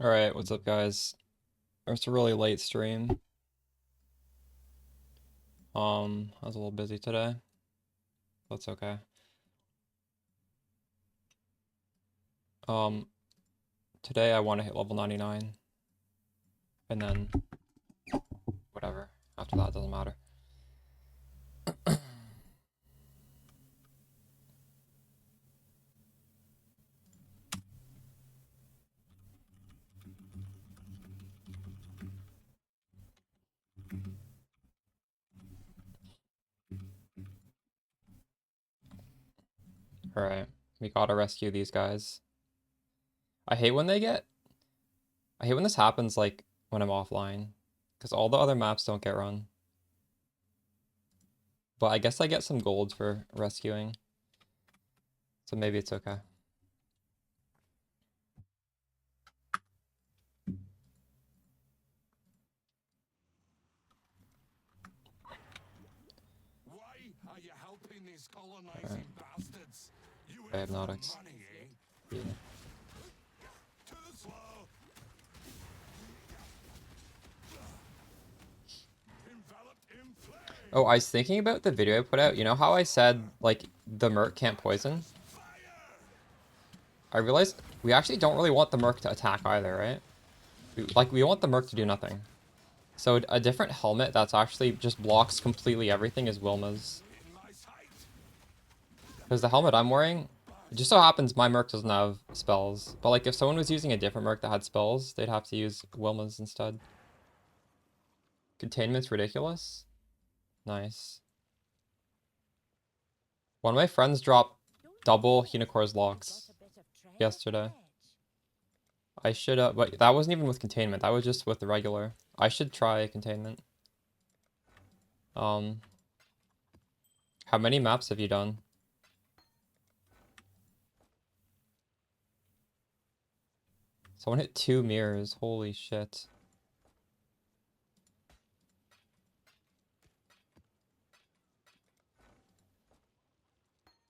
Alright, what's up guys? It's a really late stream. I was a little busy today. That's okay. Um, Today I want to hit level 99. And then, whatever. After that, it doesn't matter. Alright, we gotta rescue these guys. I hate when they get... I hate when this happens, like, when I'm offline. Because all the other maps don't get run. But I guess I get some gold for rescuing. So maybe it's okay. Why are you helping these colonizing bastards? You I in have for the Nautics. money, eh? Yeah. Too slow. Enveloped in flame. Oh, I was thinking about the video I put out. You know how I said, like, the Merc can't poison? Fire! I realized we actually don't really want the Merc to attack either, right? We want the Merc to do nothing. So a different helmet that's actually just blocks completely everything is Wilma's. In my sight. Because the helmet I'm wearing, it just so happens my Merc doesn't have spells. But like if someone was using a different Merc that had spells, they'd have to use Wilma's instead. Containment's ridiculous. Nice. One of my friends dropped double Hinocor's locks yesterday. I should but that wasn't even with containment. That was just with the regular. I should try containment. How many maps have you done? Someone hit 2 mirrors. Holy shit.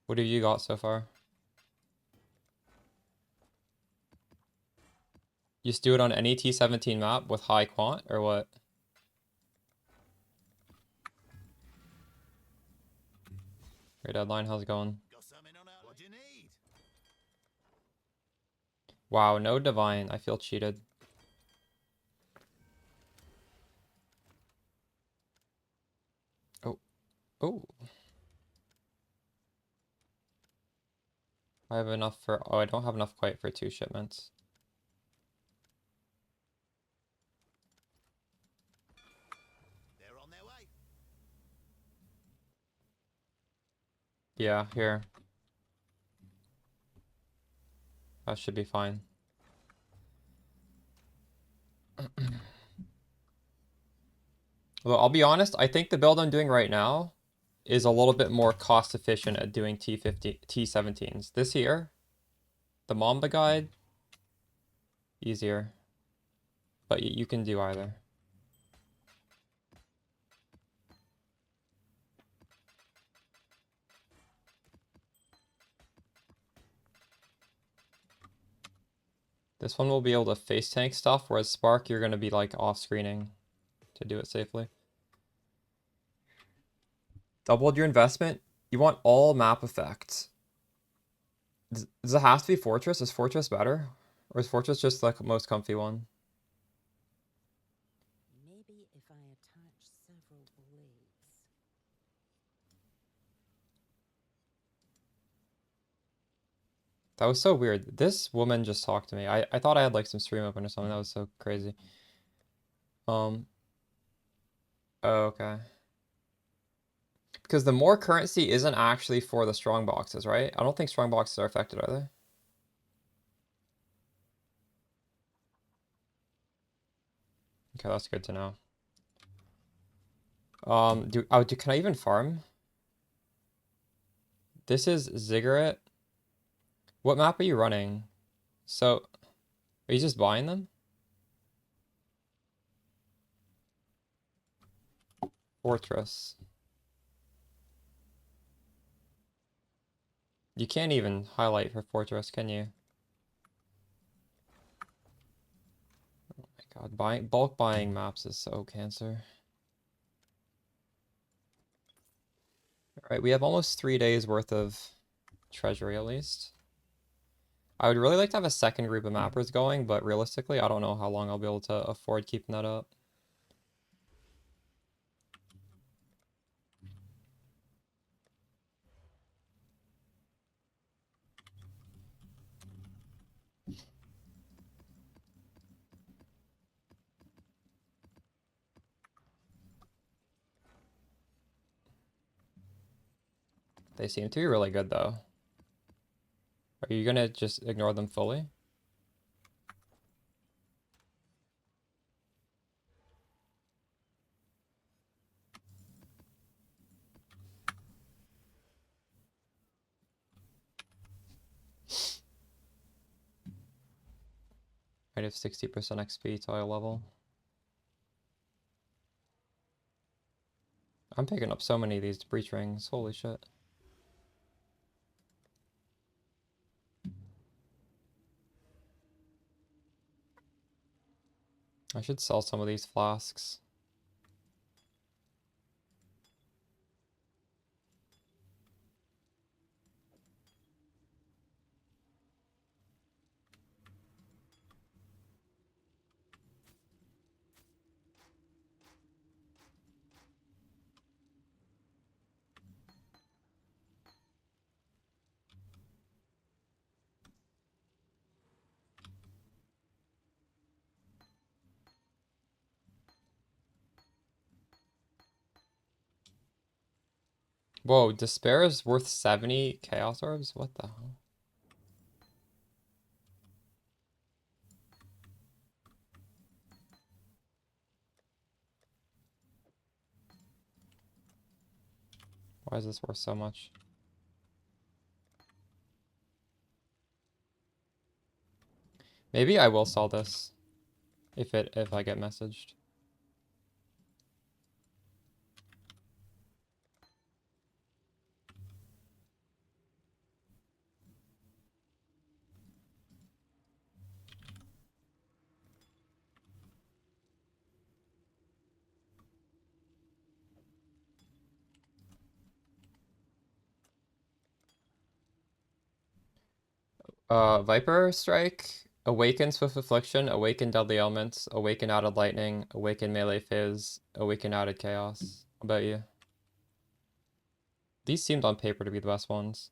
What have you got so far? You just do it on any T17 map with high quant, or what? Your deadline, how's it going? What do you need? Wow, no divine. I feel cheated. Oh. Oh. I have enough for... Oh, I don't have enough quite for 2 shipments. They're on their way. Yeah, here. That should be fine. Although, I'll be honest, I think the build I'm doing right now is a little bit more cost efficient at doing T17s. This here, the Mamba guide, easier. But you can do either. This one will be able to face tank stuff, whereas Spark, you're going to be like off-screening to do it safely. Doubled your investment? You want all map effects. Does it have to be Fortress? Is Fortress better? Or is Fortress just the most comfy one? Maybe if I attach several blades. That was so weird. This woman just talked to me. I thought I had like some stream open or something. That was so crazy. Oh, okay. Because the more currency isn't actually for the strong boxes, right? I don't think strong boxes are affected, are they? Okay, that's good to know. Can I even farm? This is Ziggurat. What map are you running? So, are you just buying them? Fortress. You can't even highlight for Fortress, can you? God, bulk buying maps is so cancer. Alright, we have almost 3 days worth of treasury at least. I would really like to have a second group of mappers going, but realistically, I don't know how long I'll be able to afford keeping that up. They seem to be really good though. Are you gonna just ignore them fully? I have 60% XP to high level. I'm picking up so many of these breach rings, holy shit. I should sell some of these flasks. Whoa, despair is worth 70 chaos orbs? What the hell? Why is this worth so much? Maybe I will sell this if I get messaged. Viper Strike, Awaken Swift Affliction, Awaken Deadly Elements, Awaken Added Lightning, Awaken Melee Fizz, Awaken Added Chaos. How about you? These seemed on paper to be the best ones.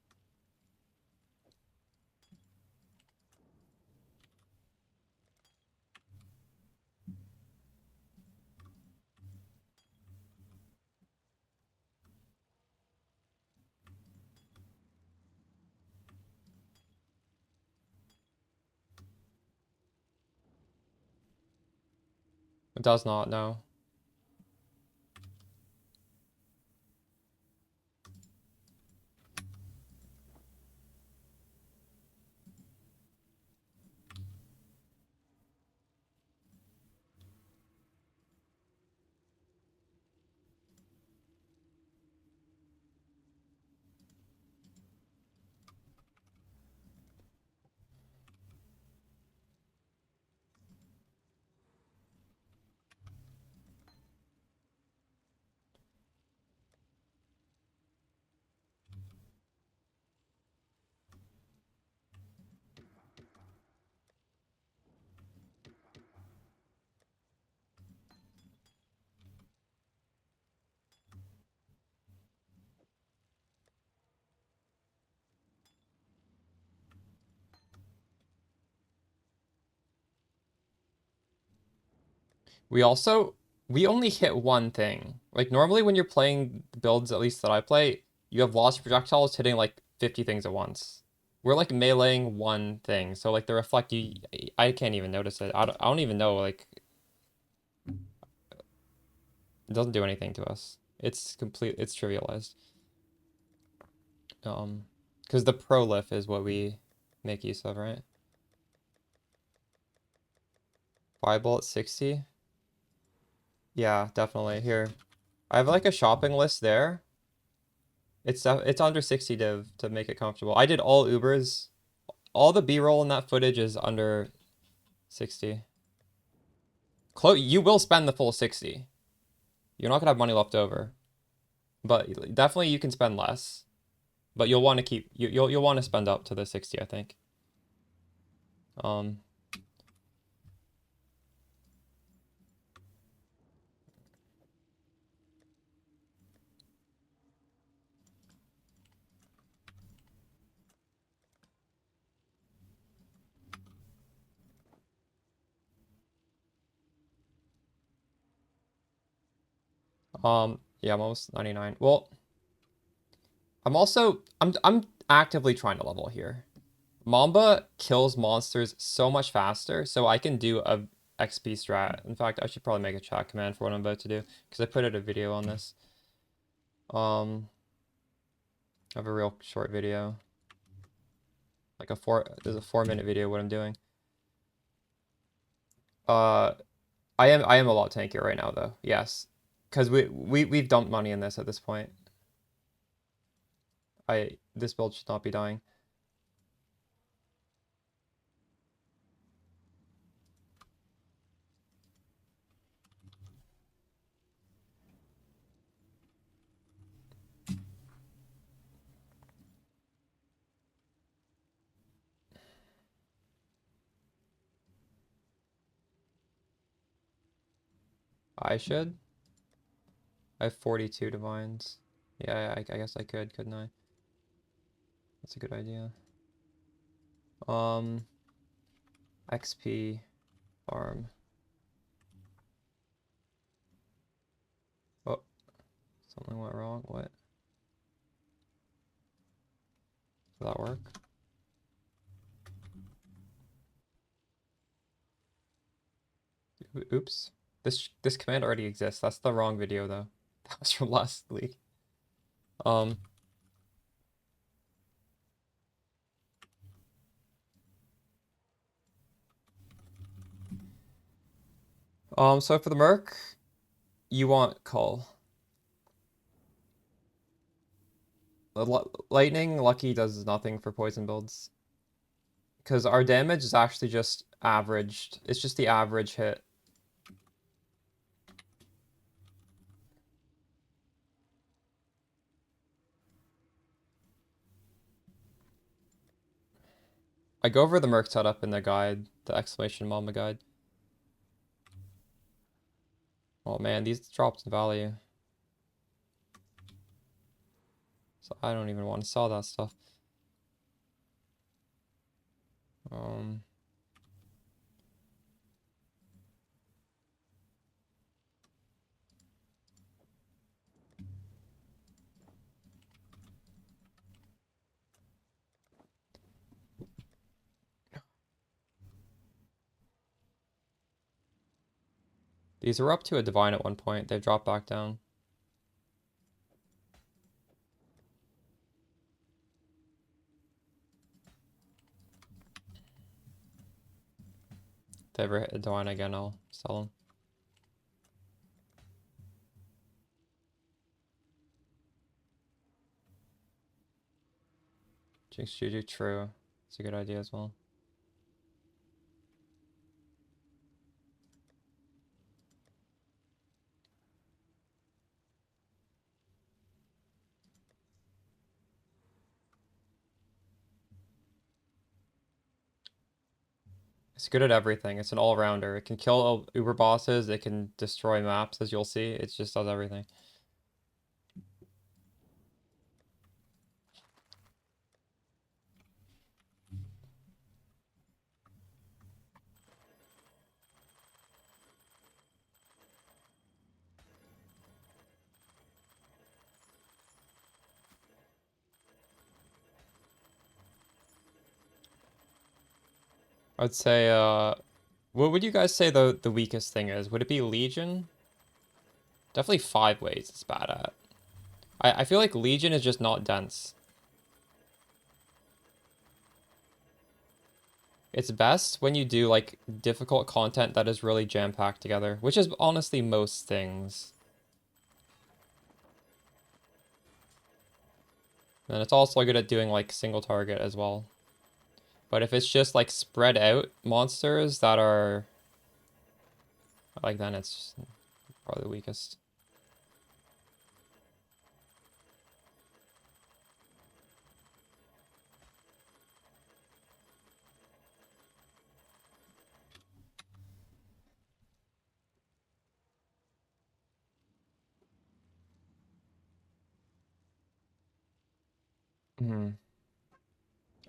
It does not, no. We only hit one thing. Like normally when you're playing builds, at least that I play, you have lots of projectiles hitting like 50 things at once. We're like meleeing one thing. So like the reflect, I can't even notice it. I don't even know, like, it doesn't do anything to us. It's trivialized. Because the prolif is what we make use of, right? Fireball at 60? Yeah, definitely. Here. I have like a shopping list there. It's under 60 div to make it comfortable. I did all Ubers. All the B-roll in that footage is under 60. You will spend the full 60. You're not gonna have money left over. But definitely you can spend less. But you'll want to keep you'll want to spend up to the 60, I think. Um yeah, I'm almost 99. Well, I'm actively trying to level here. Mamba kills monsters so much faster, so I can do a XP strat. In fact, I should probably make a chat command for what I'm about to do, because I put out a video on this. I have a real short video. Like there's a 4-minute video of what I'm doing. Uh, I am a lot tankier right now though. Yes, because we've dumped money in this at this point. This build should not be dying. I should. I have 42 divines. Yeah, I guess I could, couldn't I? That's a good idea. XP farm. Oh, something went wrong. What? Did that work? Oops. This command already exists. That's the wrong video though. That was from last week. So for the Merc, you want Cull. Lightning Lucky does nothing for poison builds. Because our damage is actually just averaged. It's just the average hit. I go over the Merc setup in the guide, the exclamation Mamba guide. Oh man, these dropped in value. So I don't even want to sell that stuff. These were up to a divine at one point. They've dropped back down. If they ever hit a divine again, I'll sell them. Jinx Juju, true. It's a good idea as well. It's good at everything. It's an all-rounder. It can kill Uber bosses. It can destroy maps, as you'll see. It just does everything. I'd say, what would you guys say the weakest thing is? Would it be Legion? Definitely 5 ways it's bad at. I feel like Legion is just not dense. It's best when you do like difficult content that is really jam-packed together, which is honestly most things. And it's also good at doing like single target as well. But if it's just like spread out monsters that are Like then it's probably the weakest. Hmm.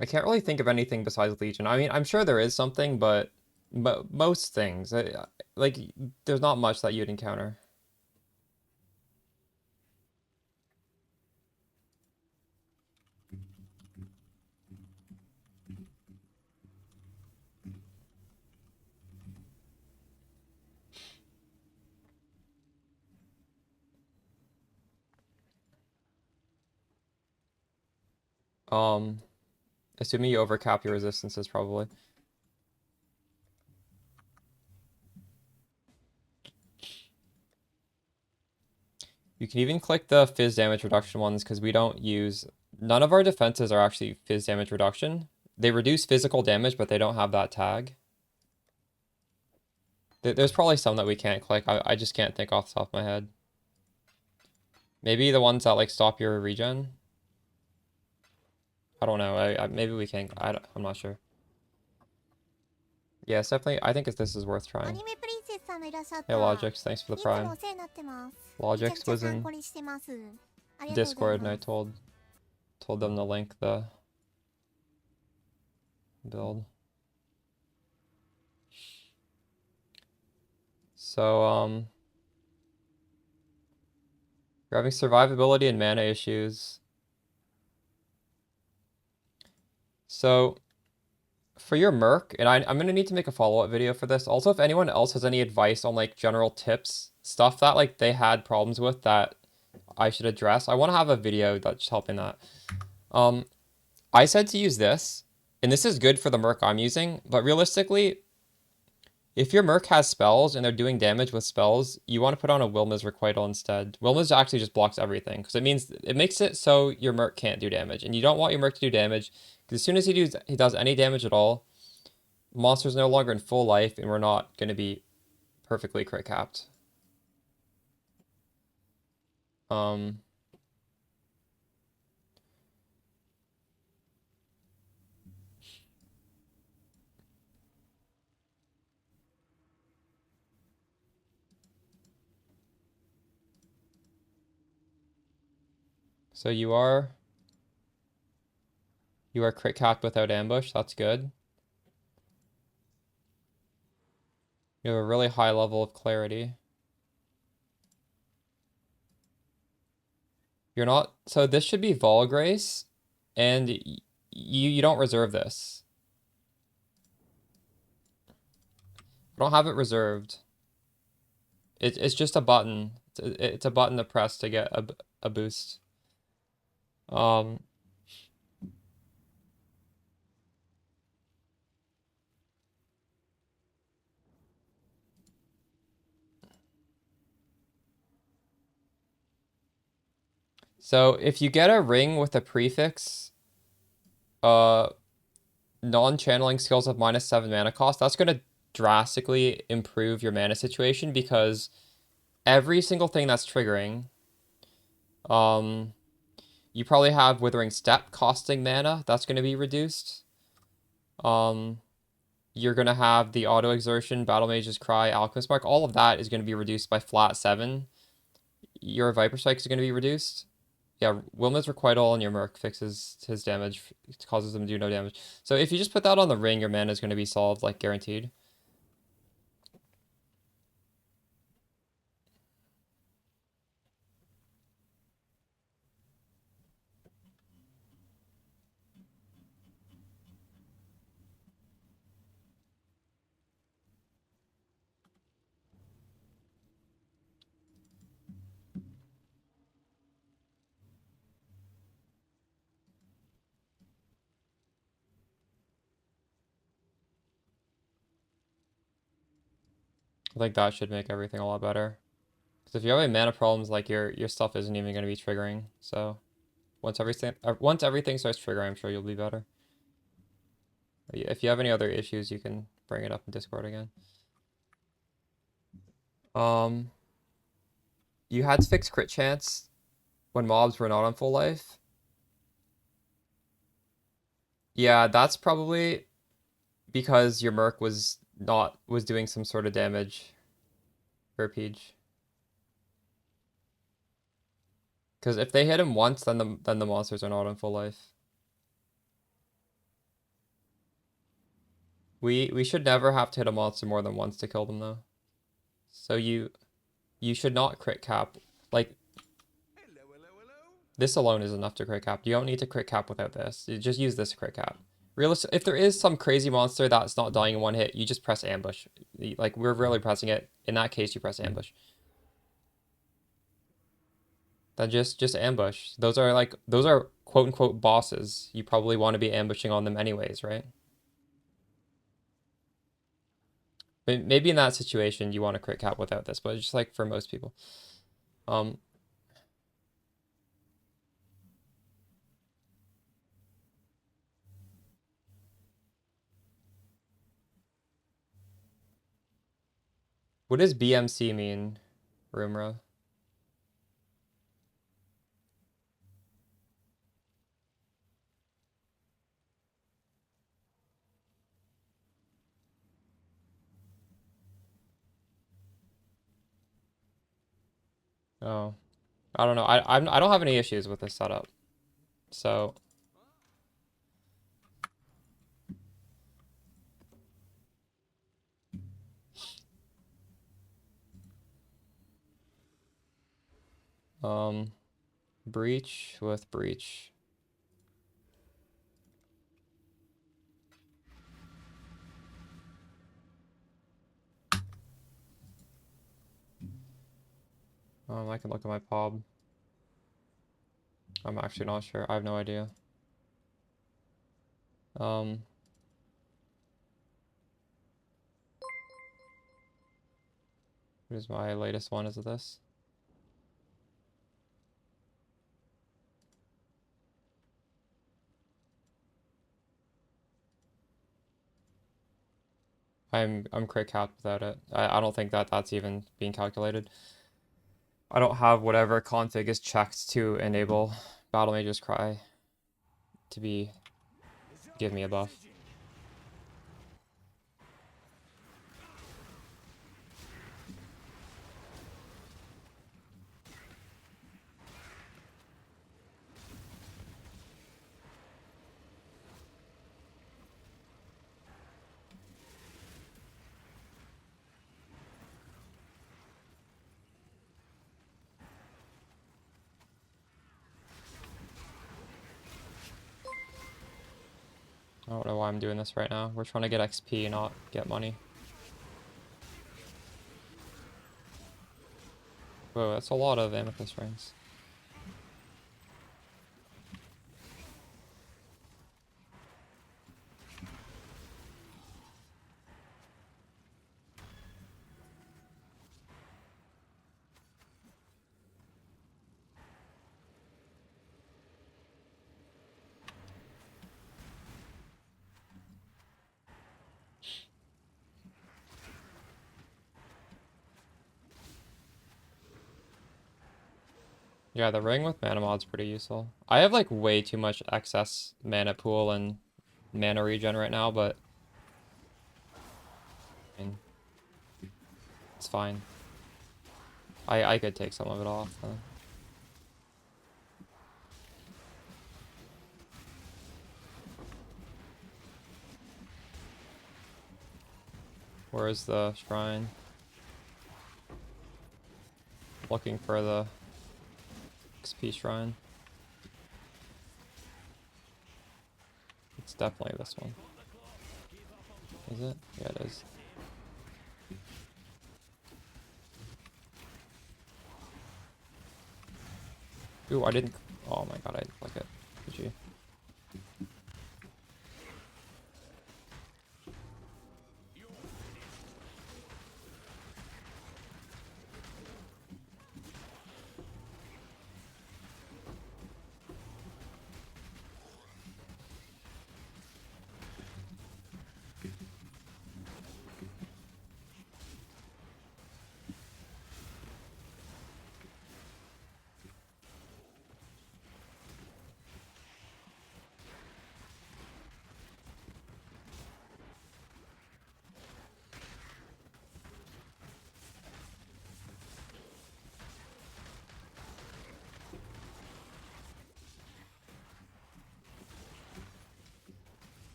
I can't really think of anything besides Legion. I mean, I'm sure there is something, but most things, like, there's not much that you'd encounter. Um, Assuming you overcap your resistances, probably. You can even click the fizz damage reduction ones because we don't use... None of our defenses are actually fizz damage reduction. They reduce physical damage, but they don't have that tag. There's probably some that we can't click. I just can't think off the top of my head. Maybe the ones that, like, stop your regen? I don't know. Maybe we can... I'm not sure. Yeah, it's definitely... I think this is worth trying. アニメプリンセスさんがいらっしゃっ Hey, た。 Logix, thanks for the いつも prime. お世話になってます。めちゃく Logix ちゃ was 参 in 考にしてます。ありがとうござい Discord and ま I す。told them to link the build. So, you're having survivability and mana issues. So, for your Merc, and I'm gonna need to make a follow-up video for this. Also, if anyone else has any advice on, like, general tips, stuff that, like, they had problems with that I should address, I want to have a video that's helping that. I said to use this, and this is good for the Merc I'm using, but realistically, if your Merc has spells and they're doing damage with spells, you want to put on a Wilma's Requital instead. Wilma's actually just blocks everything, because it makes it so your Merc can't do damage, and you don't want your Merc to do damage, because as soon as he does any damage at all, monster's no longer in full life, and we're not going to be perfectly crit capped. So you are crit capped without ambush. That's good. You have a really high level of clarity. You're not... So this should be Volgrace, and you don't reserve this. I don't have it reserved. It's just a button. It's a button to press to get a boost. So if you get a ring with a prefix, non-channeling skills of -7 mana cost, that's going to drastically improve your mana situation, because every single thing that's triggering, you probably have Withering Step costing mana, that's going to be reduced. You're going to have the Auto Exertion, Battle Mage's Cry, Alchemist Mark, all of that is going to be reduced by flat 7. Your Viper Strike is going to be reduced. Yeah, Wilma's Requital on your Merc fixes his damage, causes him to do no damage. So if you just put that on the ring, your mana is going to be solved, like, guaranteed. I think that should make everything a lot better. Because if you have any mana problems, like, your stuff isn't even going to be triggering. So once everything starts triggering, I'm sure you'll be better. If you have any other issues, you can bring it up in Discord again. You had to fix crit chance when mobs were not on full life. Yeah, that's probably because your Merc was doing some sort of damage for Peach. Because if they hit him once, then the monsters are not on full life. We should never have to hit a monster more than once to kill them though. So you should not crit cap. Like, this alone is enough to crit cap. You don't need to crit cap without this. You just use this crit cap. Realistic, if there is some crazy monster that's not dying in one hit, you just press ambush. Like, we're really pressing it. In that case, you press ambush. Then just ambush. Those are quote unquote bosses. You probably want to be ambushing on them anyways, right? Maybe in that situation you want to crit cap without this, but just like for most people. What does BMC mean, Rumra? Oh, I don't know. I don't have any issues with this setup. So breach with breach. I can look at my POB. I'm actually not sure. I have no idea. What is my latest one? Is it this? I'm crit capped without it. I don't think that's even being calculated. I don't have whatever config is checked to enable Battle Mage's Cry to give me a buff. I don't know why I'm doing this right now. We're trying to get XP, not get money. Whoa, that's a lot of amethyst rings. Yeah, the ring with mana mod's pretty useful. I have like way too much excess mana pool and mana regen right now, but I mean, it's fine. I could take some of it off though. Where is the shrine? Looking for the XP shrine. It's definitely this one. Is it? Yeah, it is. Ooh, I didn't. Oh my god, I didn't click it. GG.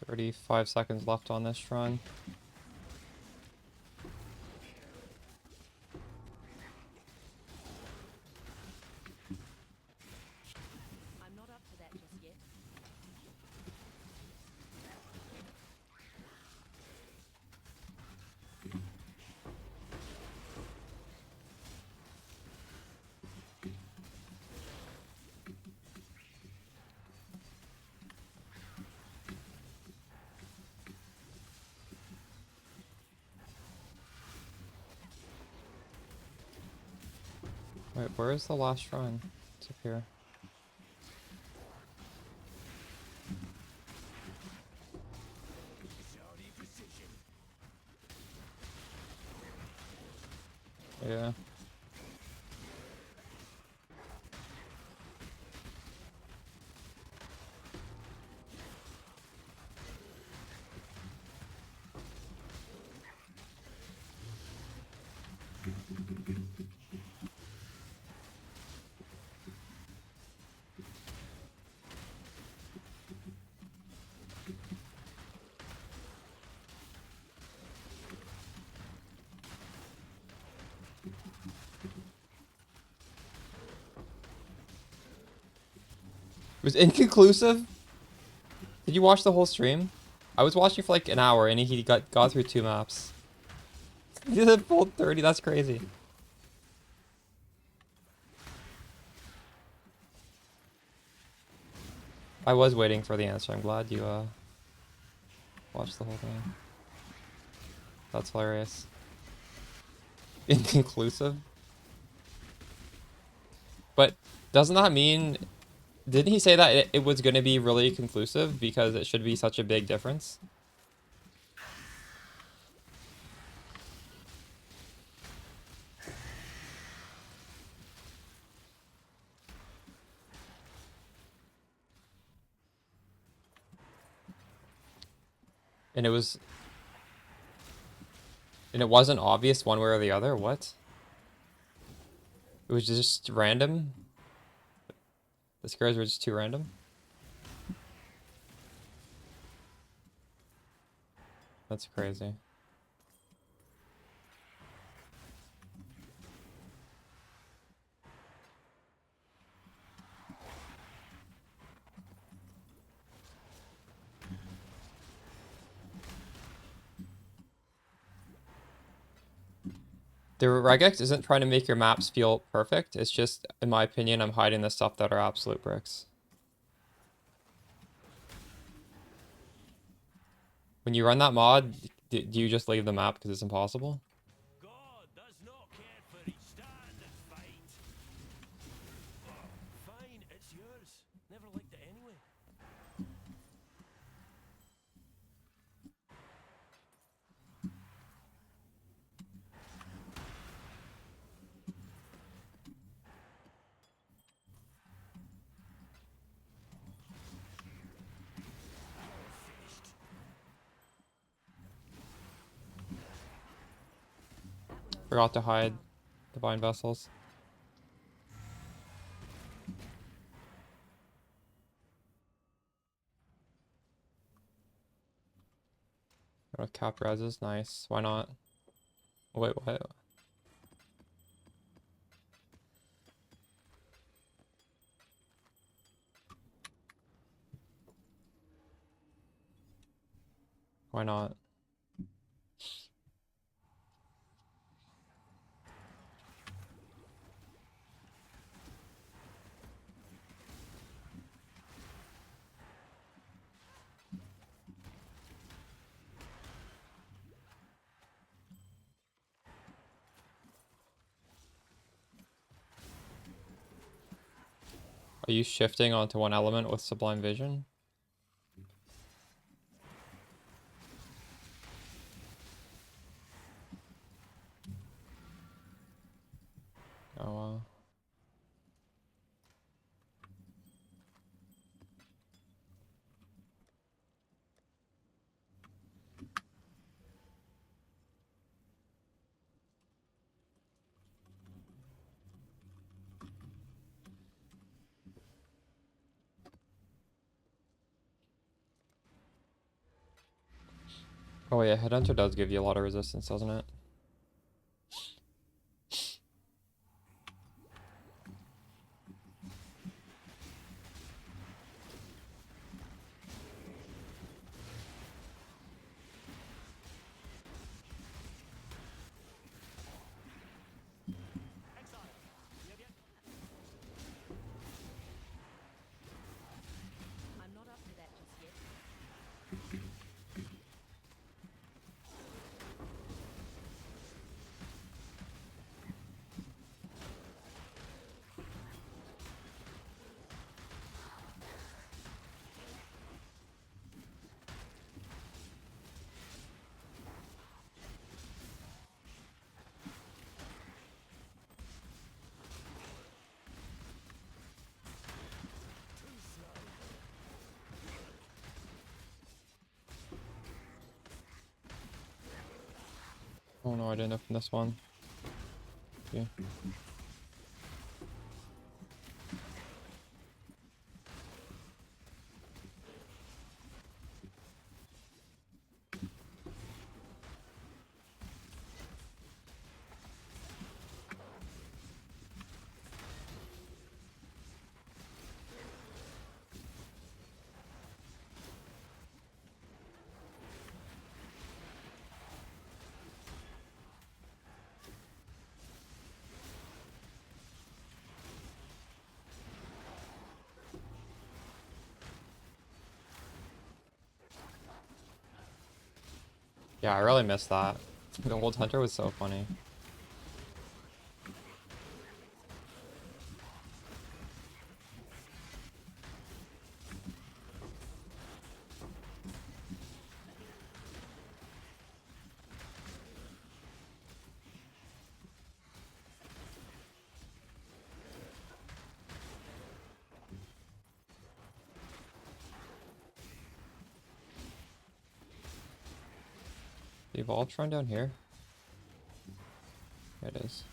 35 seconds left on this run. I'm not up to that just yet. Wait, where is the last run? It's up here. Yeah. It was inconclusive? Did you watch the whole stream? I was watching for like an hour and he got through 2 maps. He did a full 30, that's crazy. I was waiting for the answer. I'm glad you watched the whole thing. That's hilarious. Inconclusive? But doesn't that mean... Didn't he say that it was going to be really conclusive because it should be such a big difference? And it was... And it wasn't obvious one way or the other? What? It was just random? The scares were just too random? That's crazy. The regex isn't trying to make your maps feel perfect. It's just, in my opinion, I'm hiding the stuff that are absolute bricks. When you run that mod, do you just leave the map because it's impossible? God does not care for each stand and fight. Fine, it's yours. Never liked it anyway. Forgot to hide divine vessels. Oh, cap reses, nice. Why not? Wait, what? Why not? Are you shifting onto one element with Sublime Vision? Oh, wow. Oh yeah, Headhunter does give you a lot of resistance, doesn't it? I'm not up to that just yet. Oh no, I didn't open this one. Okay. Yeah, I really missed that. The old hunter was so funny. The Voltron down here? There it is.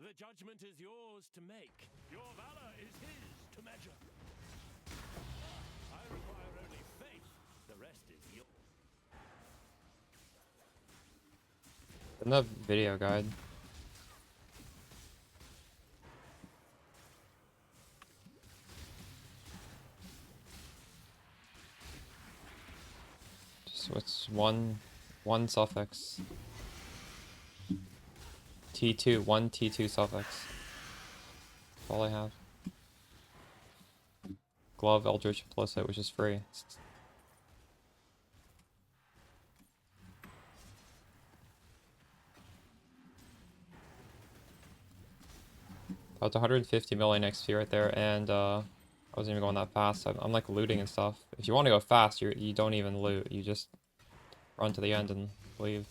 The judgment is yours to make. Your valor is his to measure. I require only faith. The rest is yours. In the video guide. So it's one suffix. T2, one T2 suffix. That's all I have. Glove, Eldritch, Implicit, which is free. That's 150 million XP right there, and I wasn't even going that fast. I'm like looting and stuff. If you want to go fast, you don't even loot. You just run to the end and leave.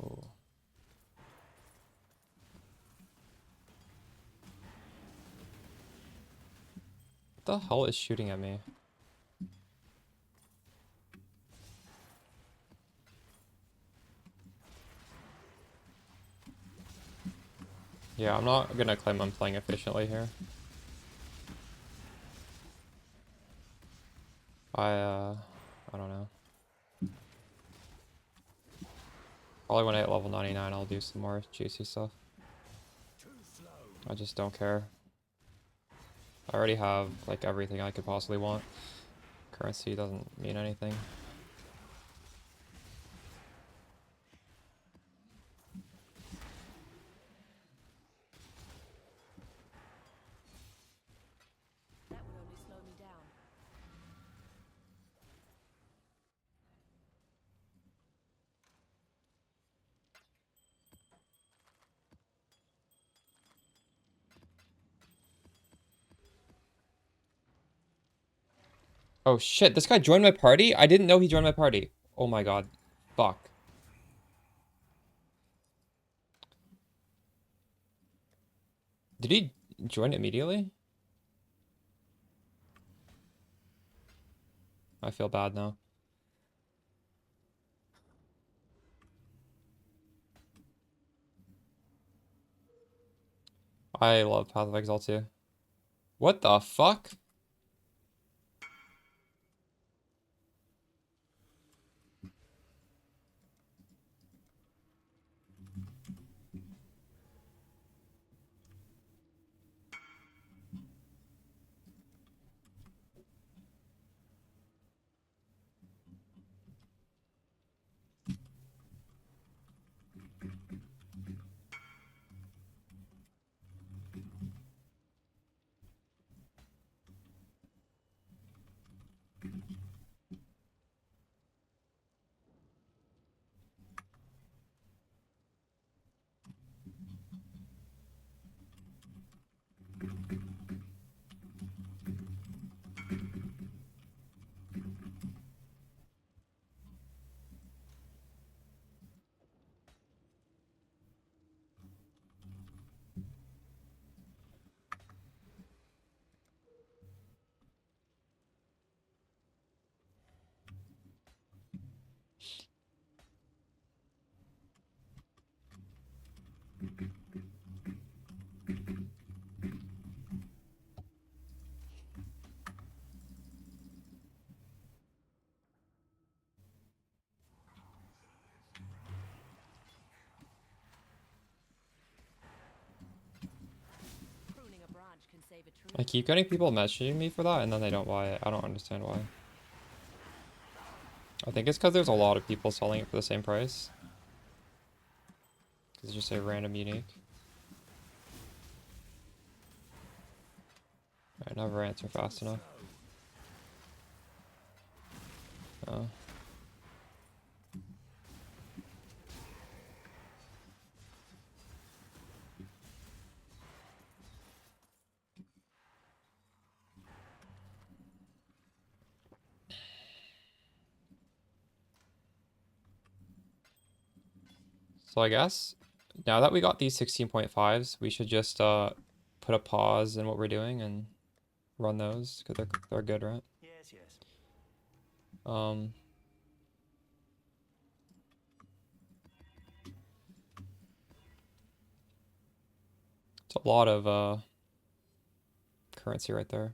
Ooh. What the hell is shooting at me? Yeah, I'm not gonna claim I'm playing efficiently here. I I don't know. Probably when I hit level 99, I'll do some more juicy stuff. I just don't care. I already have like everything I could possibly want. Currency doesn't mean anything. That would only slow me down. Oh shit, this guy joined my party? I didn't know he joined my party. Oh my god. Fuck. Did he join immediately? I feel bad now. I love Path of Exile too. What the fuck? Pruning a branch can save a tree. I keep getting people messaging me for that and then they don't buy it. I don't understand why. I think it's because there's a lot of people selling it for the same price. It's just a random unique. I never answer fast enough. Oh. So I guess now that we got these 16.5s, we should just put a pause in what we're doing and run those because they're good, right? Yes, yes. It's a lot of currency right there.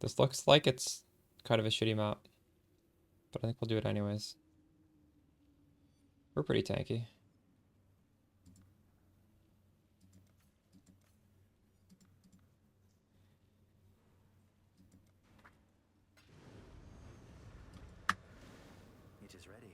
This looks like it's kind of a shitty map, but I think we'll do it anyways. We're pretty tanky. It is ready.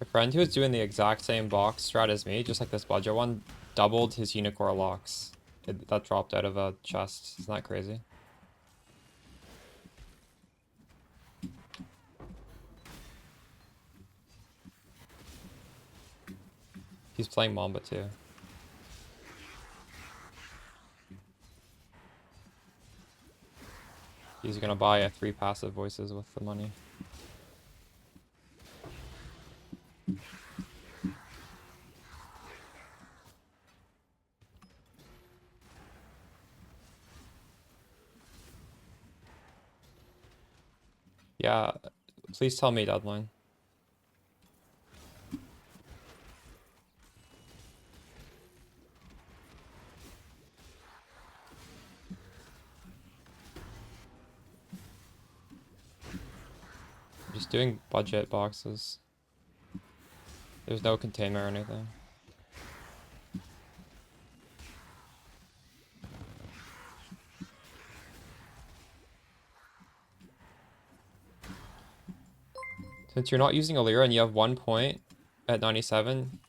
My friend who was doing the exact same box strat as me, just like this budget one, doubled his unicorn locks. That dropped out of a chest. Isn't that crazy? He's playing Mamba too. He's gonna buy a 3 passive voices with the money. Yeah, please tell me deadline. I'm just doing budget boxes. There's no container or anything. Since you're not using a Lyra and you have 1 point at 97.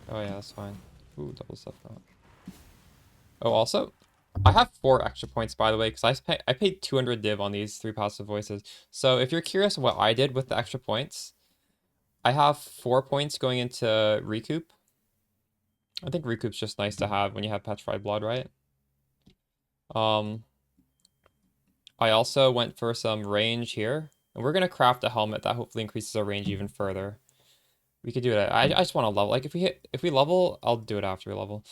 Oh yeah, that's fine. Ooh, double stuff out. Oh, also, I have 4 extra points, by the way, because I paid 200 div on these 3 passive voices. So if you're curious what I did with the extra points, I have 4 points going into recoup. I think recoup's just nice to have when you have petrified blood, right? I also went for some range here, and we're gonna craft a helmet that hopefully increases our range even further. We could do it. I just want to level. Like if we level, I'll do it after we level.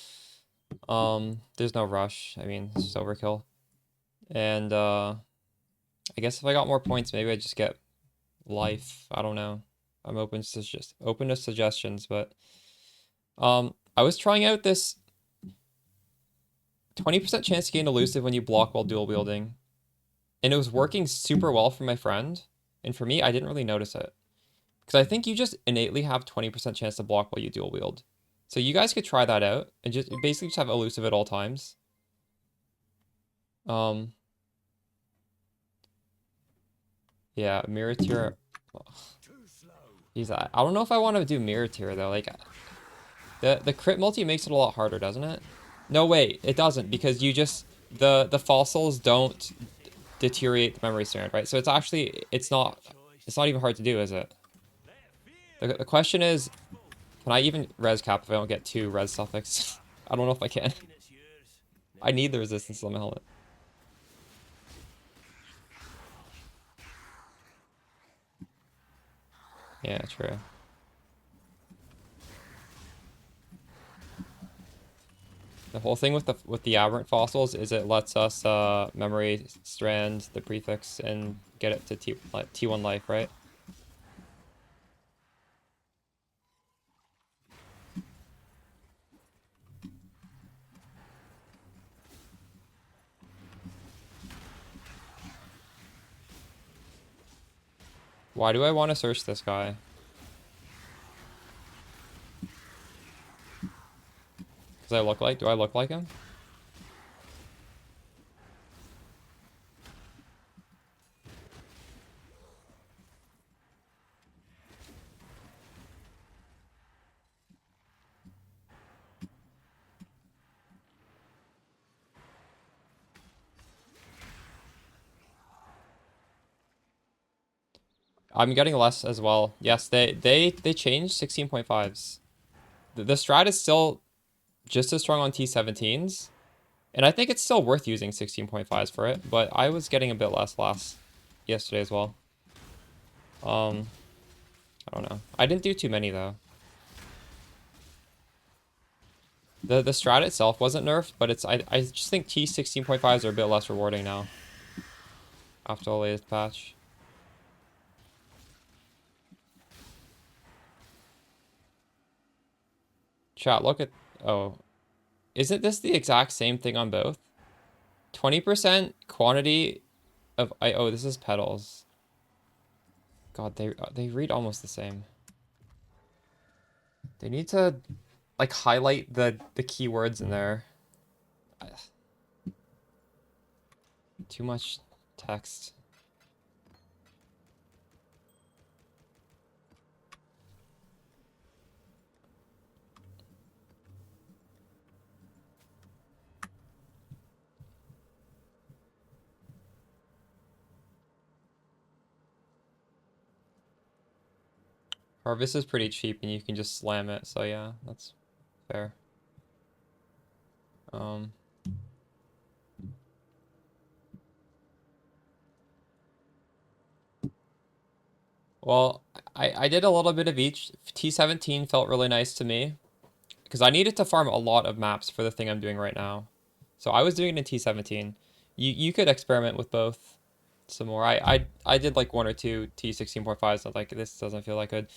There's no rush. I mean, it's just overkill. And I guess if I got more points, maybe I just get life. I don't know. I'm open to suggestions, but I was trying out this 20% chance to gain elusive when you block while dual wielding. And it was working super well for my friend. And for me, I didn't really notice it. Because I think you just innately have 20% chance to block while you dual wield. So you guys could try that out and just basically just have elusive at all times. Yeah, mirror tier. Geez, I don't know if I want to do mirror tier though. Like the crit multi makes it a lot harder, doesn't it? No, wait, it doesn't, because you just the fossils don't deteriorate the memory strand, right? So it's actually it's not even hard to do, is it? The question is, can I even res cap if I don't get 2 res suffix? I don't know if I can. I need the resistance on my helmet. Yeah, true. The whole thing with the aberrant fossils is it lets us memory strand the prefix and get it to T1 life, right? Why do I want to search this guy? Because do I look like him? I'm getting less as well. Yes, they changed 16.5s. The strat is still just as strong on T17s. And I think it's still worth using 16.5s for it, but I was getting a bit less yesterday as well. I don't know. I didn't do too many though. The strat itself wasn't nerfed, but I just think T16.5s are a bit less rewarding now after the latest patch. Chat, look at isn't this the exact same thing on both? 20% quantity of oh, this is petals. God, they read almost the same. They need to like highlight the keywords in there. Too much text. Harvest is pretty cheap and you can just slam it, so yeah, that's fair. Well, I did a little bit of each. T17 felt really nice to me because I needed to farm a lot of maps for the thing I'm doing right now. So I was doing it in T17. You could experiment with both some more. I did like 1 or 2 T16.5s. So like this doesn't feel like good.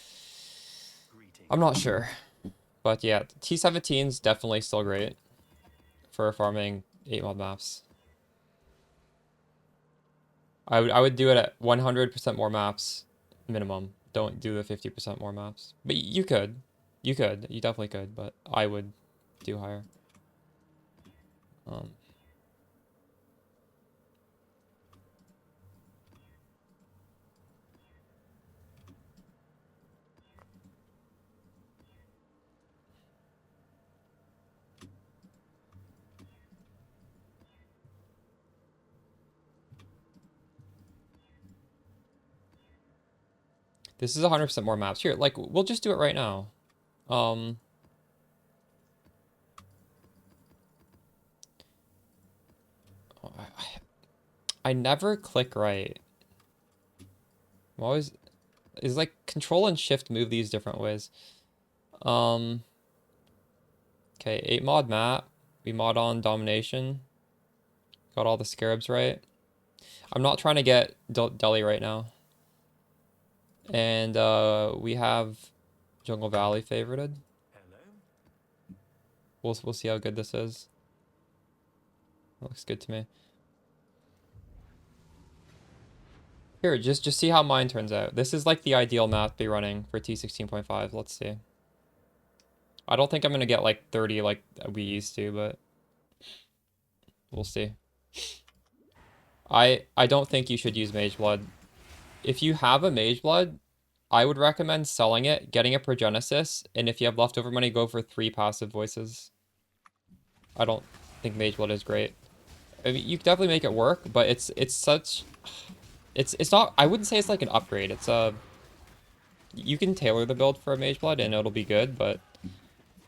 I'm not sure. But yeah, T17's definitely still great for farming 8 mod maps. I would do it at 100% more maps minimum. Don't do the 50% more maps. But you could. You could. You definitely could, but I would do higher. This is 100% more maps. Here, like, we'll just do it right now. I never click right. I'm always... Is like control and shift move these different ways. Okay, 8 mod map. We mod on domination. Got all the scarabs right. I'm not trying to get Delhi right now. And we have Jungle Valley favorited. We'll see how good this is. Looks good to me. Here, just see how mine turns out. This is like the ideal map to be running for T16.5. Let's see. I don't think I'm gonna get like 30 like we used to, but we'll see. I don't think you should use Mage Blood. If you have a Mage Blood, I would recommend selling it, getting a Progenesis, and if you have leftover money, go for 3 passive voices. I don't think Mage Blood is great. I mean, you can definitely make it work, but it's such... It's not... I wouldn't say it's like an upgrade. It's a... You can tailor the build for a Mage Blood and it'll be good, but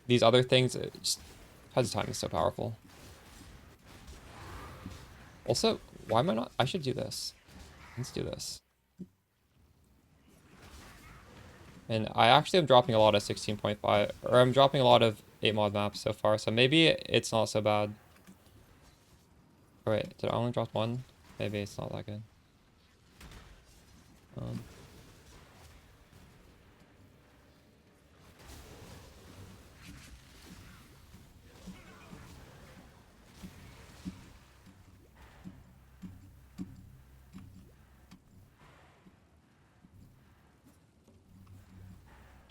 these other things... Just, Heads of Time is so powerful. Also, why am I not... I should do this. Let's do this. And I actually am dropping a lot of 16.5, or I'm dropping a lot of 8 mod maps so far, so maybe it's not so bad. Oh, wait, did I only drop 1? Maybe it's not that good.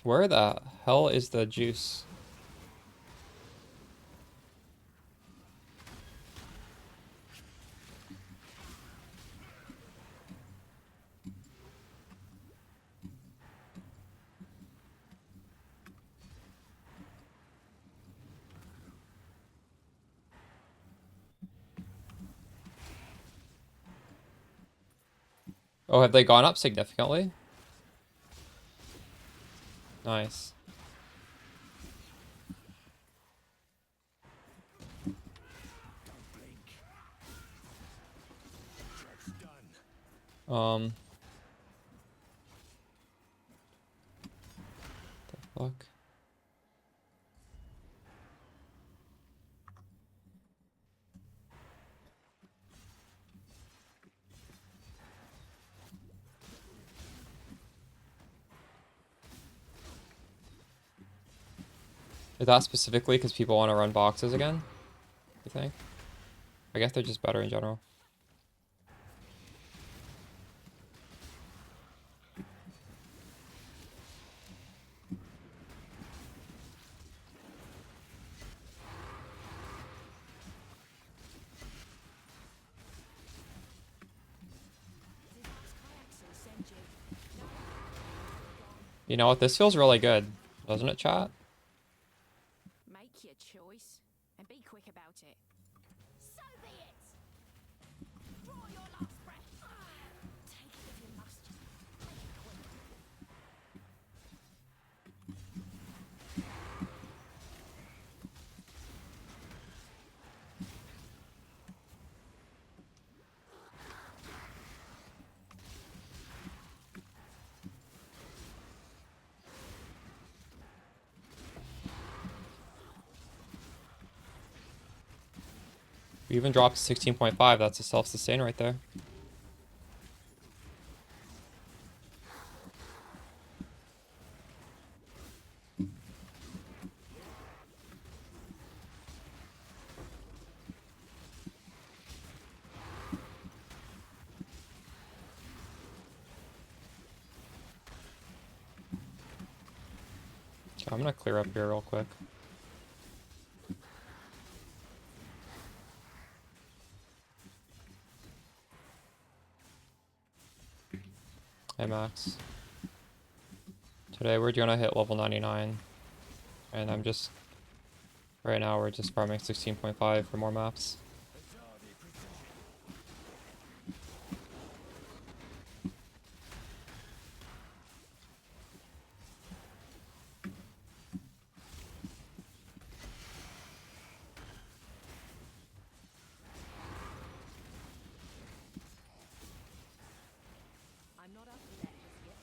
Where the hell is the juice? Oh, have they gone up significantly? Nice. The fuck? Is that specifically because people want to run boxes again? You think? I guess they're just better in general. You know what? This feels really good, doesn't it, chat? Make your choice and be quick about it. So be it. Draw your last breath. Take it if you must. We even dropped 16.5. That's a self-sustain right there. Okay, I'm gonna clear up here real quick. Hey Max. Today we're gonna hit level 99. And I'm just... Right now we're just farming 16.5 for more maps. I'm not up for that just yet.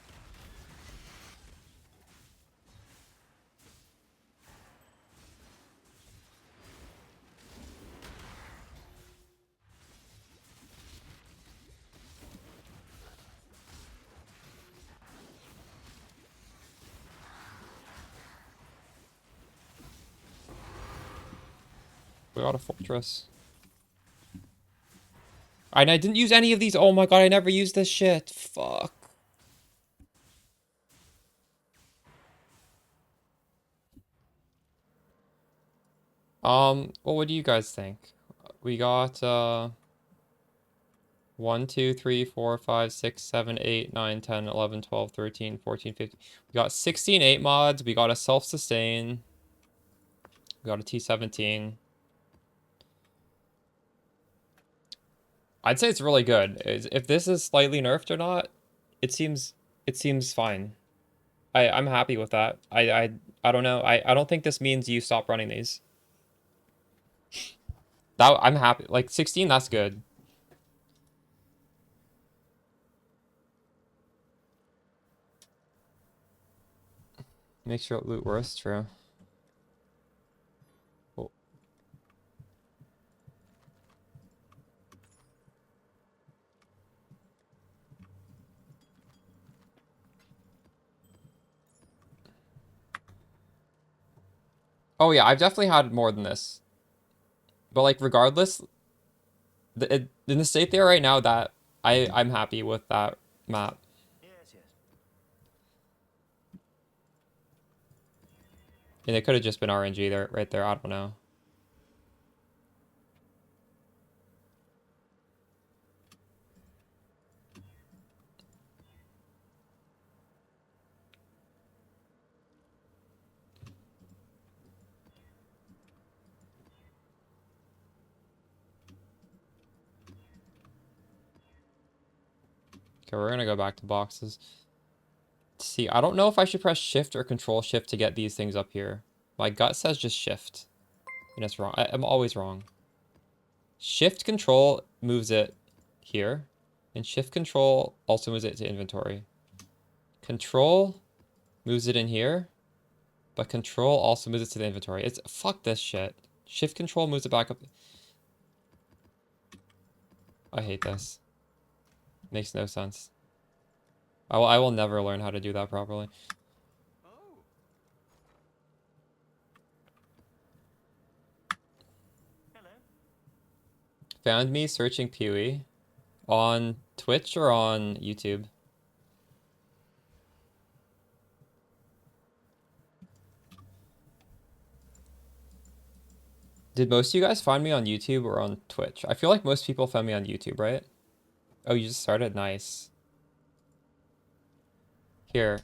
We got a fortress. And I didn't use any of these. Oh my god, I never used this shit. Fuck. What do you guys think? We got 1, 2, 3, 4, 5, 6, 7, 8, 9, 10, 11, 12, 13, 14, 15. We got 16 8 mods. We got a self-sustain. We got a T17. I'd say it's really good. If this is slightly nerfed or not, it seems fine. I'm happy with that. I don't know. I don't think this means you stop running these. That I'm happy. Like 16, that's good. Makes your loot worse, true. Oh. Oh yeah, I've definitely had more than this. But like regardless, in the state they are right now, that I'm happy with that map. And it could have just been RNG there, right there. I don't know. Okay, we're gonna go back to boxes. See, I don't know if I should press shift or control shift to get these things up here. My gut says just shift. And it's wrong. I'm always wrong. Shift control moves it here. And shift control also moves it to inventory. Control moves it in here. But control also moves it to the inventory. It's fuck this shit. Shift control moves it back up. I hate this. Makes no sense. I will never learn how to do that properly. Found me searching PoE on Twitch or on YouTube. Did most of you guys find me on YouTube or on Twitch? I feel like most people found me on YouTube, right? Oh, you just started? Nice. Here.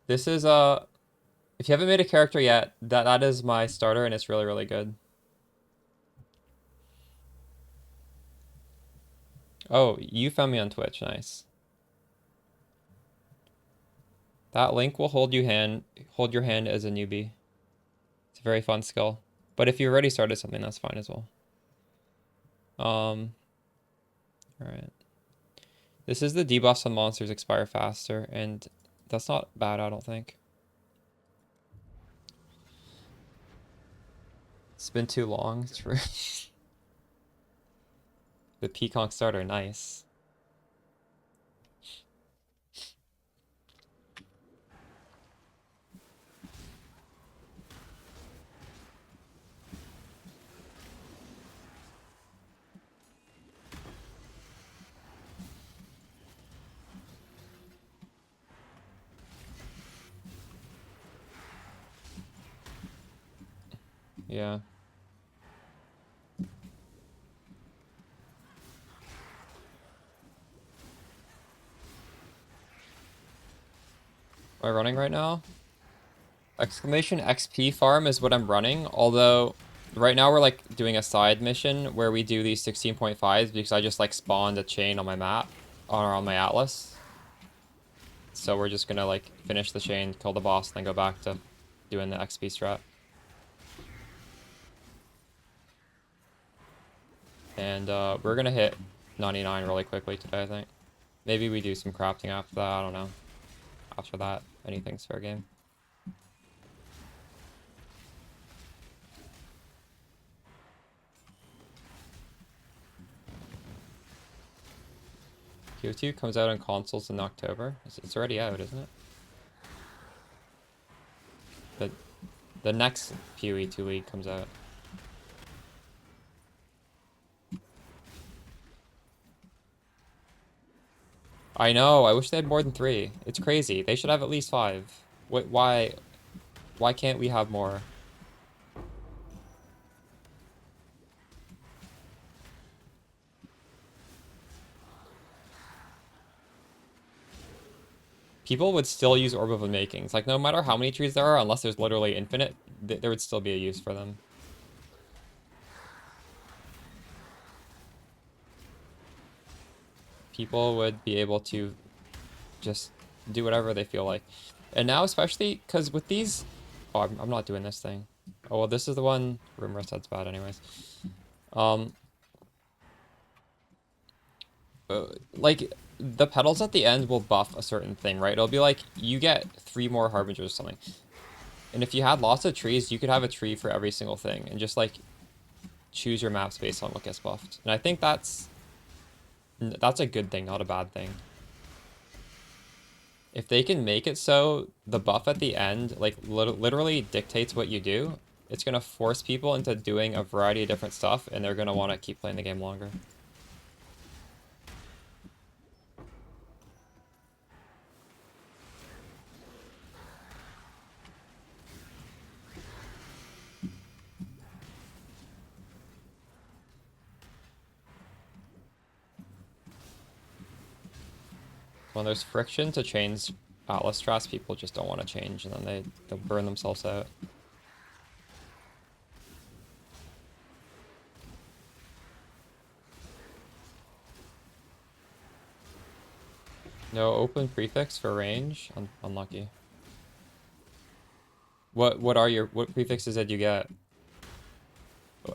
This is if you haven't made a character yet, that is my starter and it's really, really good. Oh, you found me on Twitch. Nice. That link will hold your hand as a newbie. It's a very fun skill. But if you already started something, that's fine as well. All right. This is the debuffs on monsters expire faster, and that's not bad, I don't think. It's been too long. True. The Peacock starter, nice. Yeah. Am I running right now? Exclamation XP farm is what I'm running, although right now we're like doing a side mission where we do these 16.5s because I just like spawned a chain on my map, or on my atlas. So we're just gonna like finish the chain, kill the boss, then go back to doing the XP strat. And we're gonna hit 99 really quickly today, I think. Maybe we do some crafting after that, I don't know. After that, anything's fair game. PO2 comes out on consoles in October. It's already out, isn't it? But the next PoE 2 League comes out. I know, I wish they had more than 3. It's crazy. They should have at least 5. Why can't we have more? People would still use Orb of Unmakings. Like, no matter how many trees there are, unless there's literally infinite, there would still be a use for them. People would be able to just do whatever they feel like. And now, especially, because with these... Oh, I'm not doing this thing. Oh, well, this is the one... Rumor said's bad anyways. Like, the petals at the end will buff a certain thing, right? It'll be like, you get 3 more Harbingers or something. And if you had lots of trees, you could have a tree for every single thing. And just, like, choose your maps based on what gets buffed. And I think that's a good thing, not a bad thing. If they can make it so the buff at the end, like, literally dictates what you do, it's going to force people into doing a variety of different stuff, and they're going to want to keep playing the game longer. When there's friction to change Atlas strats, people just don't want to change, and then they'll burn themselves out. No open prefix for range? Unlucky. What prefixes did you get?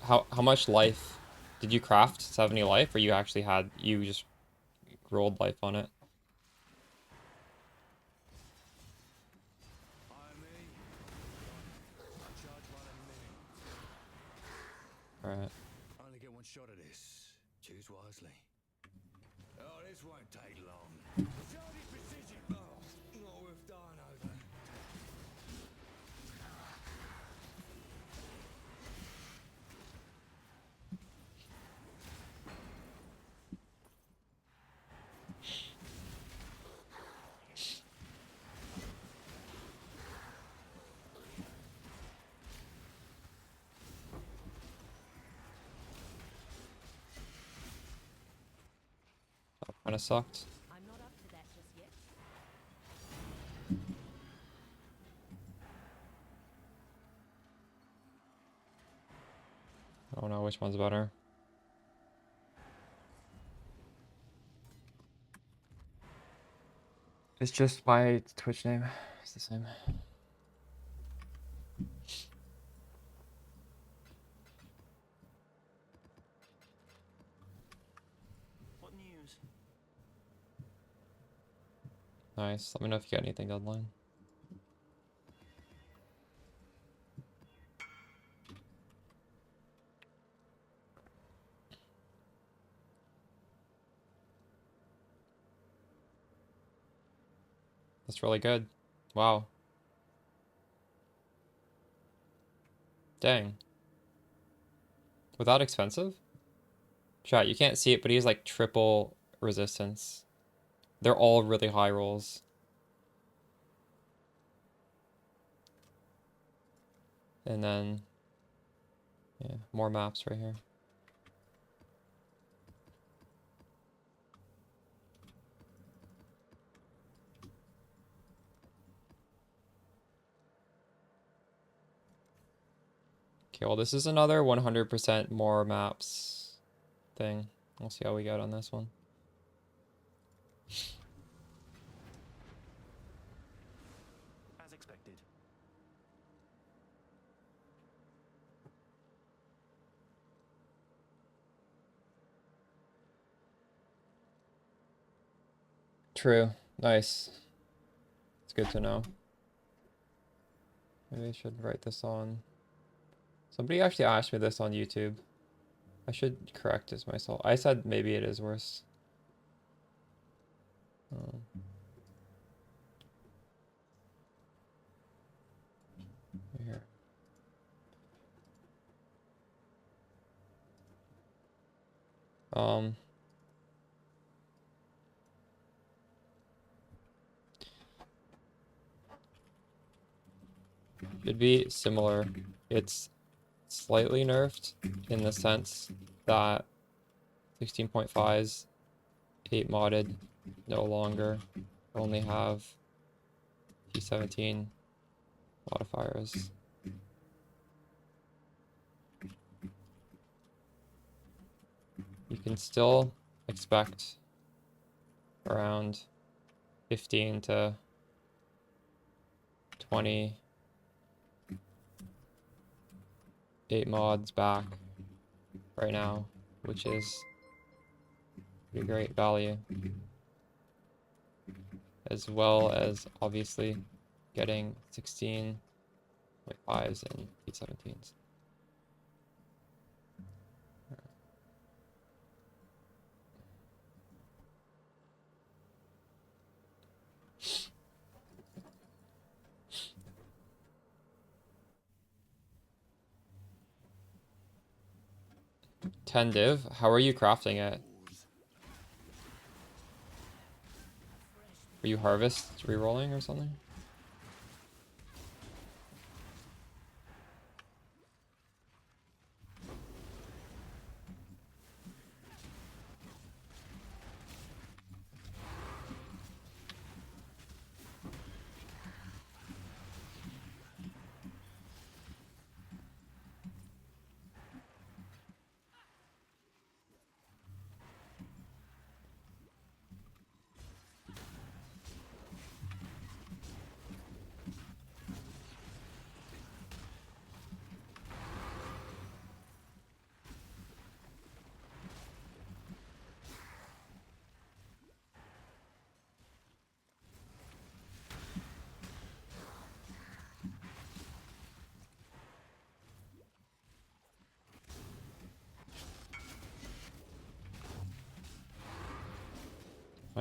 How much life did you craft? 70 life, or you just rolled life on it? Alright. Only get one shot at this. Choose wisely. Oh, this won't take long. Charlie precision. Oh, not worth dying over. That kind of sucked. I'm not up to that just yet. I don't know which one's better. It's just my Twitch name. It's the same. What news? Nice. Let me know if you got anything deadline. That's really good. Wow. Dang. Was that expensive? Chat, you can't see it, but he has like triple resistance. They're all really high rolls. And then, yeah, more maps right here. Okay, well, this is another 100% more maps thing. We'll see how we get on this one. As expected. True. Nice. It's good to know. Maybe I should write this on. Somebody actually asked me this on YouTube. I should correct this myself. I said maybe it is worse. Here. Should be similar. It's slightly nerfed in the sense that 16.5s, 8 modded, no longer only have T17 modifiers. You can still expect around 15 to 20 8 mods back right now, which is pretty great value, as well as obviously getting 16.5s and T17s. Ten div? How are you crafting it? Were you harvest rerolling or something?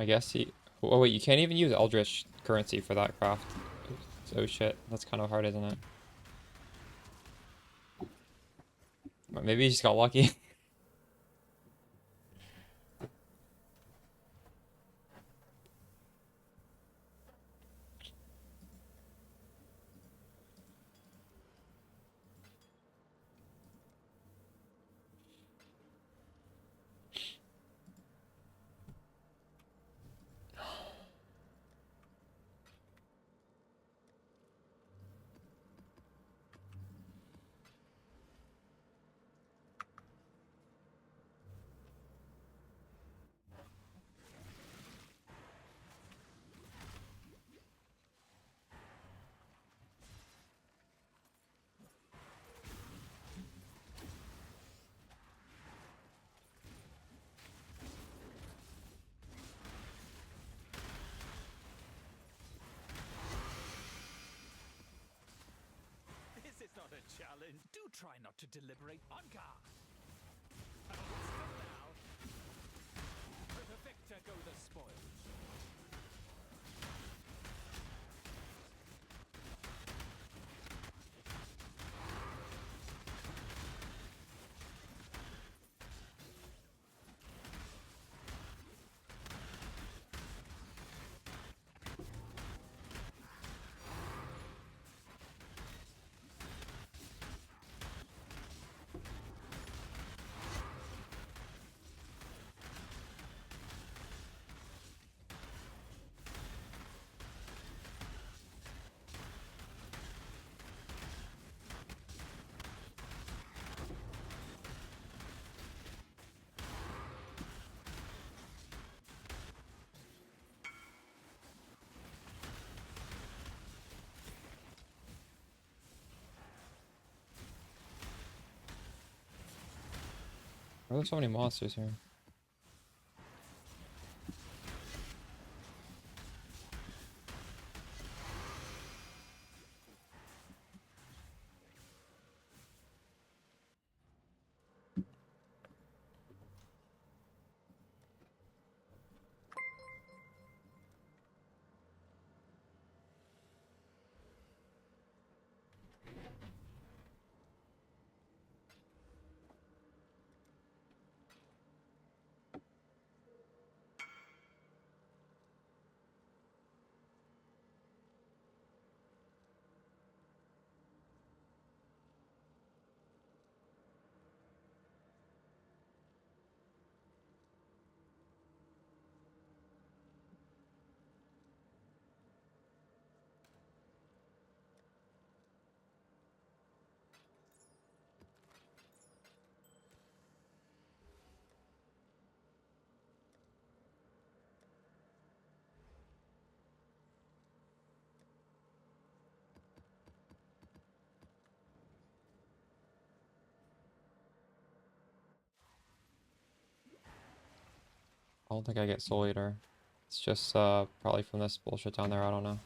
I guess he... Oh wait, you can't even use Eldritch currency for that craft. Oh shit, that's kind of hard, isn't it? Or maybe he just got lucky. This is not a challenge. Do try not to deliberate. On guard. Oh, still now. With the victor go the spoils. Why are there so many monsters here? I don't think I get Soul Eater. It's just probably from this bullshit down there, I don't know.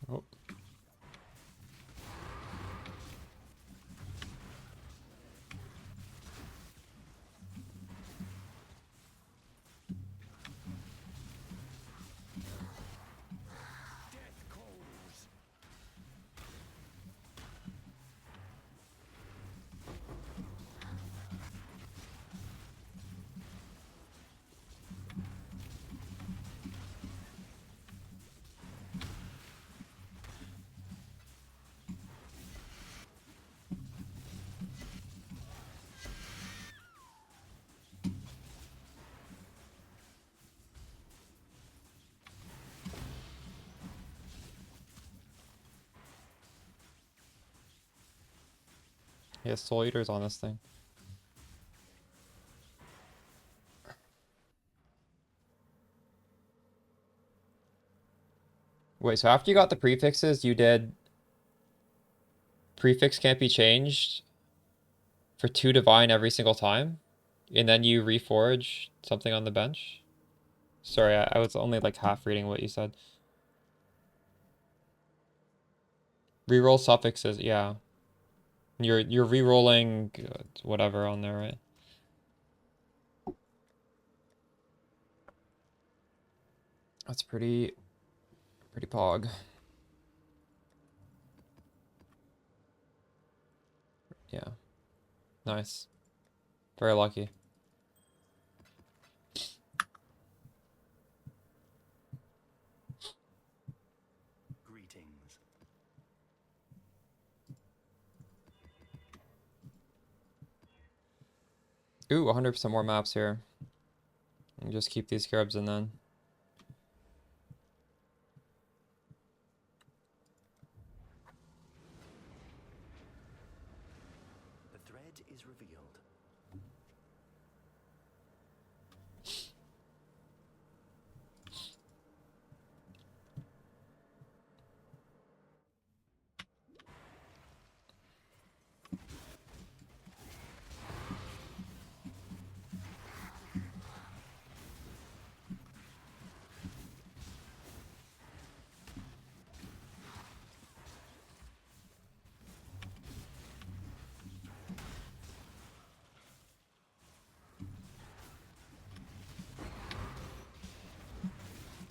Oh. Death calls. Yeah, Soul Eater's on this thing. Wait, so after you got the prefixes, you did prefix can't be changed for 2 divine every single time? And then you reforge something on the bench? Sorry, I was only like half reading what you said. Reroll suffixes, yeah. You're re-rolling whatever on there, right? That's pretty pog. Yeah. Nice. Very lucky. Greetings. Ooh, 100% more maps here. And just keep these scarabs in then. The thread is revealed.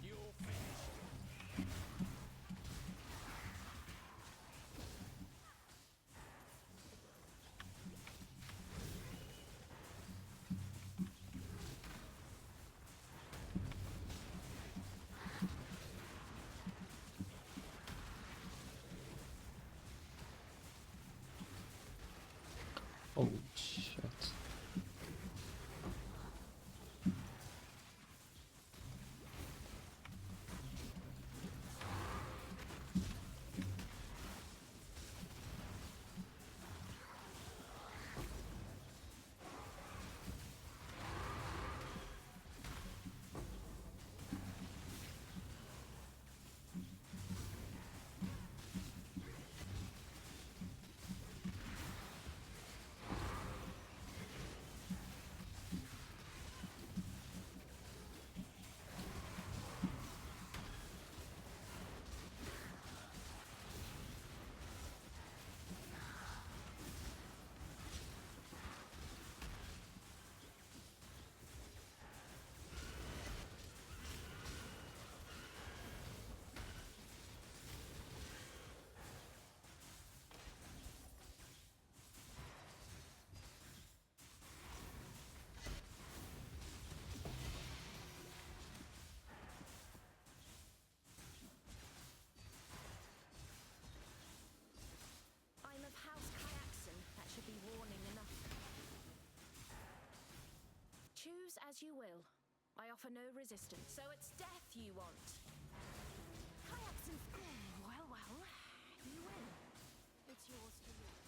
You're finished. Oh, shit. As you will. I offer no resistance. So it's death you want. Kayaks and... Well, well. You win. It's yours to lose.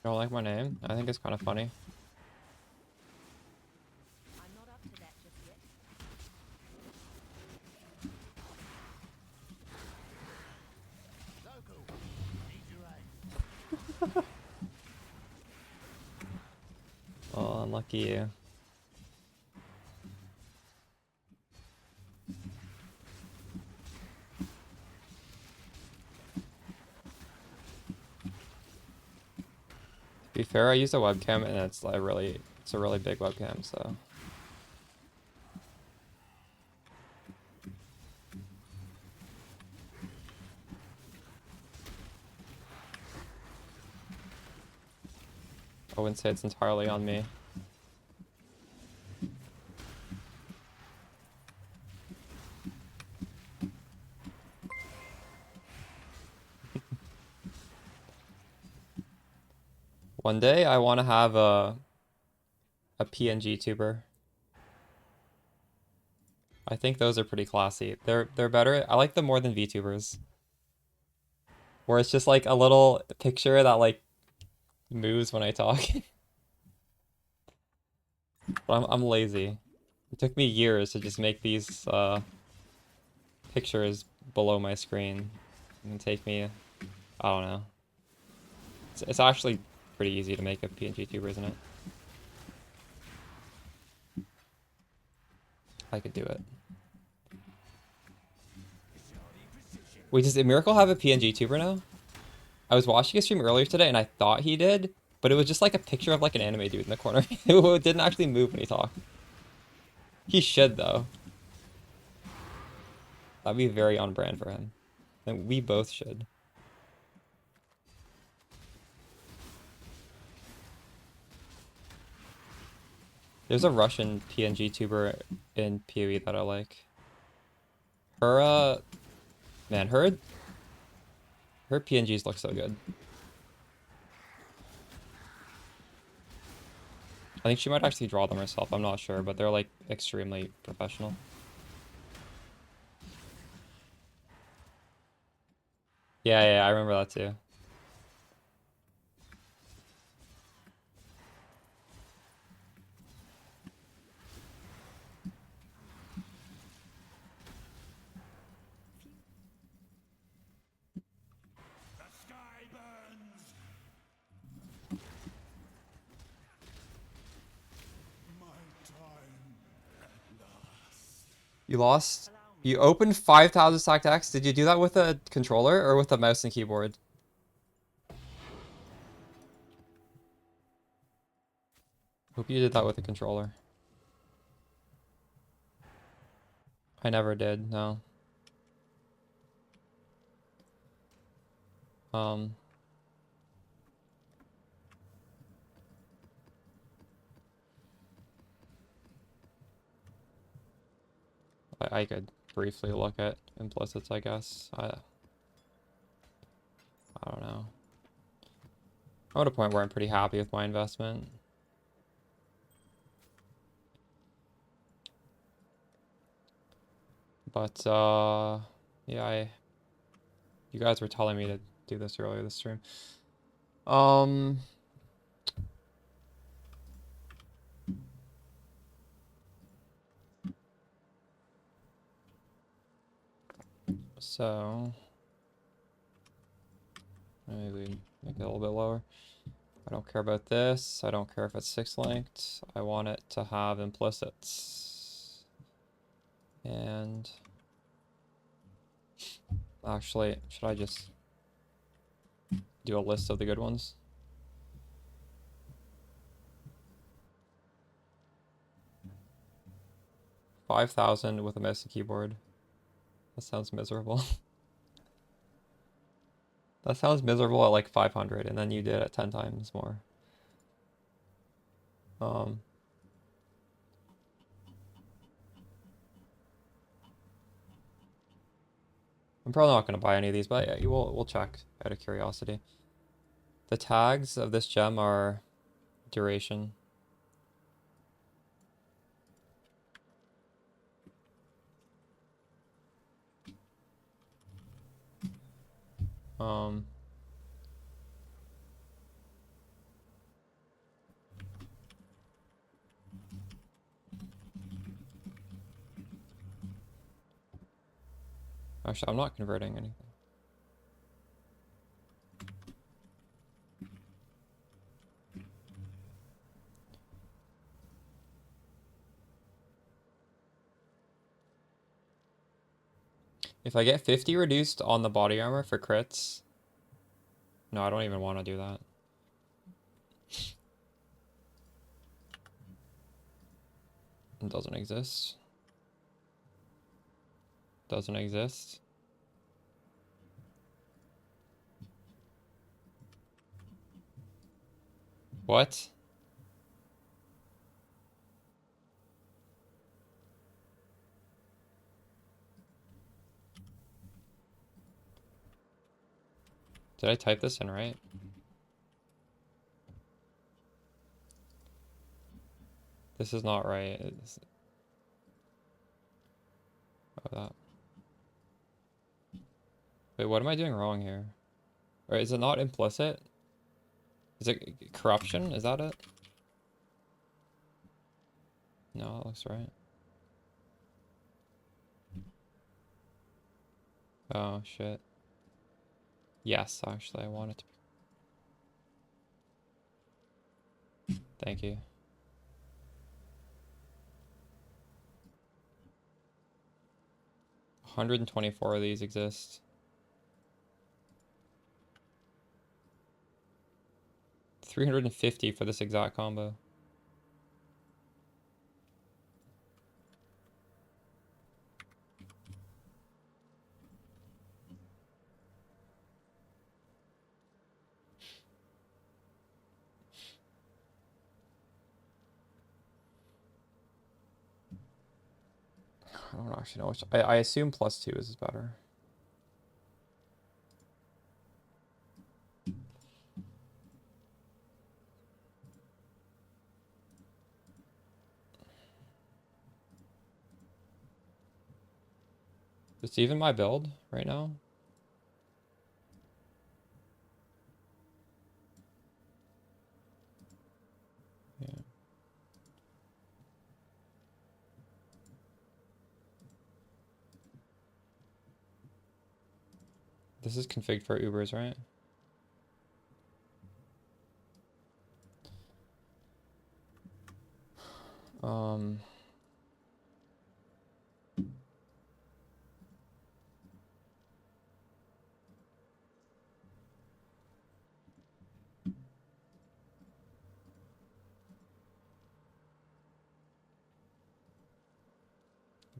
You don't like my name? I think it's kind of funny. I'm not up to that just yet. Local, need your aid. Oh, unlucky you. To be fair, I use a webcam and it's a really big webcam, so. I wouldn't say it's entirely on me. One day I want to have a PNG tuber. I think those are pretty classy. They're better. I like them more than VTubers. Where it's just like a little picture that like moves when I talk. But I'm lazy. It took me years to just make these pictures below my screen. It can take me, I don't know. It's actually pretty easy to make a PNG tuber, isn't it? I could do it. Wait, does Miracle have a PNG tuber now? I was watching a stream earlier today and I thought he did, but it was just like a picture of like an anime dude in the corner. It didn't actually move when he talked. He should though. That'd be very on brand for him. And we both should. There's a Russian PNG tuber in PoE that I like. Her, man, her PNGs look so good. I think she might actually draw them herself, I'm not sure, but they're like extremely professional. Yeah, I remember that too. The sky burns. My time at last. You lost? You opened 5,000 stacked X? Did you do that with a controller or with a mouse and keyboard? Hope you did that with a controller. I never did, no. I could briefly look at implicits, I guess. I don't know. I'm at a point where I'm pretty happy with my investment. But, yeah, you guys were telling me to do this earlier this stream. So, maybe we make it a little bit lower. I don't care about this. I don't care if it's 6-linked. I want it to have implicits. And actually, should I just do a list of the good ones? $5,000 with a mouse and keyboard. That sounds miserable. That sounds miserable at like 500, and then you did it 10 times more. probably not going to buy any of these, but yeah, we'll check out of curiosity. The tags of this gem are duration. Actually, I'm not converting anything. If I get 50 reduced on the body armor for crits... No, I don't even want to do that. It doesn't exist. Doesn't exist. What? Did I type this in right? This is not right. Oh, that. Wait, what am I doing wrong here? Or is it not implicit? Is it corruption? Is that it? No, it looks right. Oh, shit. Yes, actually, I want it to be. Thank you. $124 of these exist. $350 for this exact combo. I don't actually know which. I assume +2 is better. It's even my build right now. Yeah. This is configured for Ubers, right?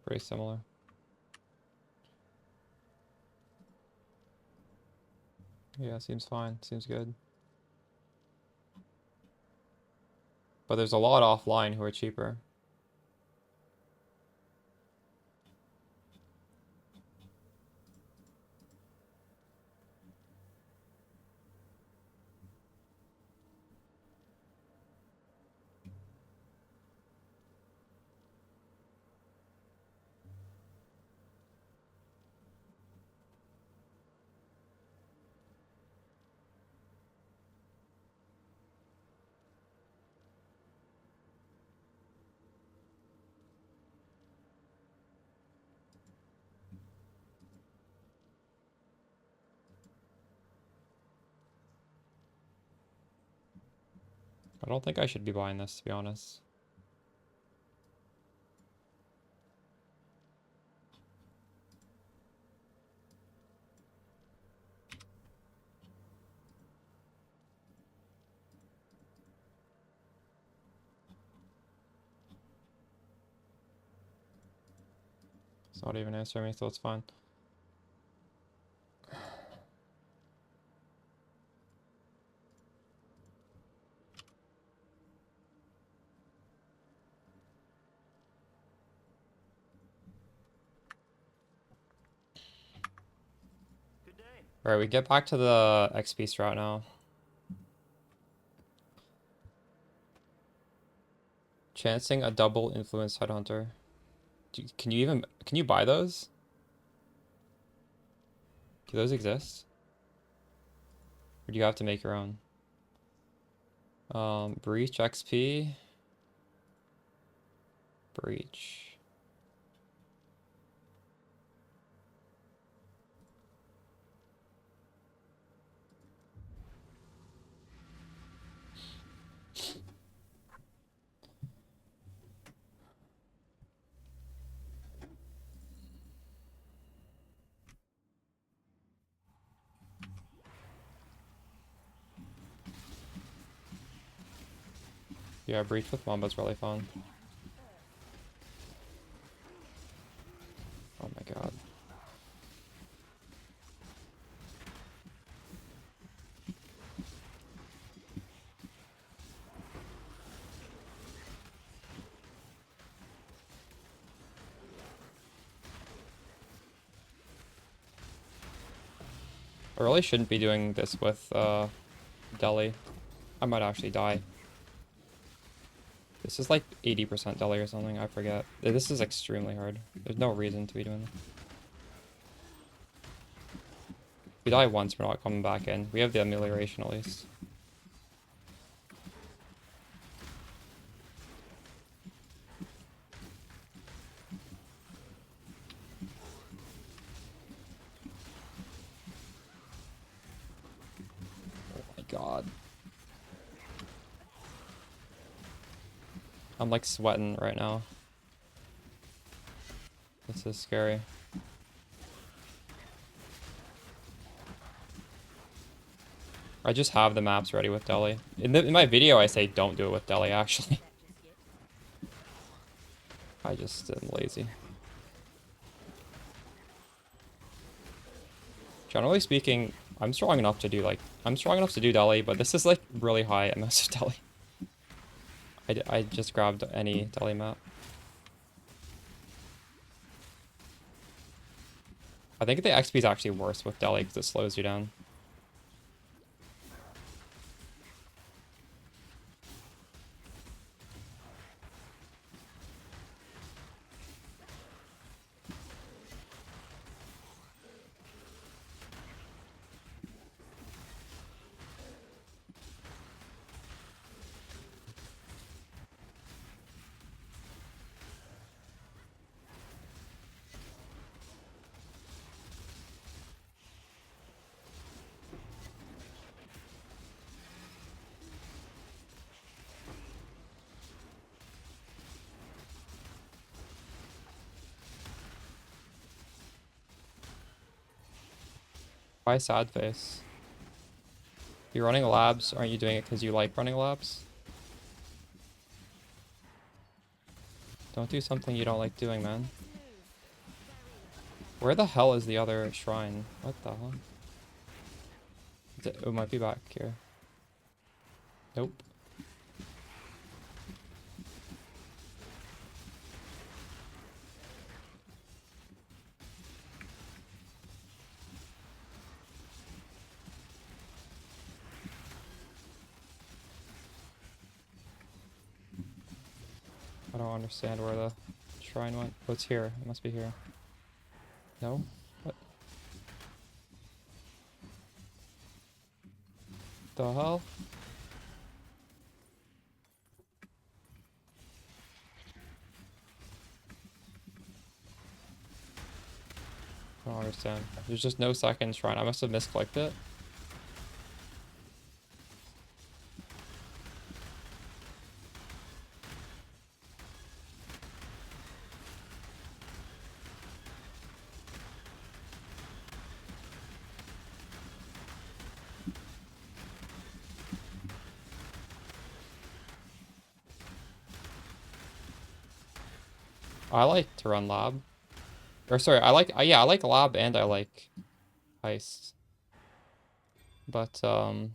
Pretty similar. Yeah, seems fine. Seems good. But there's a lot offline who are cheaper. I don't think I should be buying this, to be honest. It's not even answering me, so it's fine. Alright, we get back to the XP strat now. Chancing a double influence headhunter. Can you buy those? Do those exist? Or do you have to make your own? Breach XP. Breach. Yeah, breach with Mamba's really fun. Oh my god. I really shouldn't be doing this with Deli. I might actually die. This is like 80% Deli or something, I forget. This is extremely hard. There's no reason to be doing this. If we die once, we're not coming back in. We have the amelioration at least. Oh my god. I'm like sweating right now. This is scary. I just have the maps ready with Deli. In my video, I say don't do it with Deli, actually. I just am lazy. Generally speaking, I'm strong enough to do Deli, but this is like really high MS of Deli. I just grabbed any Deli map. I think the XP is actually worse with Deli because it slows you down. Why sad face? If you're running labs, aren't you doing it because you like running labs? Don't do something you don't like doing, man. Where the hell is the other shrine? What the hell? It might be back here. Nope. I don't understand where the shrine went. Oh, it's here. It must be here. No? What? The hell? I don't understand. There's just no second shrine. I must have misclicked it. I like to run lab. Or sorry, yeah, I like lab and I like heist. But I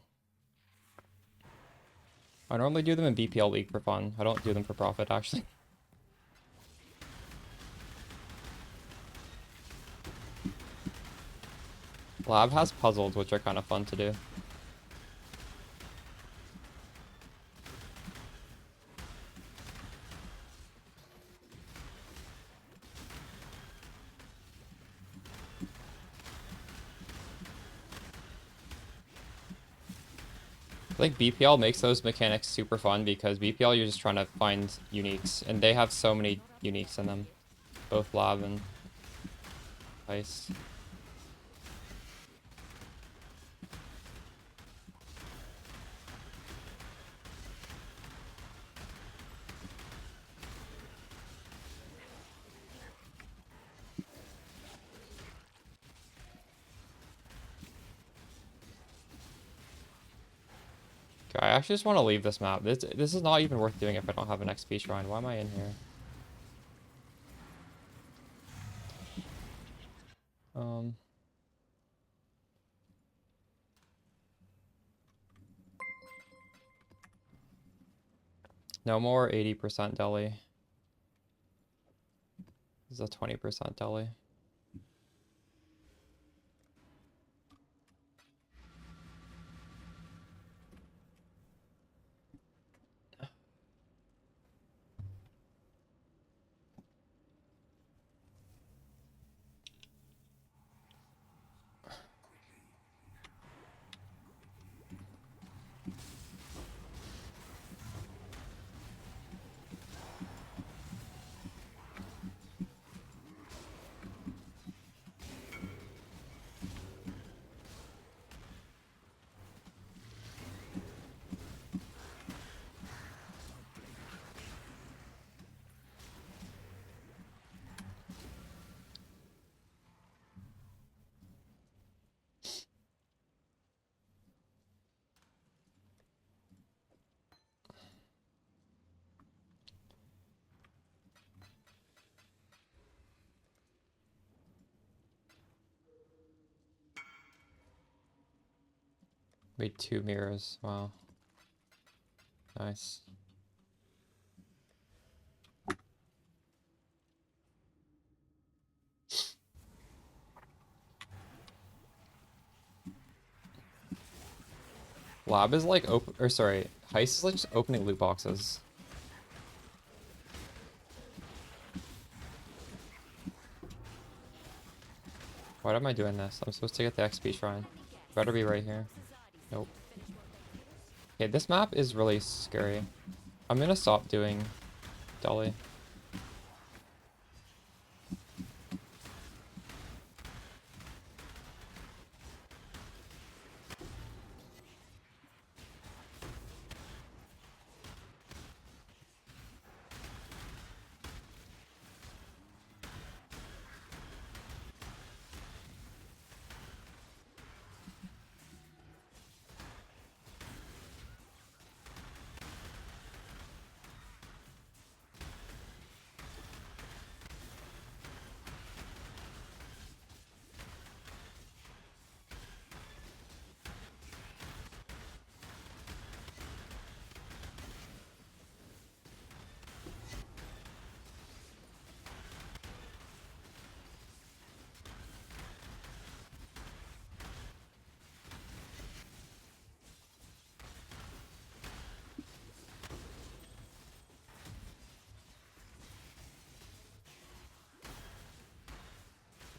normally do them in BPL League for fun. I don't do them for profit, actually. Lab has puzzles, which are kind of fun to do. I think BPL makes those mechanics super fun because BPL you're just trying to find uniques, and they have so many uniques in them, both lab and ice. Okay, I actually just want to leave this map. This is not even worth doing if I don't have an XP shrine. Why am I in here? No more 80% deli. This is a 20% deli. Wait, 2 mirrors. Wow. Nice. Lab is like sorry, Heist is like just opening loot boxes. Why am I doing this? I'm supposed to get the XP shrine. Better be right here. Nope. Okay, this map is really scary. I'm gonna stop doing Dolly.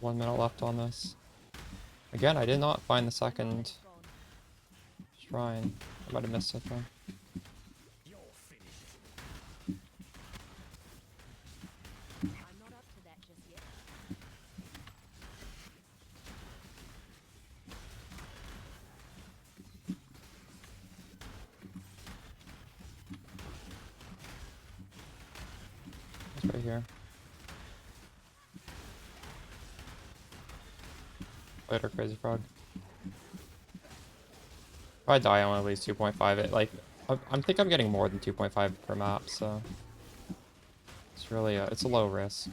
One minute left on this. Again, I did not find the second shrine. I might have missed it though. I'm not up to that just yet. It's right here. Later, Crazy Frog. If I die, I want at least 2.5 it. Like, I think I'm getting more than 2.5 per map, so it's really it's a low risk.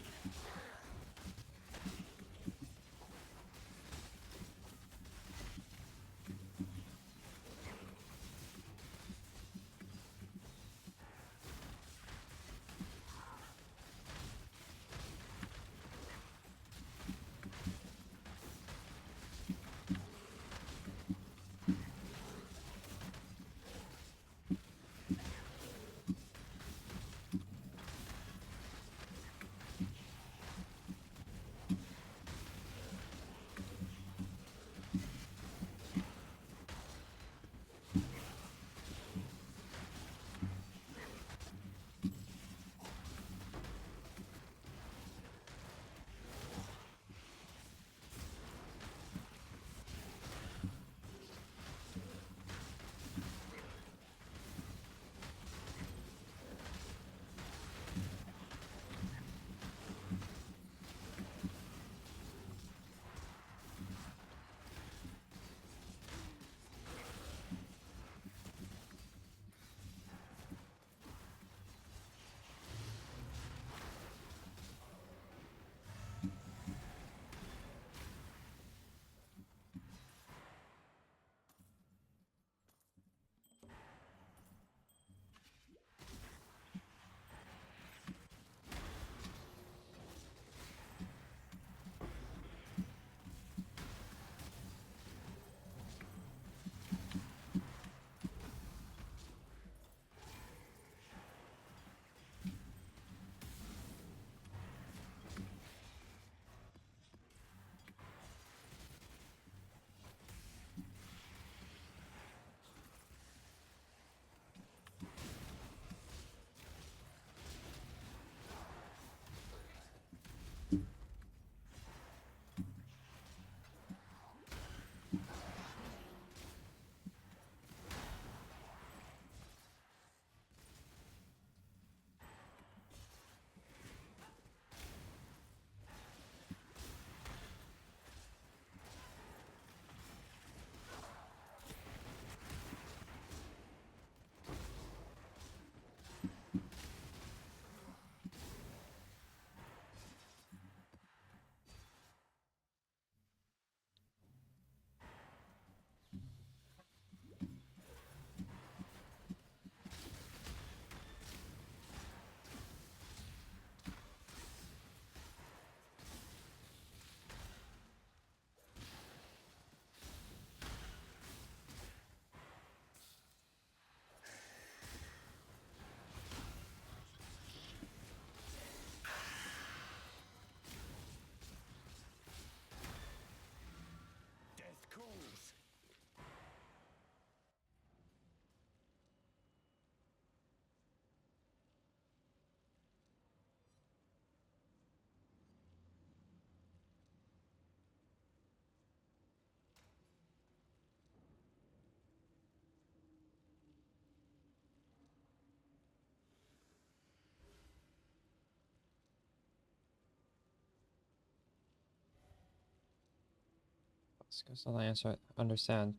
Because I answer understand.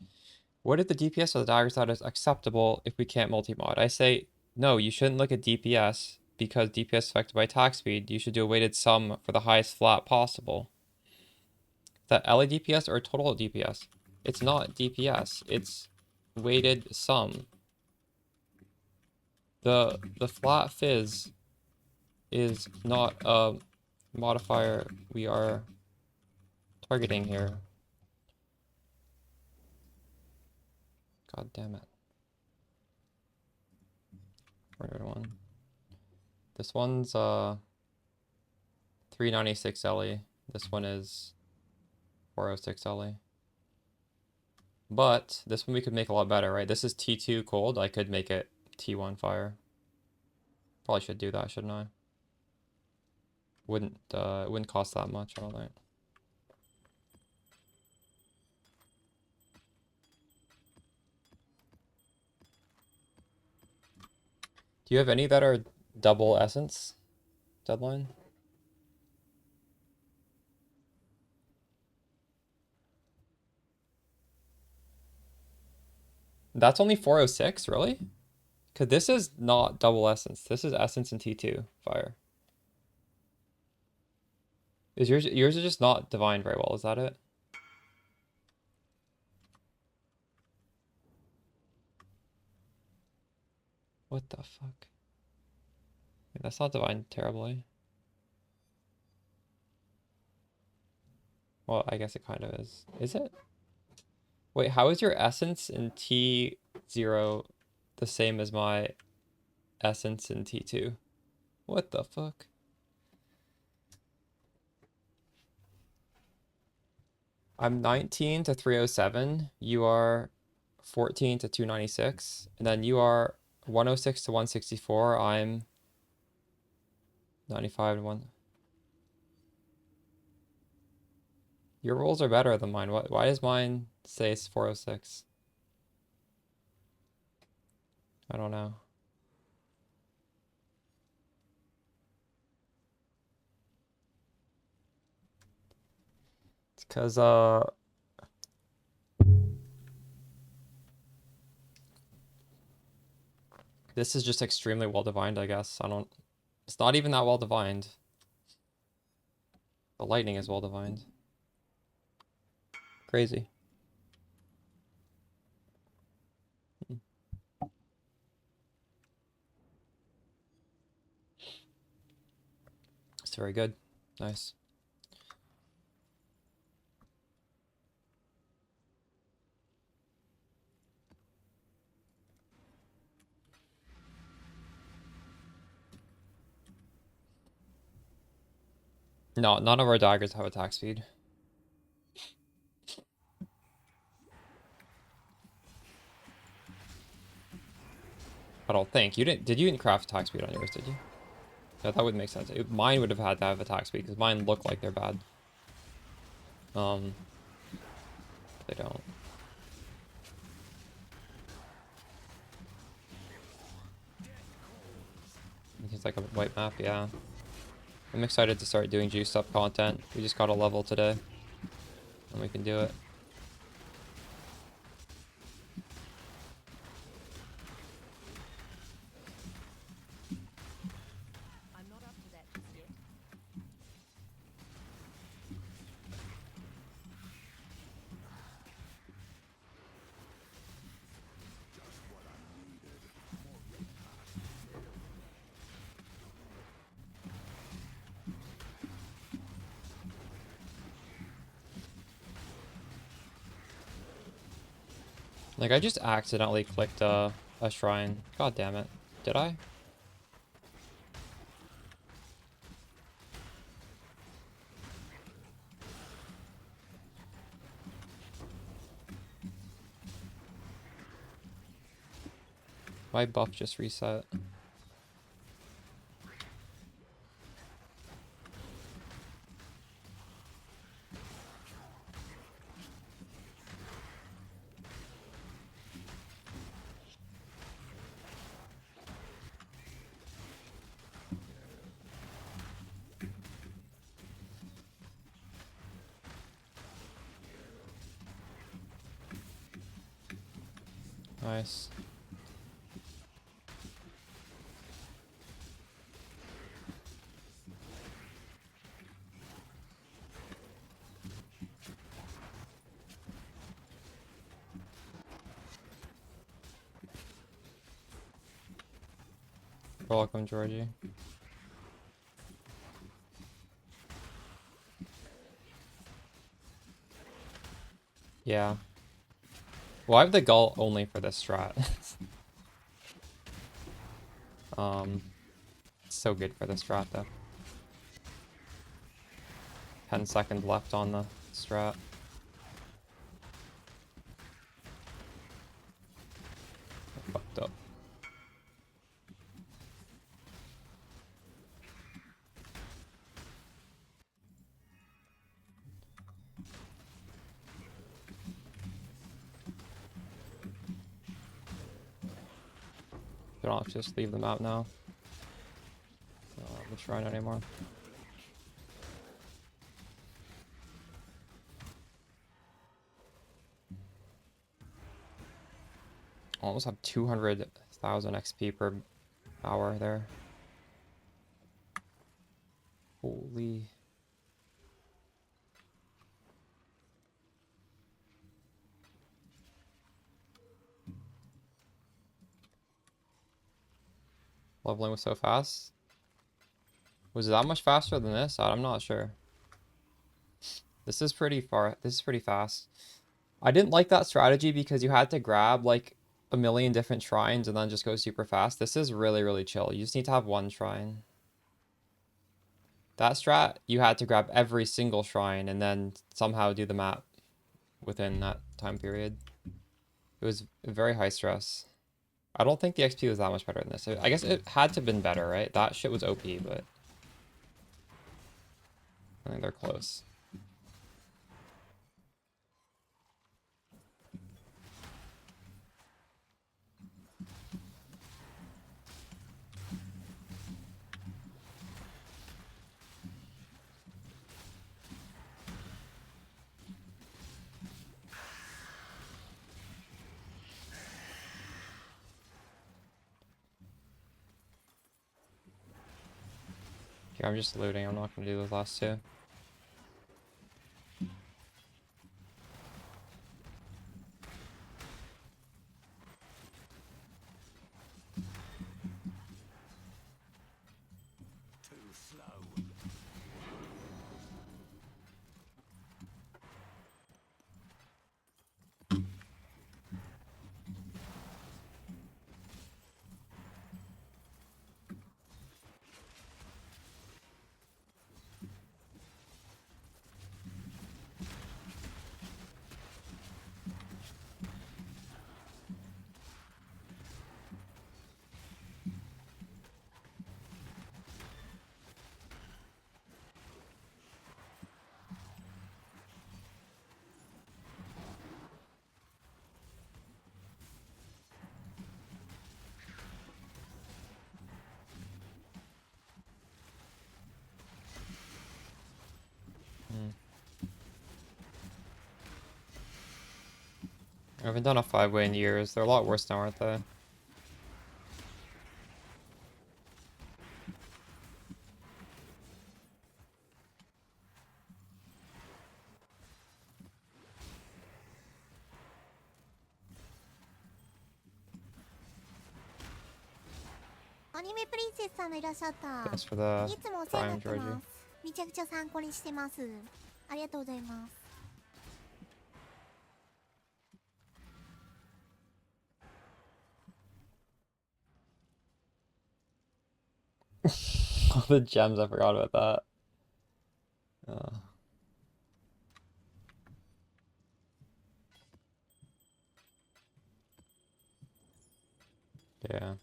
What if the DPS of the daggers that is acceptable if we can't multi-mod? I say no, you shouldn't look at DPS because DPS is affected by attack speed. You should do a weighted sum for the highest flat possible. Is that LA DPS or total DPS? It's not DPS, it's weighted sum. The flat fizz is not a modifier we are targeting here. God damn it. One. This one's 396 LE. This one is 406 LE. But this one we could make a lot better, right? This is T2 cold. I could make it T1 fire. Probably should do that, shouldn't I? It wouldn't cost that much, I don't think. Do you have any that are double essence deadline? That's only 406, really? Because this is not double essence. This is essence and T2 fire. Is yours are just not divined very well, is that it? What the fuck? That's not divined terribly. Well, I guess it kind of is. Is it? Wait, how is your essence in T0 the same as my essence in T2? What the fuck? I'm 19 to 307. You are 14 to 296. And then you are 106 to 164. I'm 95 to 1. Your rolls are better than mine. Why does mine say it's 406? I don't know. It's because this is just extremely well divined, I guess. It's not even that well divined. The lightning is well divined. Crazy. It's very good. Nice. No, none of our daggers have attack speed. I don't think. Did you craft attack speed on yours, did you? Yeah, that would make sense. Mine would have had to have attack speed because mine look like they're bad. They don't. It's like a white map, yeah. I'm excited to start doing juiced up content. We just got a level today. And we can do it. I'm not up to that just yet. Like, I just accidentally clicked a shrine. God damn it. Did I? My buff just reset. nice. You're welcome, Georgie. Yeah. Well, I have the Gull only for this strat. It's so good for this strat though. 10 seconds left on the strat. Fucked up. Don't just leave them out now. The shrine anymore. Almost have 200,000 XP per hour there. Holy. Leveling was so fast. Was it that much faster than this? I'm not sure. This is pretty fast. I didn't like that strategy because you had to grab like a million different shrines and then just go super fast. This is really, really chill. You just need to have one shrine. That strat, you had to grab every single shrine and then somehow do the map within that time period. It was very high stress. I don't think the XP was that much better than this. I guess it had to have been better, right? That shit was OP, but I think they're close. Okay, I'm just looting. I'm not going to do those last two. Too slow. I haven't done a 5-way in years. They're a lot worse now, aren't they? Thanks for the いつもお世話になってます。めちゃくちゃ参考にしてます。ありがとうございます。All the gems, I forgot about that. Yeah.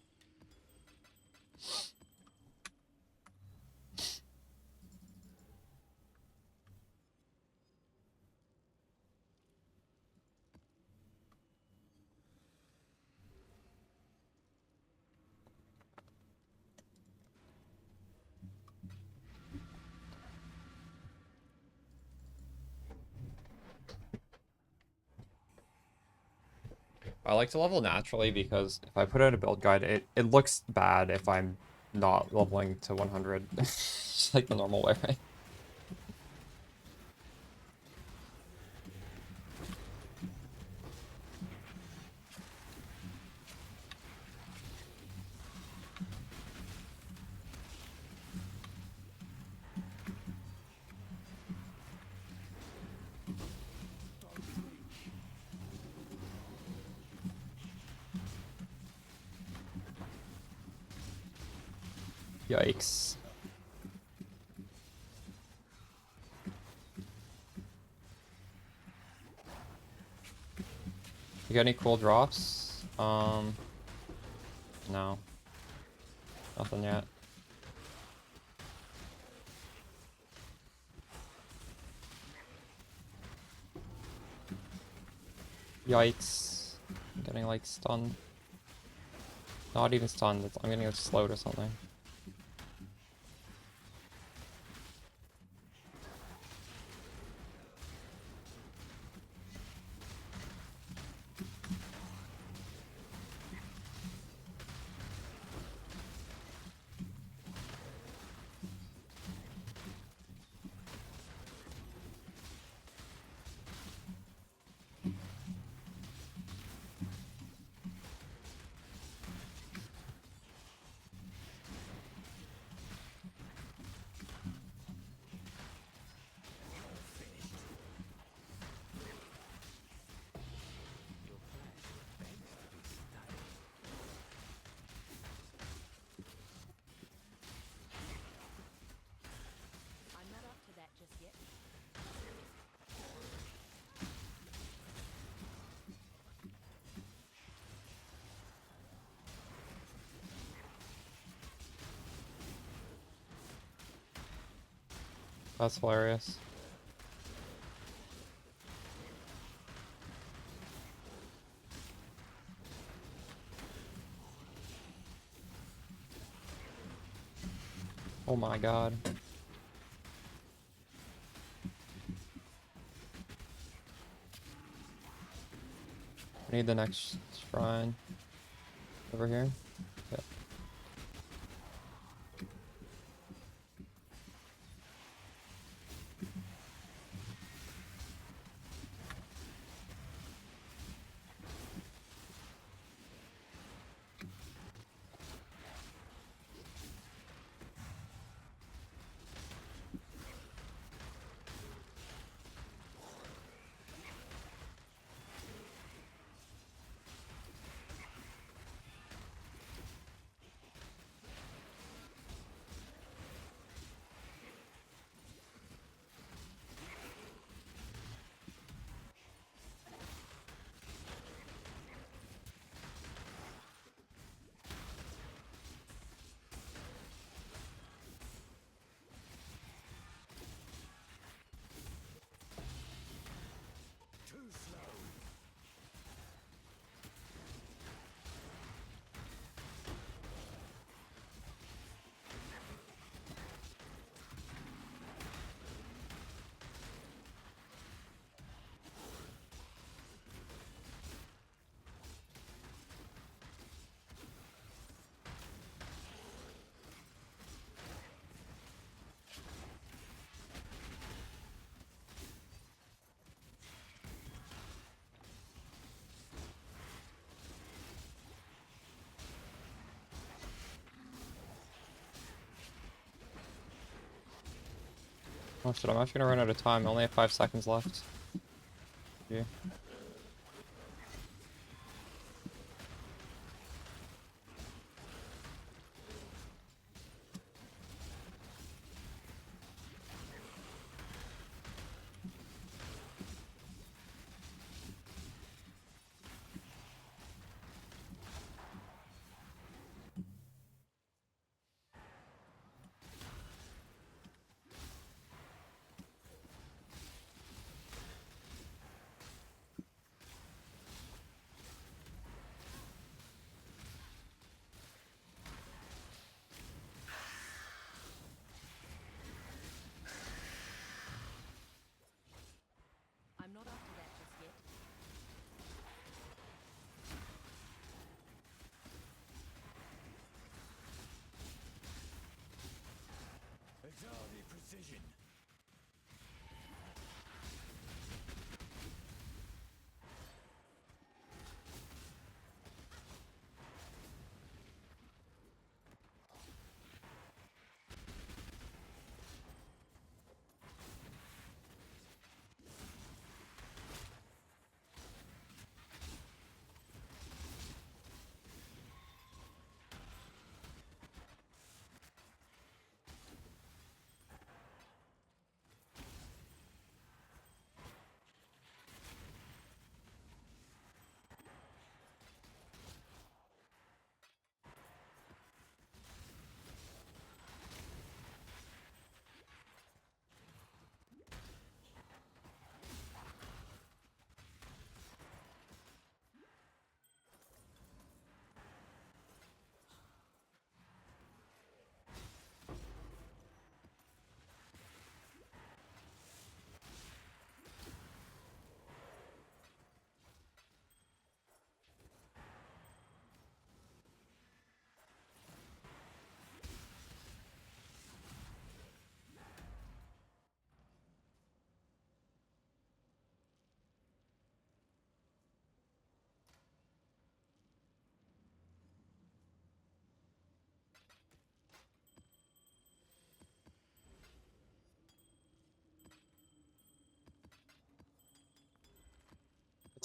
I like to level naturally because if I put out a build guide, it looks bad if I'm not leveling to 100. Just like the normal way, right? Yikes. You got any cool drops? No. Nothing yet. Yikes. I'm getting like stunned. Not even stunned, I'm getting like slowed or something. I'm not up to that just yet. That's hilarious. Oh my god. I need the next shrine. Over here. Yeah. Too slow. Oh shit, I'm actually gonna run out of time. I only have 5 seconds left. Yeah.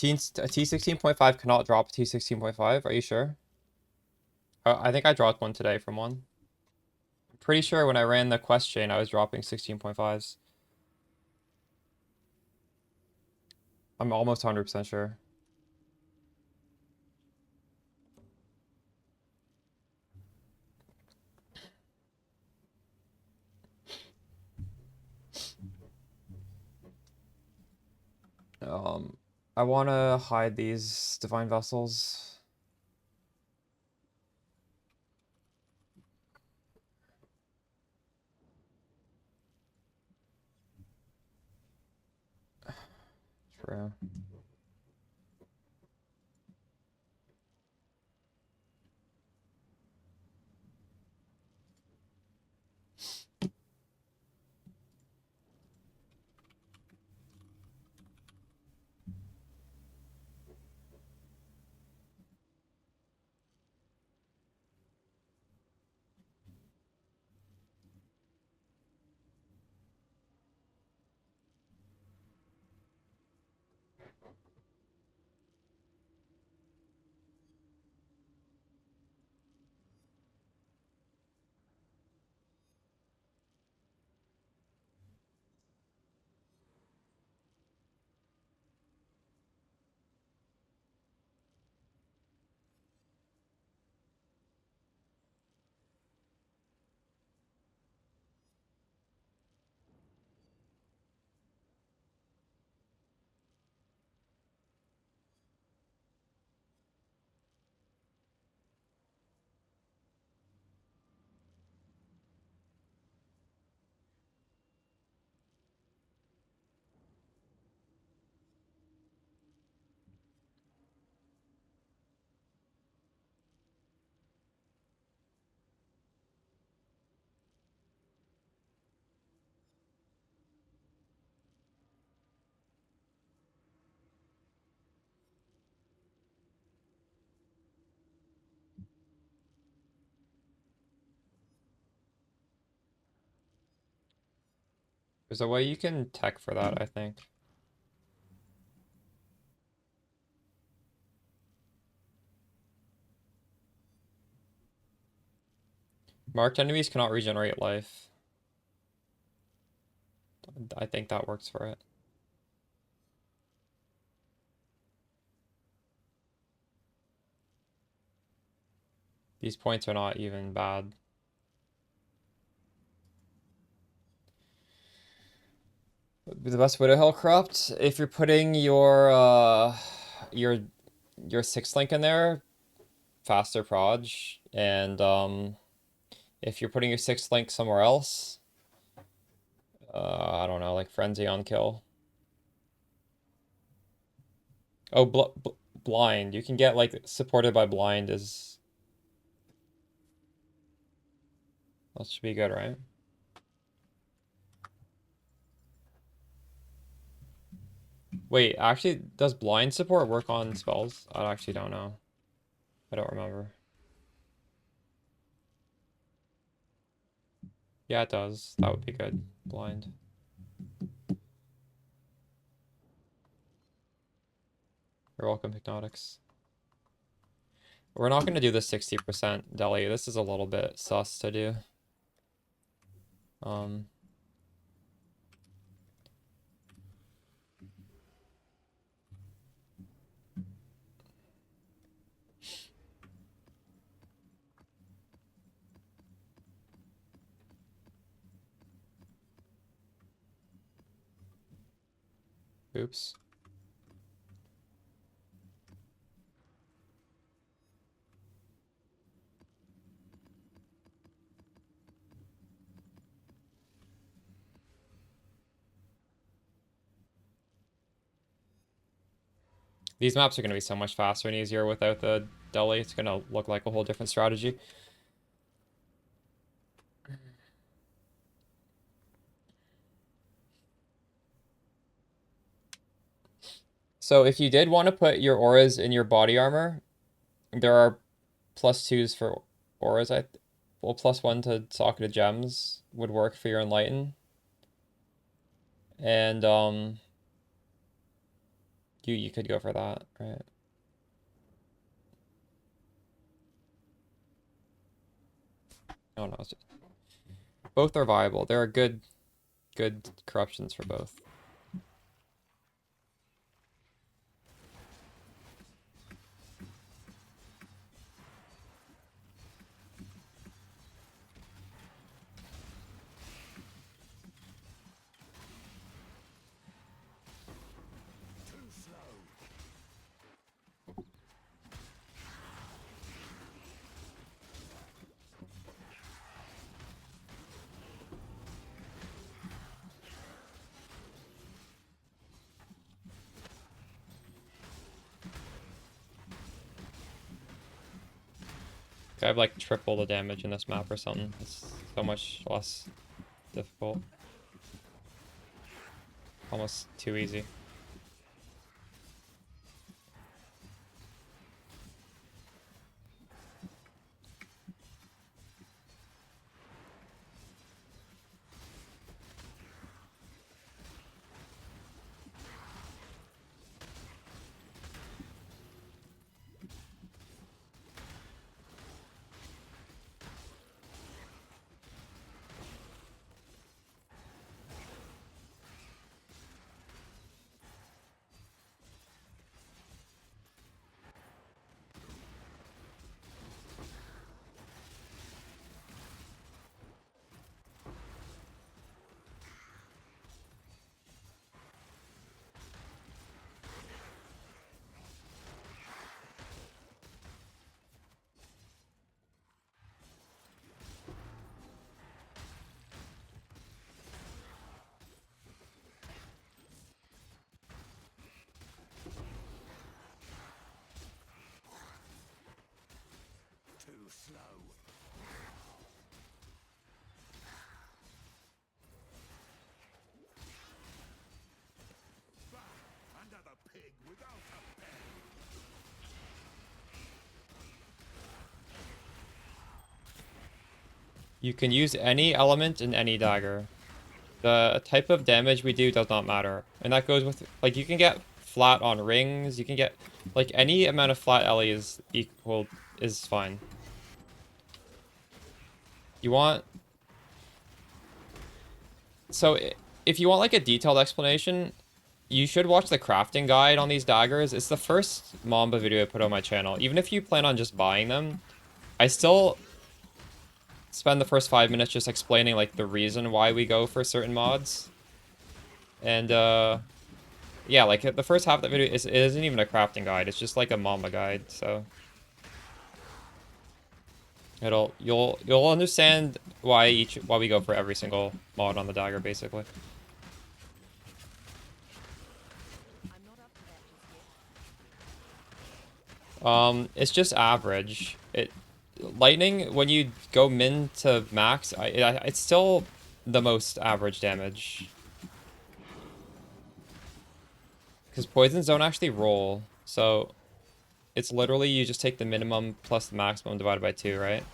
T16.5 cannot drop T16.5. Are you sure? I think I dropped one today from one. I'm pretty sure when I ran the quest chain, I was dropping 16.5s. I'm almost 100% sure. I want to hide these divine vessels. True. There's a way you can tech for that, I think. Marked enemies cannot regenerate life. I think that works for it. These points are not even bad. The best Widow Hill corrupt, if you're putting your 6th link in there, faster proj, and if you're putting your 6th link somewhere else, I don't know, like frenzy on kill. Oh, blind. You can get like supported by blind is that should be good, right? Wait, actually, does blind support work on spells? I actually don't know. I don't remember. Yeah, it does. That would be good. Blind. You're welcome, Hypnotics. We're not going to do the 60% deli. This is a little bit sus to do. Oops. These maps are going to be so much faster and easier without the deli. It's going to look like a whole different strategy. So if you did want to put your auras in your body armor, there are +2s for auras. Well, +1 to socketed gems would work for your enlighten. And You could go for that, right? I don't know. Both are viable. There are good corruptions for both. I have like triple the damage in this map or something. It's so much less difficult. Almost too easy. Too slow. Bah! Another pig without a pen. You can use any element in any dagger. The type of damage we do does not matter. And that goes with, like, you can get flat on rings, you can get, like, any amount of flat LE is fine. You want... So, if you want, like, a detailed explanation, you should watch the crafting guide on these daggers. It's the first Mamba video I put on my channel. Even if you plan on just buying them, I still spend the first 5 minutes just explaining, like, the reason why we go for certain mods. And, yeah, like, the first half of the video it isn't even a crafting guide. It's just, like, a Mamba guide, so... You'll understand why we go for every single mod on the dagger, basically. I'm not up to that just yet. It's just average. Lightning, when you go min to max, it's still the most average damage. Because poisons don't actually roll, so it's literally you just take the minimum plus the maximum divided by 2, right?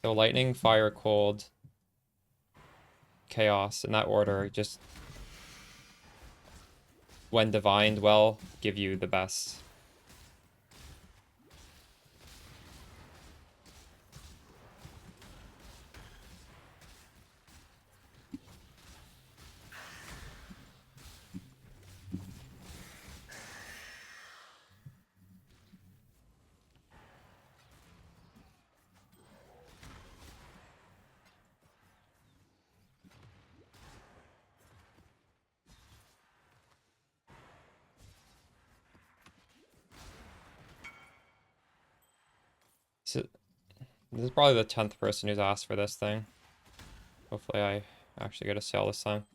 So lightning, fire, cold, chaos, in that order, just when divined well, give you the best. So, this is probably the 10th person who's asked for this thing. Hopefully I actually get a sale this time.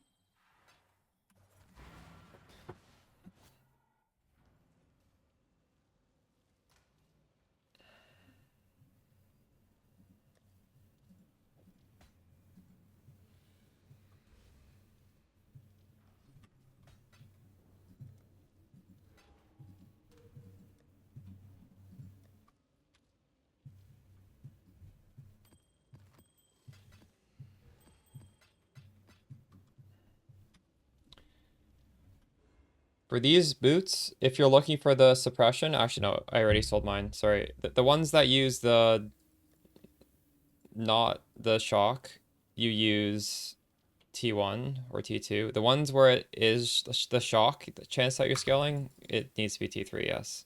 For these boots, if you're looking for the suppression, actually no, I already sold mine. Sorry. The ones that use the not the shock, you use T1 or T2. The ones where it is the shock, the chance that you're scaling, it needs to be T3, yes.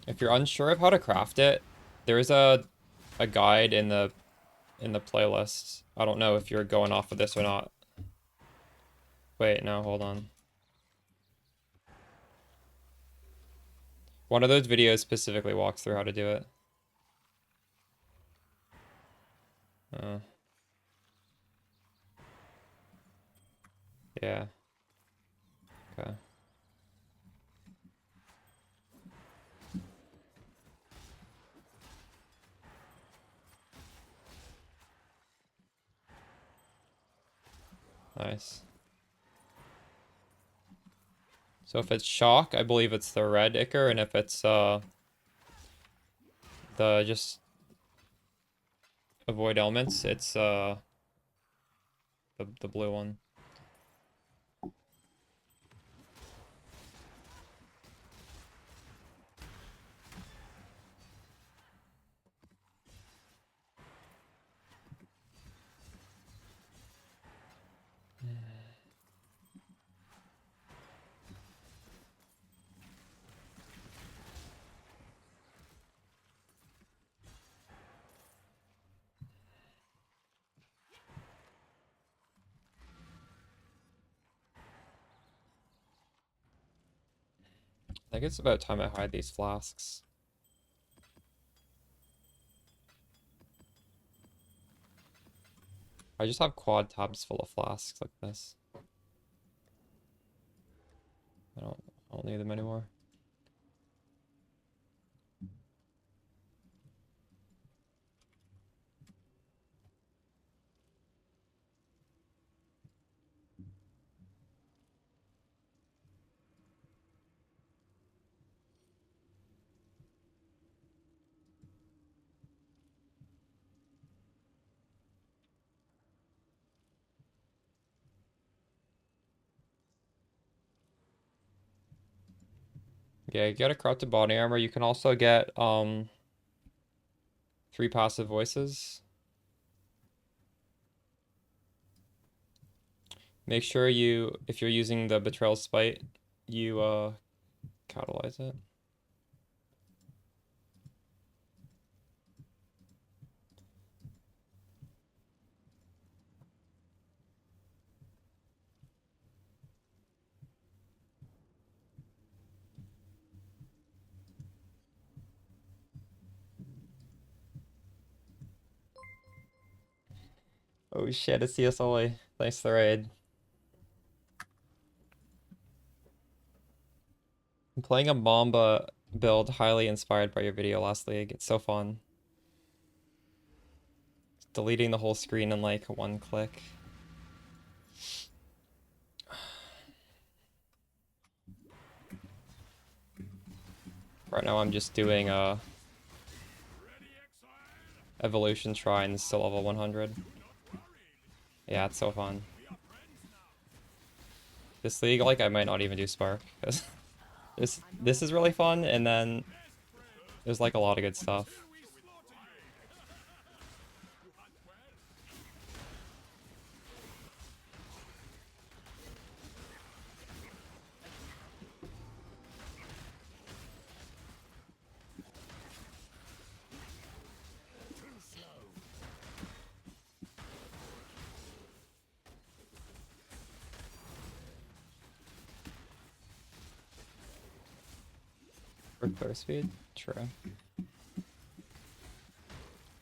If you're unsure of how to craft it, there's a guide in the playlist. I don't know if you're going off of this or not. Wait, no, hold on. One of those videos specifically walks through how to do it. Yeah. Okay. Nice. So if it's shock, I believe it's the red Ichor, and if it's the just avoid elements, it's the blue one. I think it's about time I hide these flasks. I just have quad tabs full of flasks like this. I don't need them anymore. Yeah, you get a corrupted body armor. You can also get 3 passive voices. Make sure you, if you're using the Betrayal Spite, you catalyze it. Oh shit, it's CSLA. Thanks for the raid. I'm playing a Mamba build highly inspired by your video last league. It's so fun. Deleting the whole screen in like 1 click. Right now I'm just doing evolution shrines to level 100. Yeah, it's so fun. This league, like, I might not even do Spark, because this is really fun, and then there's like a lot of good stuff. For clear speed? True.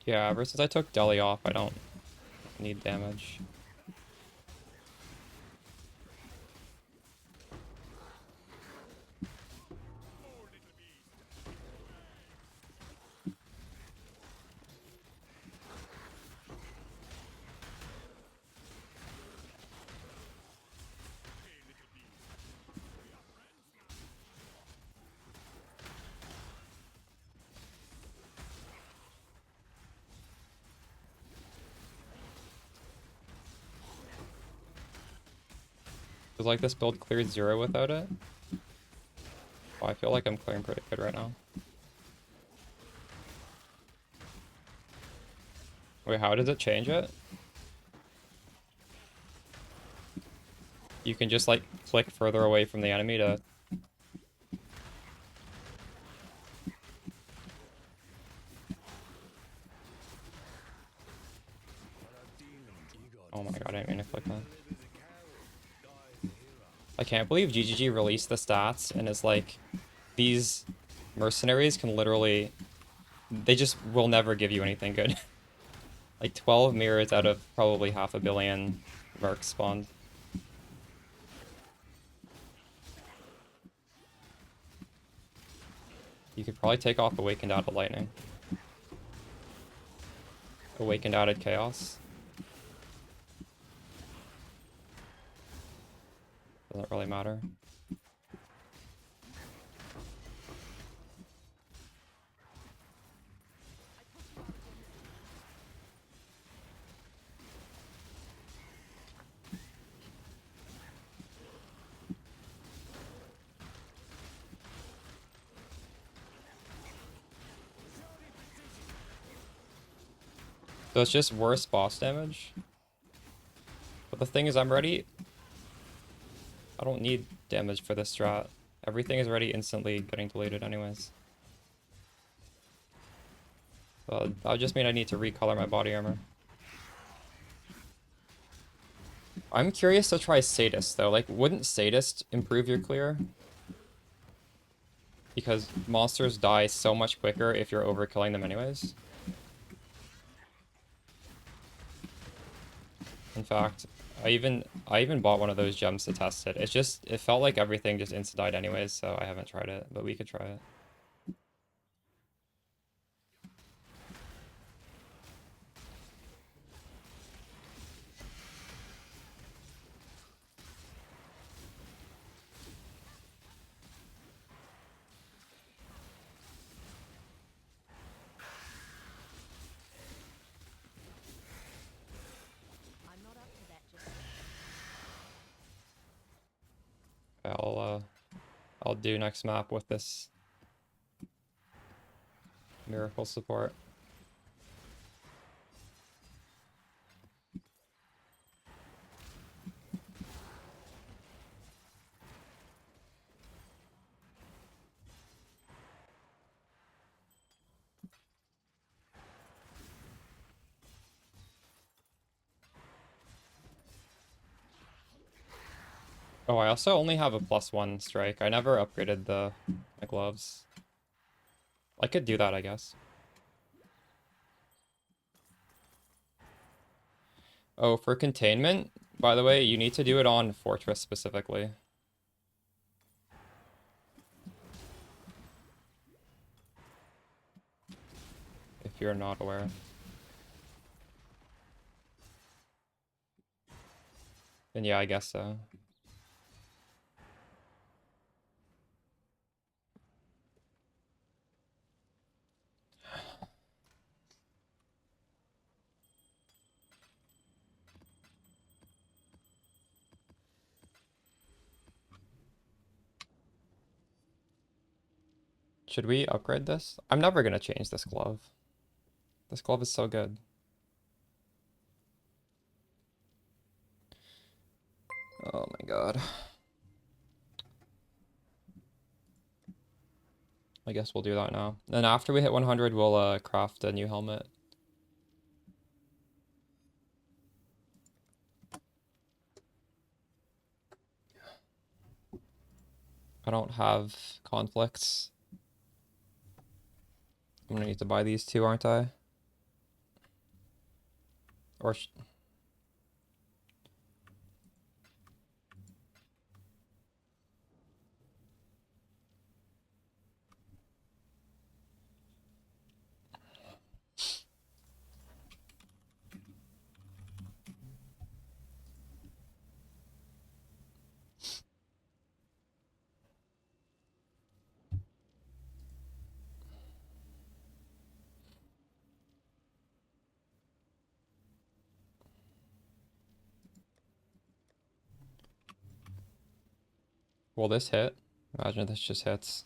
Yeah, ever since I took Deli off, I don't need damage. Cause like this build cleared 0 without it. Oh, I feel like I'm clearing pretty good right now. Wait, how does it change it? You can just like click further away from the enemy to... Oh my god, I didn't mean to click that. I can't believe GGG released the stats and it's like, these mercenaries can literally... They just will never give you anything good. Like 12 mirrors out of probably 500 million mercs spawned. You could probably take off Awakened Out of Lightning. Awakened Out of Chaos. Doesn't really matter. So it's just worse boss damage. But the thing is, I'm ready. I don't need damage for this strat. Everything is already instantly getting deleted anyways. So that would just mean I need to recolor my body armor. I'm curious to try Sadist though. Like, wouldn't Sadist improve your clear? Because monsters die so much quicker if you're overkilling them anyways. In fact, I even bought one of those gems to test it. It felt like everything just insta-died anyways, so I haven't tried it, but we could try it. I'm not up to that just I'll do next map with this miracle support. Oh, I also only have a +1 strike. I never upgraded my gloves. I could do that, I guess. Oh, for containment, by the way, you need to do it on Fortress specifically. If you're not aware. Then yeah, I guess so. Should we upgrade this? I'm never gonna change this glove. This glove is so good. Oh my god. I guess we'll do that now. Then after we hit 100, we'll craft a new helmet. I don't have conflicts. I'm gonna need to buy these two, aren't I? Or Will this hit? Imagine if this just hits.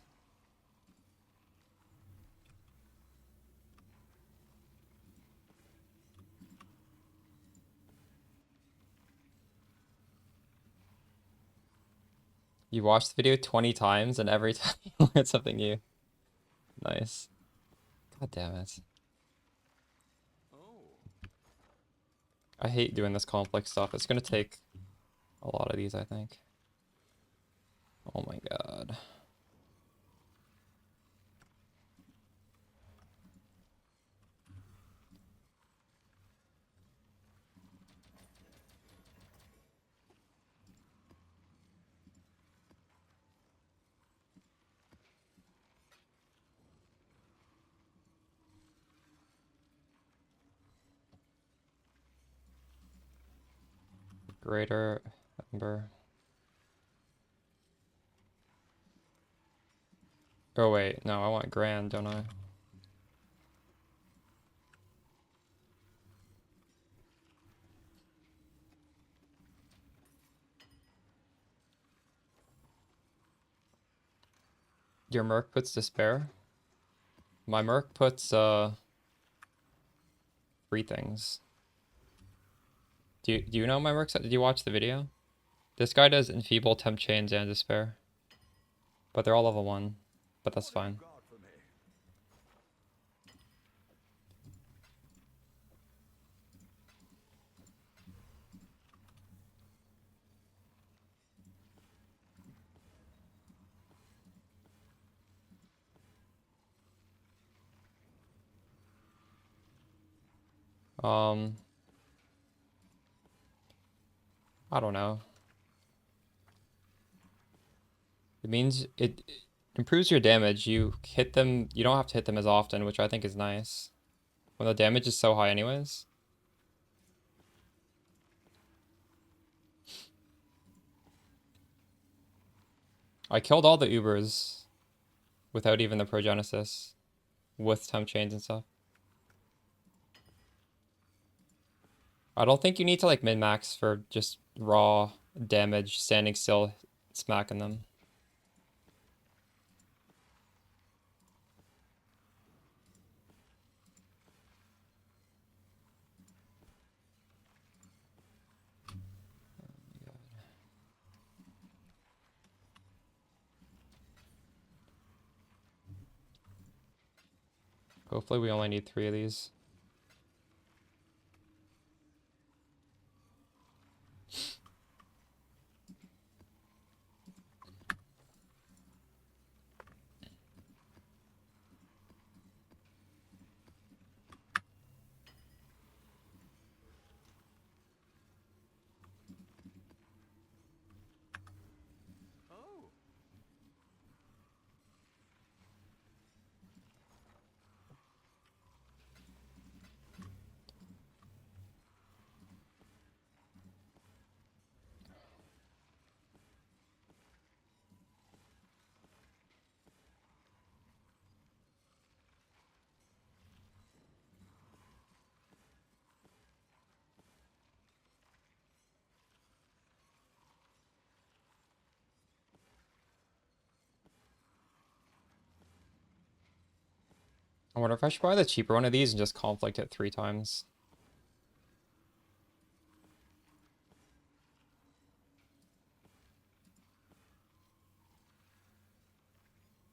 You watch the video 20 times and every time you learn something new. Nice. God damn it. I hate doing this complex stuff. It's gonna take a lot of these, I think. Oh my god. Greater Ember. Oh wait, no, I want grand, don't I? Your Merc puts despair. My Merc puts three things. Do you know my Merc? Did you watch the video? This guy does enfeeble, temp chains, and despair. But they're all level 1. But that's fine. I don't know. It means it improves your damage. You hit them, you don't have to hit them as often, which I think is nice. When the damage is so high anyways. I killed all the Ubers without even the Progenesis, with temp chains and stuff. I don't think you need to like min-max for just raw damage, standing still, smacking them. Hopefully we only need 3 of these. I wonder if I should buy the cheaper one of these and just conflict it 3 times.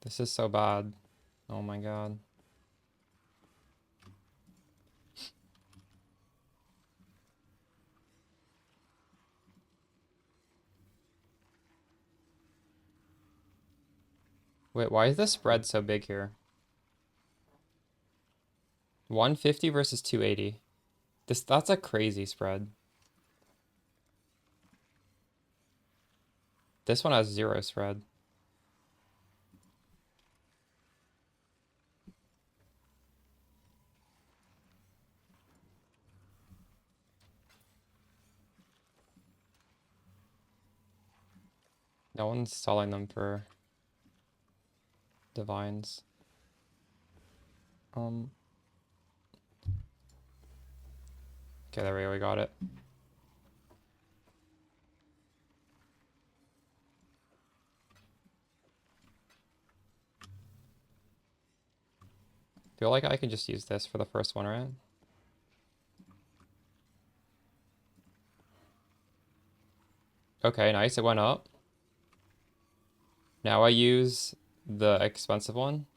This is so bad. Oh my god. Wait, why is the spread so big here? 150 versus 280. That's a crazy spread. This one has 0 spread. No one's selling them for divines. Okay, there we go, we got it. Feel like I can just use this for the first one, right? Okay, nice. It went up. Now I use the expensive one.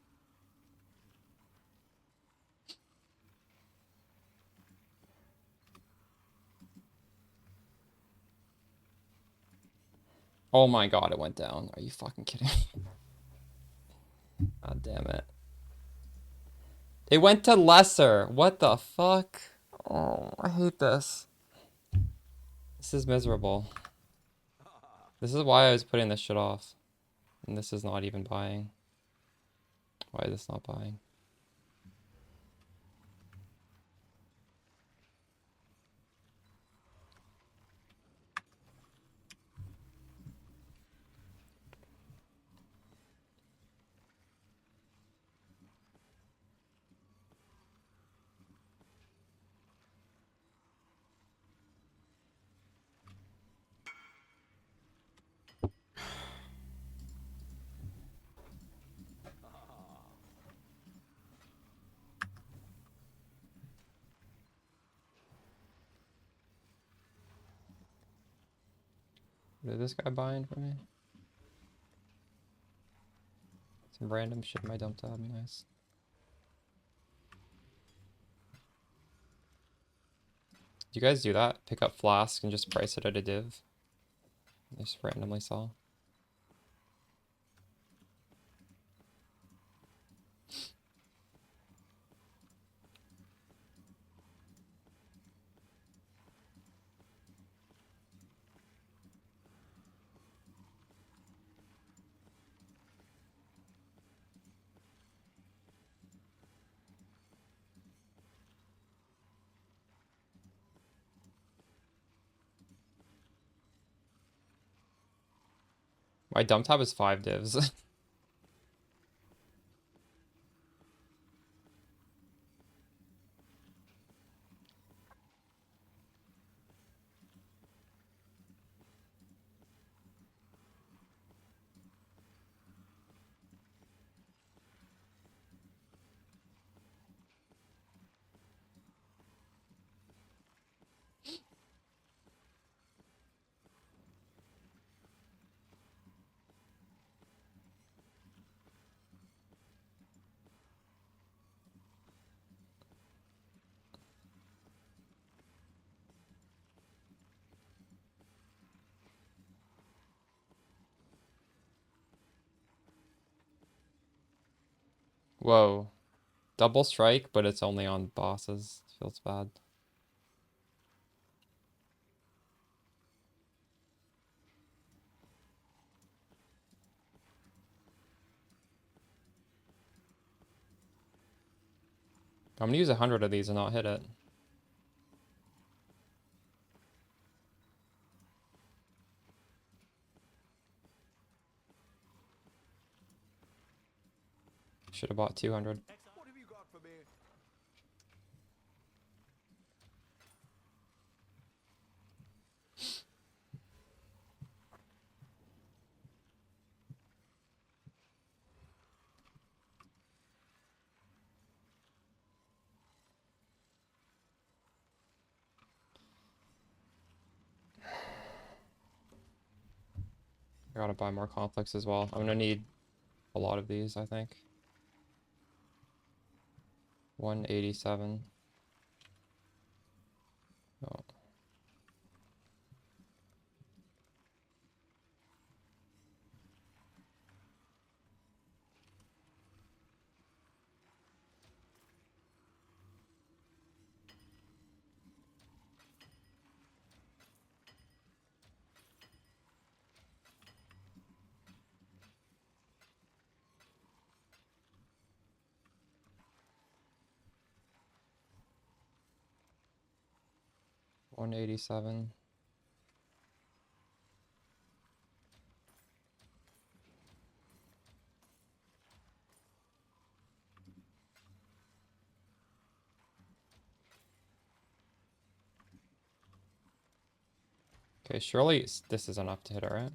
Oh my god, it went down. Are you fucking kidding me? God damn it. It went to lesser. What the fuck? Oh, I hate this. This is miserable. This is why I was putting this shit off. And this is not even buying. Why is this not buying? What is this guy buying for me? Some random shit in my dump tab, nice. Do you guys do that? Pick up flask and just price it at a div? Just randomly sell. My dump tab is 5 divs. Whoa. Double strike, but it's only on bosses. Feels bad. I'm gonna use 100 of these and not hit it. Should have bought 200. What have you got for me? I gotta buy more conflicts as well. I'm gonna need a lot of these, I think. 187. Oh. $187. Okay, surely this is enough to hit it, right?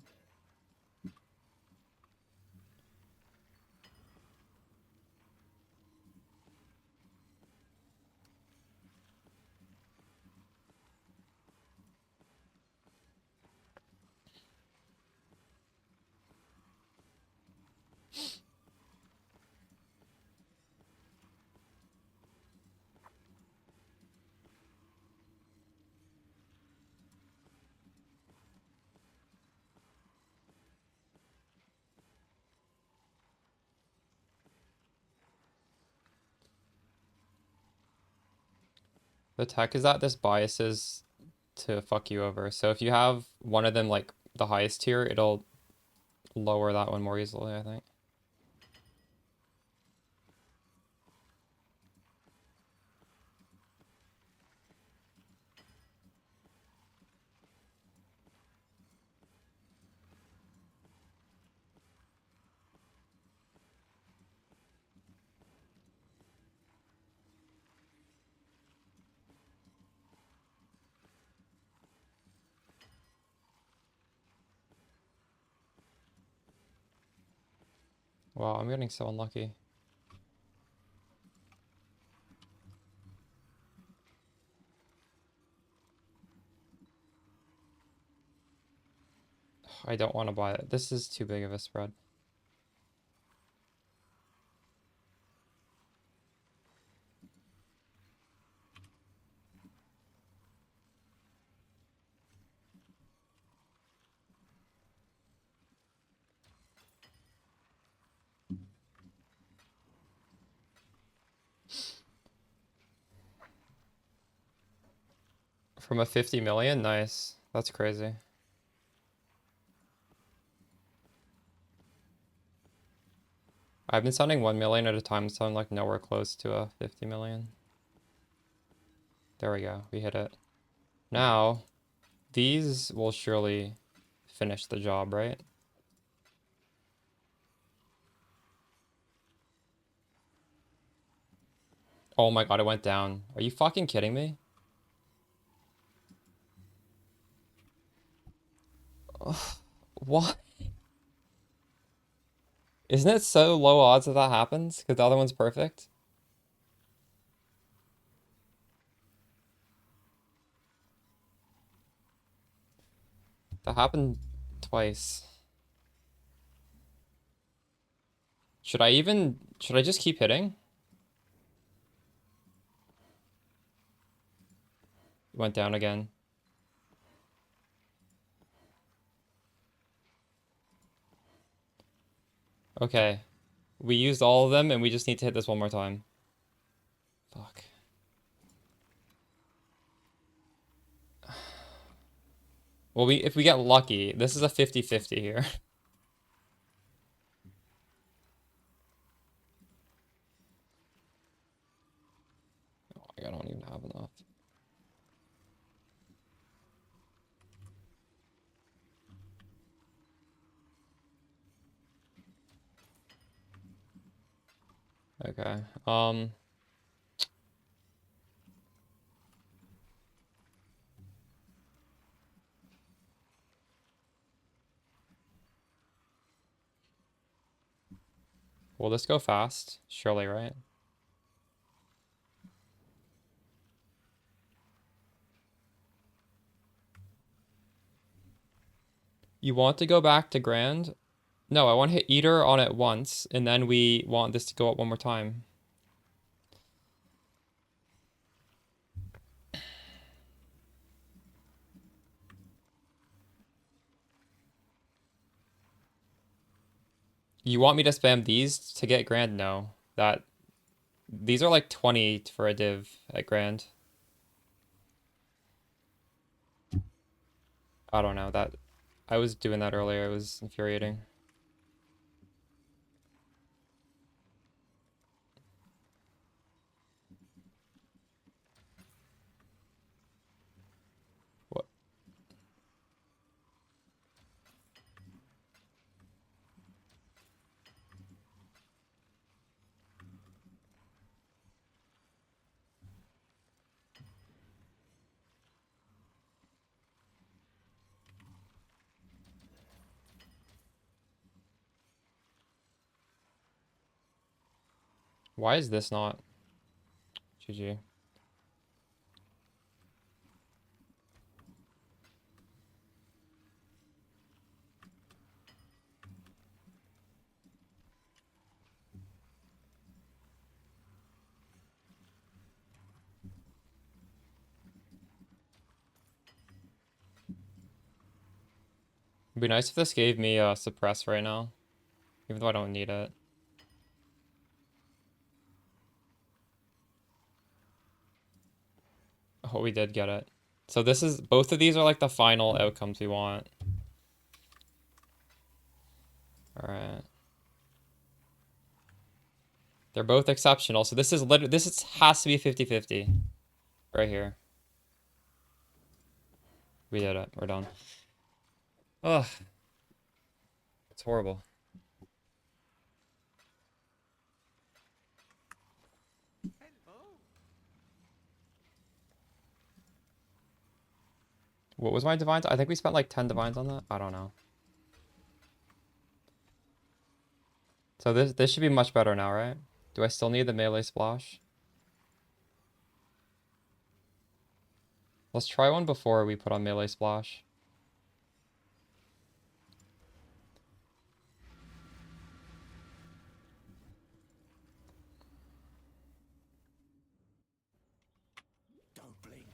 The tech is that this biases to fuck you over. So if you have one of them like the highest tier, it'll lower that one more easily, I think. Wow, I'm getting so unlucky. I don't want to buy it. This is too big of a spread. From a 50 million? Nice. That's crazy. I've been sending 1 million at a time, so I'm like nowhere close to a 50 million. There we go. We hit it. Now, these will surely finish the job, right? Oh my god, it went down. Are you fucking kidding me? Ugh, what? Isn't it so low odds that that happens? Because the other one's perfect? That happened twice. Should I just keep hitting? Went down again. Okay. We used all of them and we just need to hit this one more time. Fuck. Well, if we get lucky, this is a 50-50 here. I don't even have enough. Okay. Will this go fast? Surely, right? You want to go back to Grand? No, I want to hit Eater on it once, and then we want this to go up one more time. You want me to spam these to get Grand? No. These are like 20 for a div at Grand. I don't know. I was doing that earlier. It was infuriating. What? Why is this not? GG. It'd be nice if this gave me a suppress right now, even though I don't need it. Oh, we did get it. So this is, both of these are like the final outcomes we want. Alright. They're both exceptional. So this is literally, has to be 50-50. Right here. We did it. We're done. Ugh. It's horrible. What was my divines? I think we spent like 10 divines on that. I don't know. So this should be much better now, right? Do I still need the melee splash? Let's try one before we put on melee splash. Don't blink.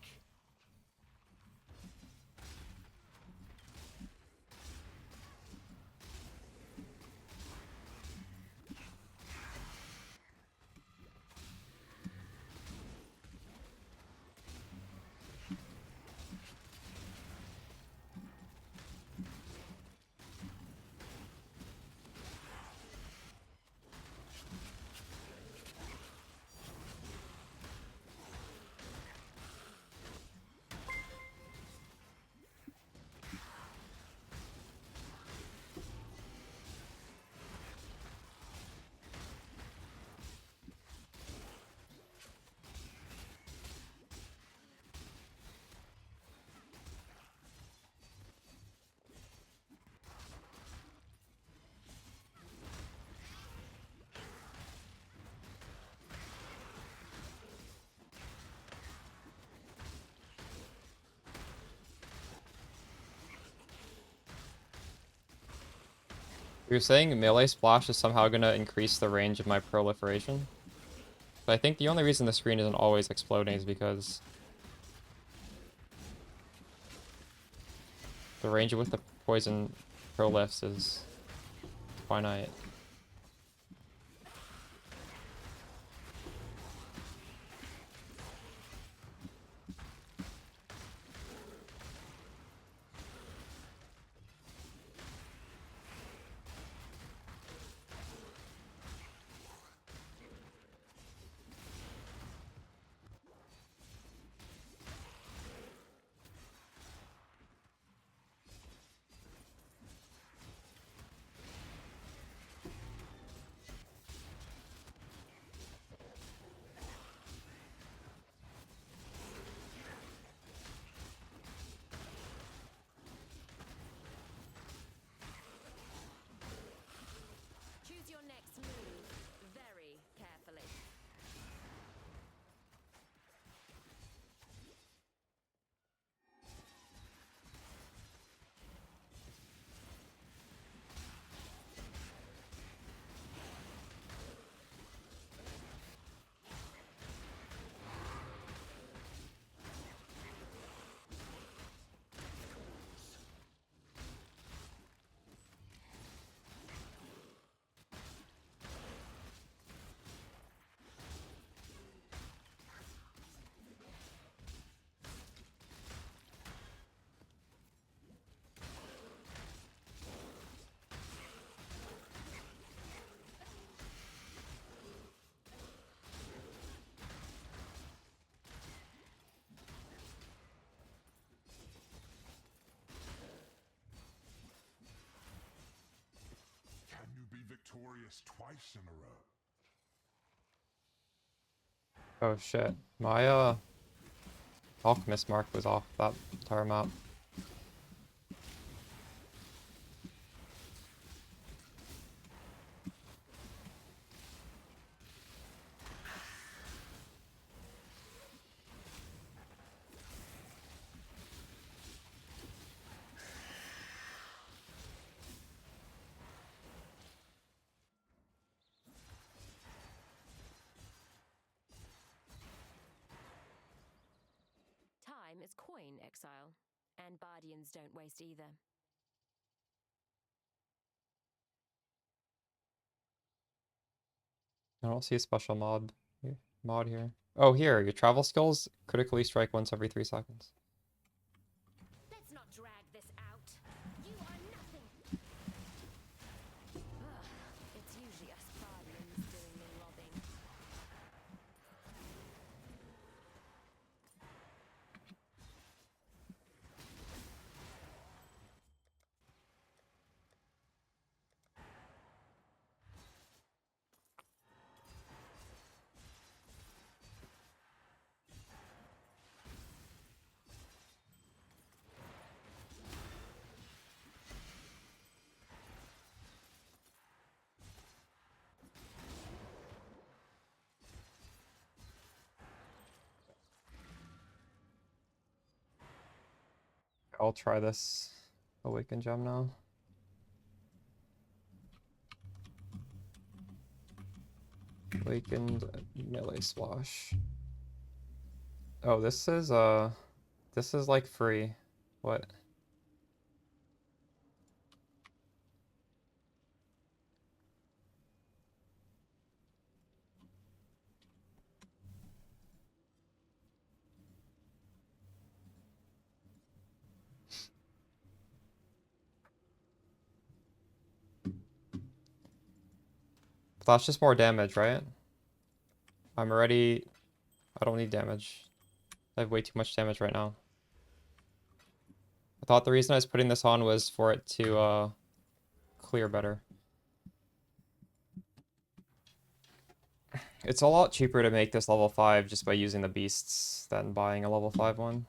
You're saying melee splash is somehow going to increase the range of my proliferation? But I think the only reason the screen isn't always exploding is because the range with the poison prolifs is finite. Choose your next move very carefully. Can you be victorious twice in a row? Oh shit. My alchemist mark was off that entire map. Time is coin, exile. And Bardians don't waste either. I don't see a special mob here. mod here? Oh, here, your travel skills critically strike once every 3 seconds. Let's not drag this out. You are nothing. Ugh, it's usually us Guardians doing the robbing. I'll try this Awaken Gem now. Awakened melee splash. Oh, this is like free. What? That's just more damage, right? I'm already... I don't need damage. I have way too much damage right now. I thought the reason I was putting this on was for it to clear better. It's a lot cheaper to make this level 5 just by using the beasts than buying a level 5 one.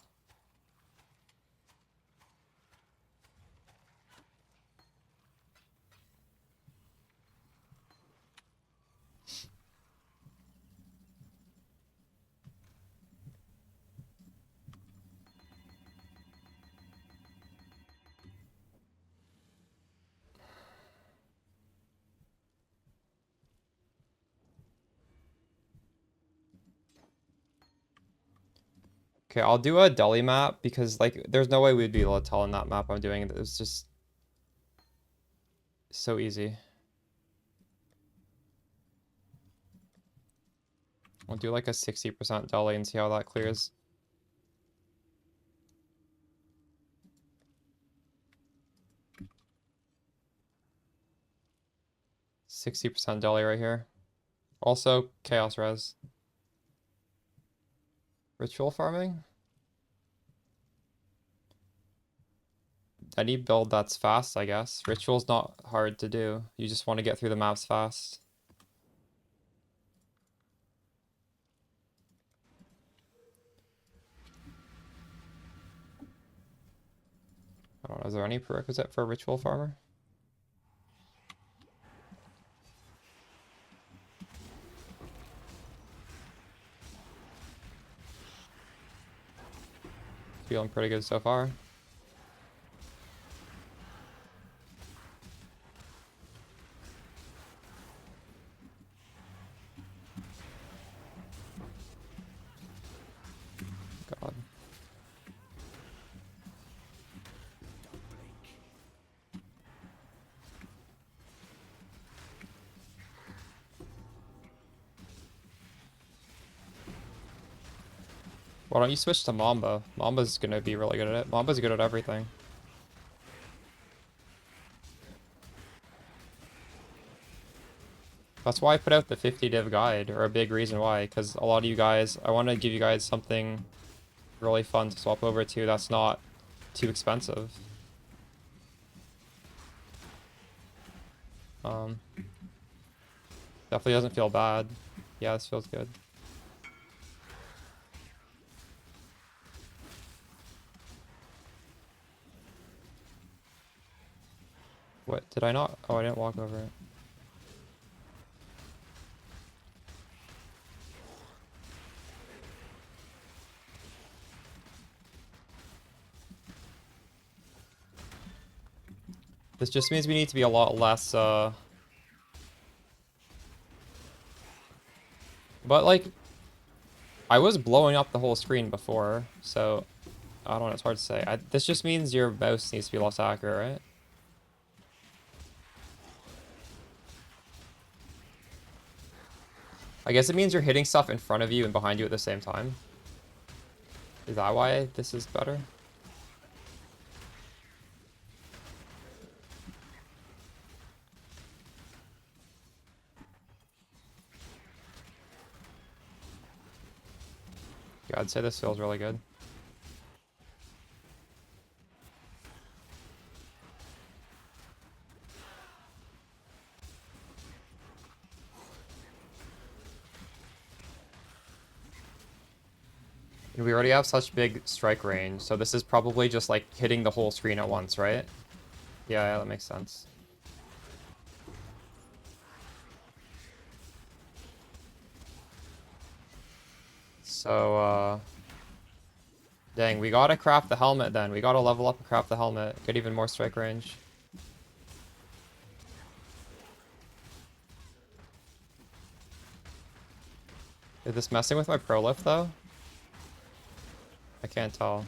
Okay, I'll do a Delhi map because like there's no way we'd be able to tell in that map I'm doing. It's just so easy. I'll do like a 60% Delhi and see how that clears. %60 Delhi right here. Also, Chaos Res. Ritual farming? Any build that's fast, I guess. Ritual's not hard to do. You just want to get through the maps fast. I don't know, is there any prerequisite for a ritual farmer? Feeling pretty good so far. God. Why don't you switch to Mamba? Mamba's gonna be really good at it. Mamba's good at everything. That's why I put out the 50 div guide, or a big reason why, because a lot of you guys, I want to give you guys something really fun to swap over to that's not too expensive. Definitely doesn't feel bad. Yeah, this feels good. What, did I not? Oh, I didn't walk over it. This just means we need to be a lot less, But, like, I was blowing up the whole screen before, so I don't know, it's hard to say. This just means your mouse needs to be less accurate, right? I guess it means you're hitting stuff in front of you and behind you at the same time. Is that why this is better? Yeah, I'd say this feels really good. And we already have such big strike range, so this is probably just like hitting the whole screen at once, right? Yeah, that makes sense. So, dang, we gotta craft the helmet then. We gotta level up and craft the helmet. Get even more strike range. Is this messing with my pro lift though? I can't tell.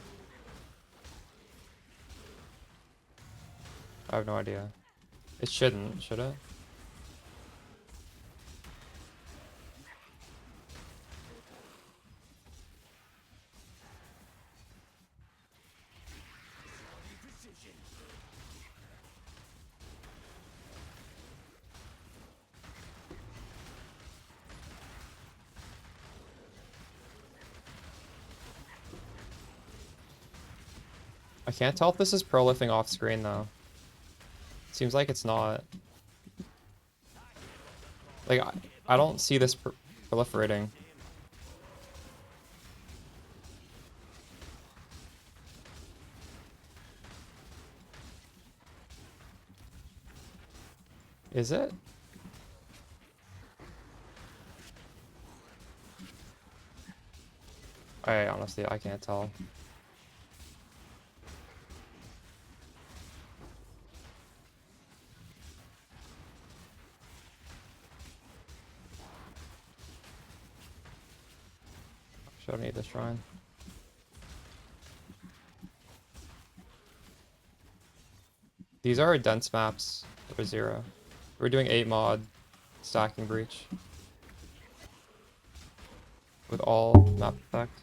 I have no idea. It shouldn't, should it? I can't tell if this is pro lifting off screen though. Seems like it's not. Like, I don't see this proliferating. Is it? Honestly, I can't tell. Should I need this shrine? These are dense maps for 0. We're doing 8 mod stacking breach with all map effect.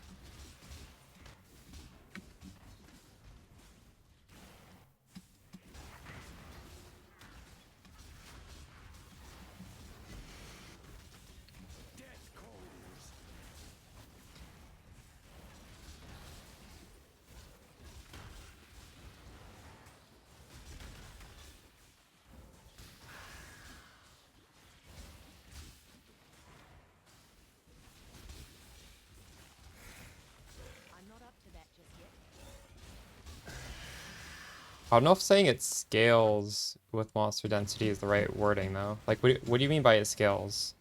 I'm not up to that just yet. I don't know if saying it scales with monster density is the right wording though. Like, what do you mean by it scales?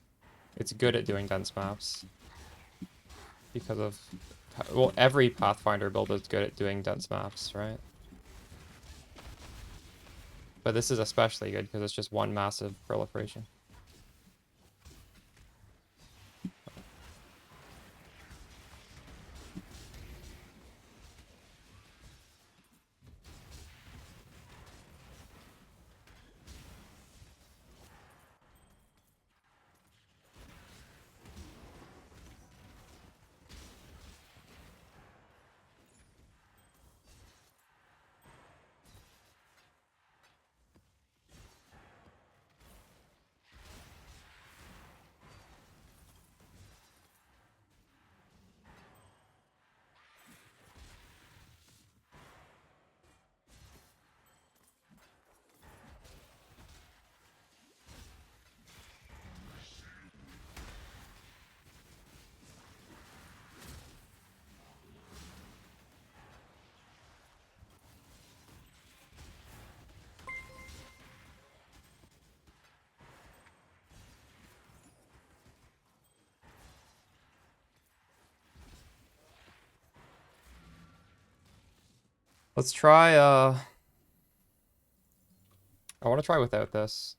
It's good at doing dense maps. Because of, well, every Pathfinder build is good at doing dense maps, right? But this is especially good because it's just one massive proliferation. Let's try, I want to try without this.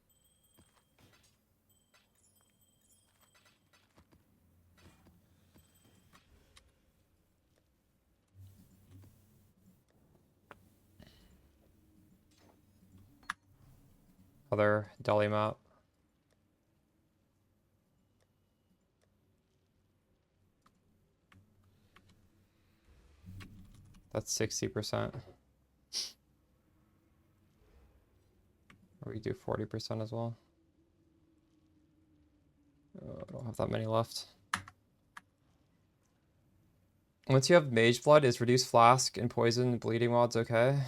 Other Delhi map. That's 60%. Or we do 40% as well. I don't have that many left. Once you have Mage Blood, is Reduce Flask and Poison and Bleeding mods okay?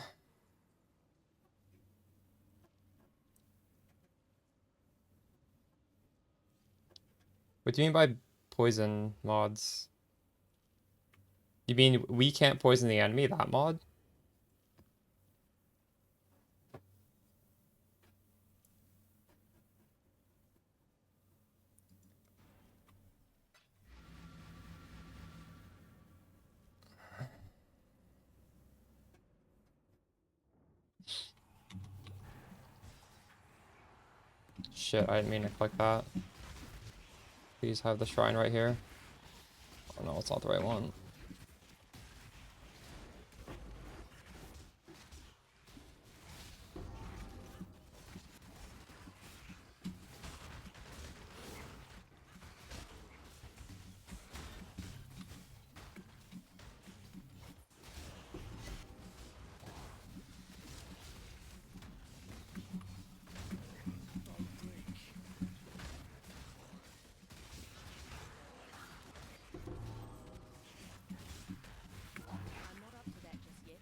What do you mean by poison mods? You mean we can't poison the enemy, that mod? Shit, I didn't mean to click that. Please have the shrine right here. Oh no, it's not the right one. I'm not up to that just yet.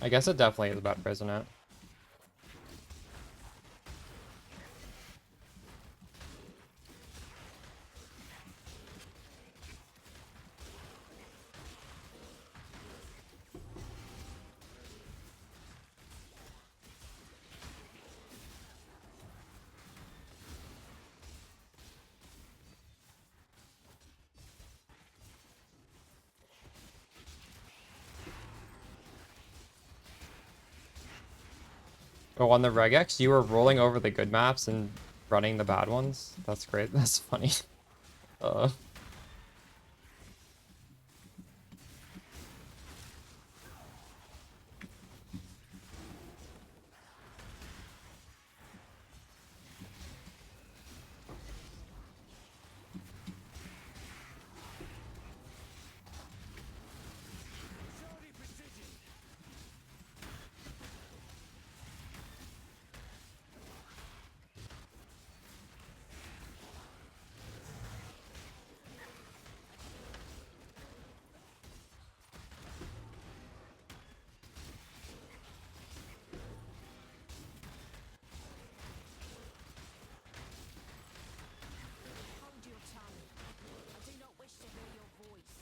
I guess it definitely is better, isn't it? Oh, on the regex, you were rolling over the good maps and running the bad ones? That's great. That's funny. Uh, Hold your tongue. I do not wish to hear your voice.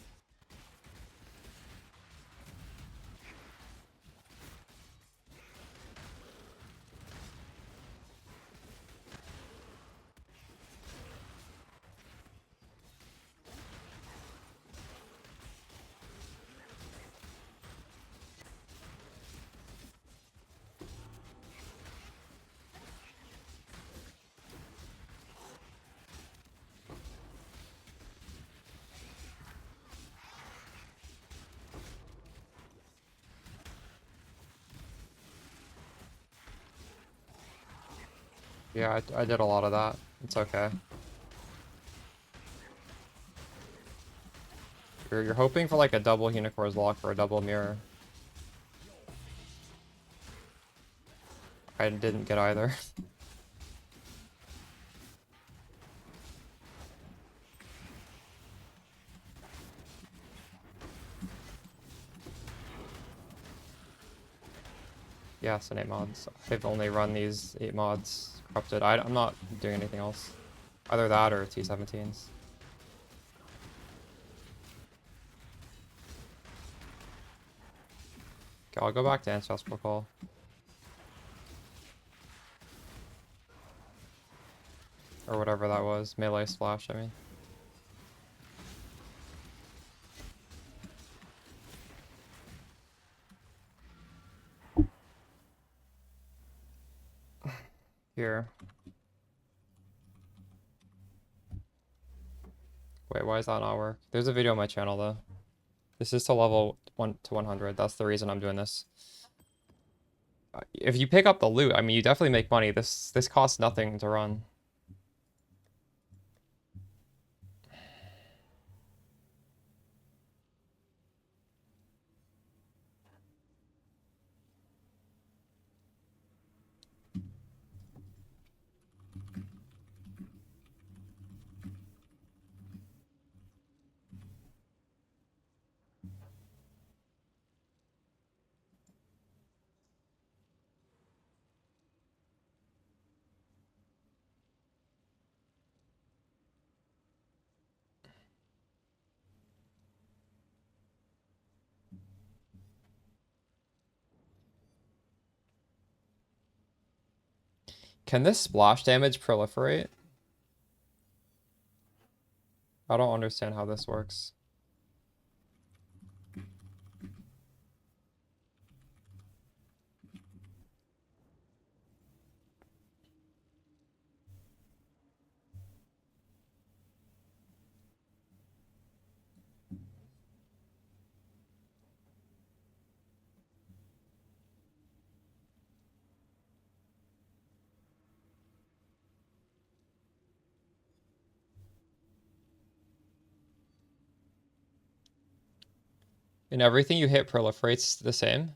yeah, I did a lot of that. It's okay. You're hoping for like a double Unicorn's Lock or a double Mirror. I didn't get either. Yeah, so 8 mods. I've only run these 8 mods corrupted. I'm not doing anything else. Either that or T17s. Okay, I'll go back to Ancestral Call. Or whatever that was. Melee Splash, I mean. Here. Wait, why does that not work? There's a video on my channel though. This is to level 1 to 100. That's the reason I'm doing this. If you pick up the loot, I mean, you definitely make money. This costs nothing to run. Can this splash damage proliferate? I don't understand how this works. And everything you hit proliferates the same?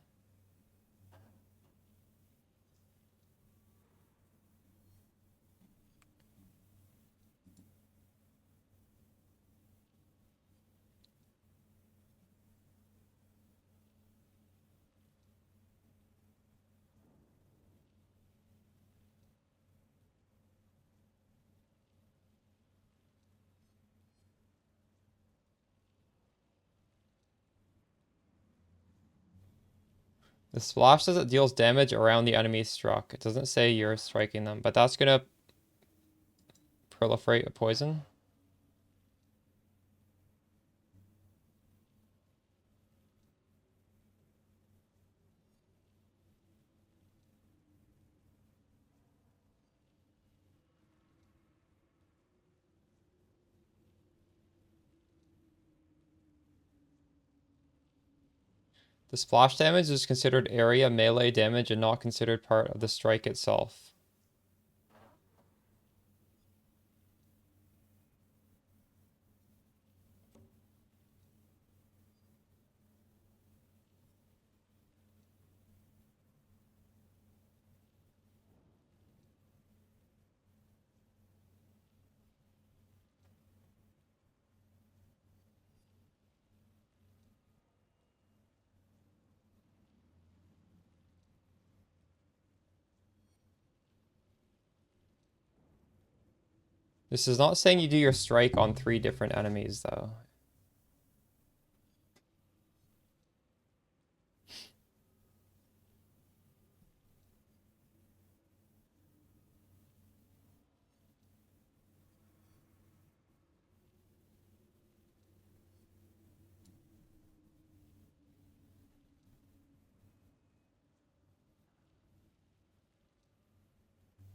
The splash says it deals damage around the enemy struck. It doesn't say you're striking them, but that's gonna proliferate a poison. The splash damage is considered area melee damage and not considered part of the strike itself. This is not saying you do your strike on 3 different enemies, though.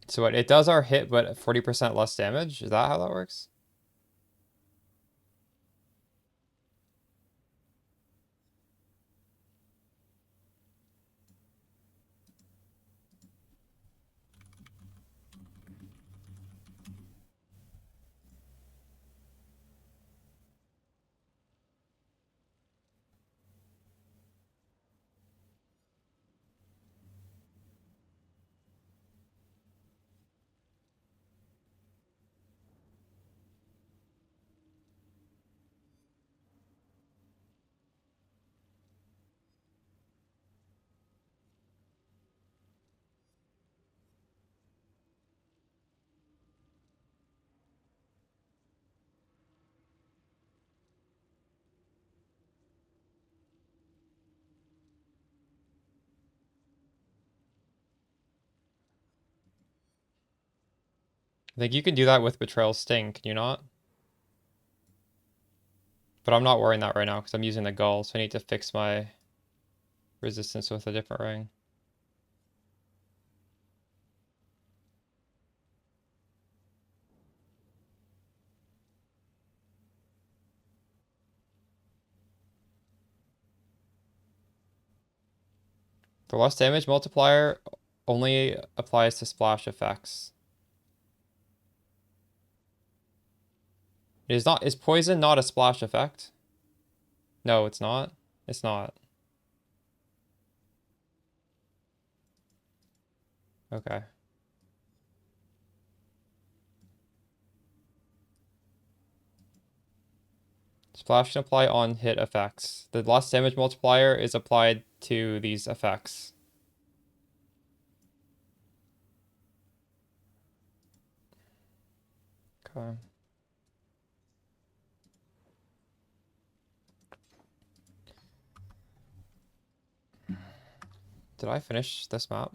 So what, it does our hit, but 40% less damage? Is that how that works? I think you can do that with Betrayal Sting, can you not? But I'm not wearing that right now because I'm using the Gull, so I need to fix my resistance with a different ring. The less damage multiplier only applies to splash effects. Is poison not a splash effect? No, it's not. It's not. Okay. Splash can apply on hit effects. The loss damage multiplier is applied to these effects. Okay. Did I finish this map?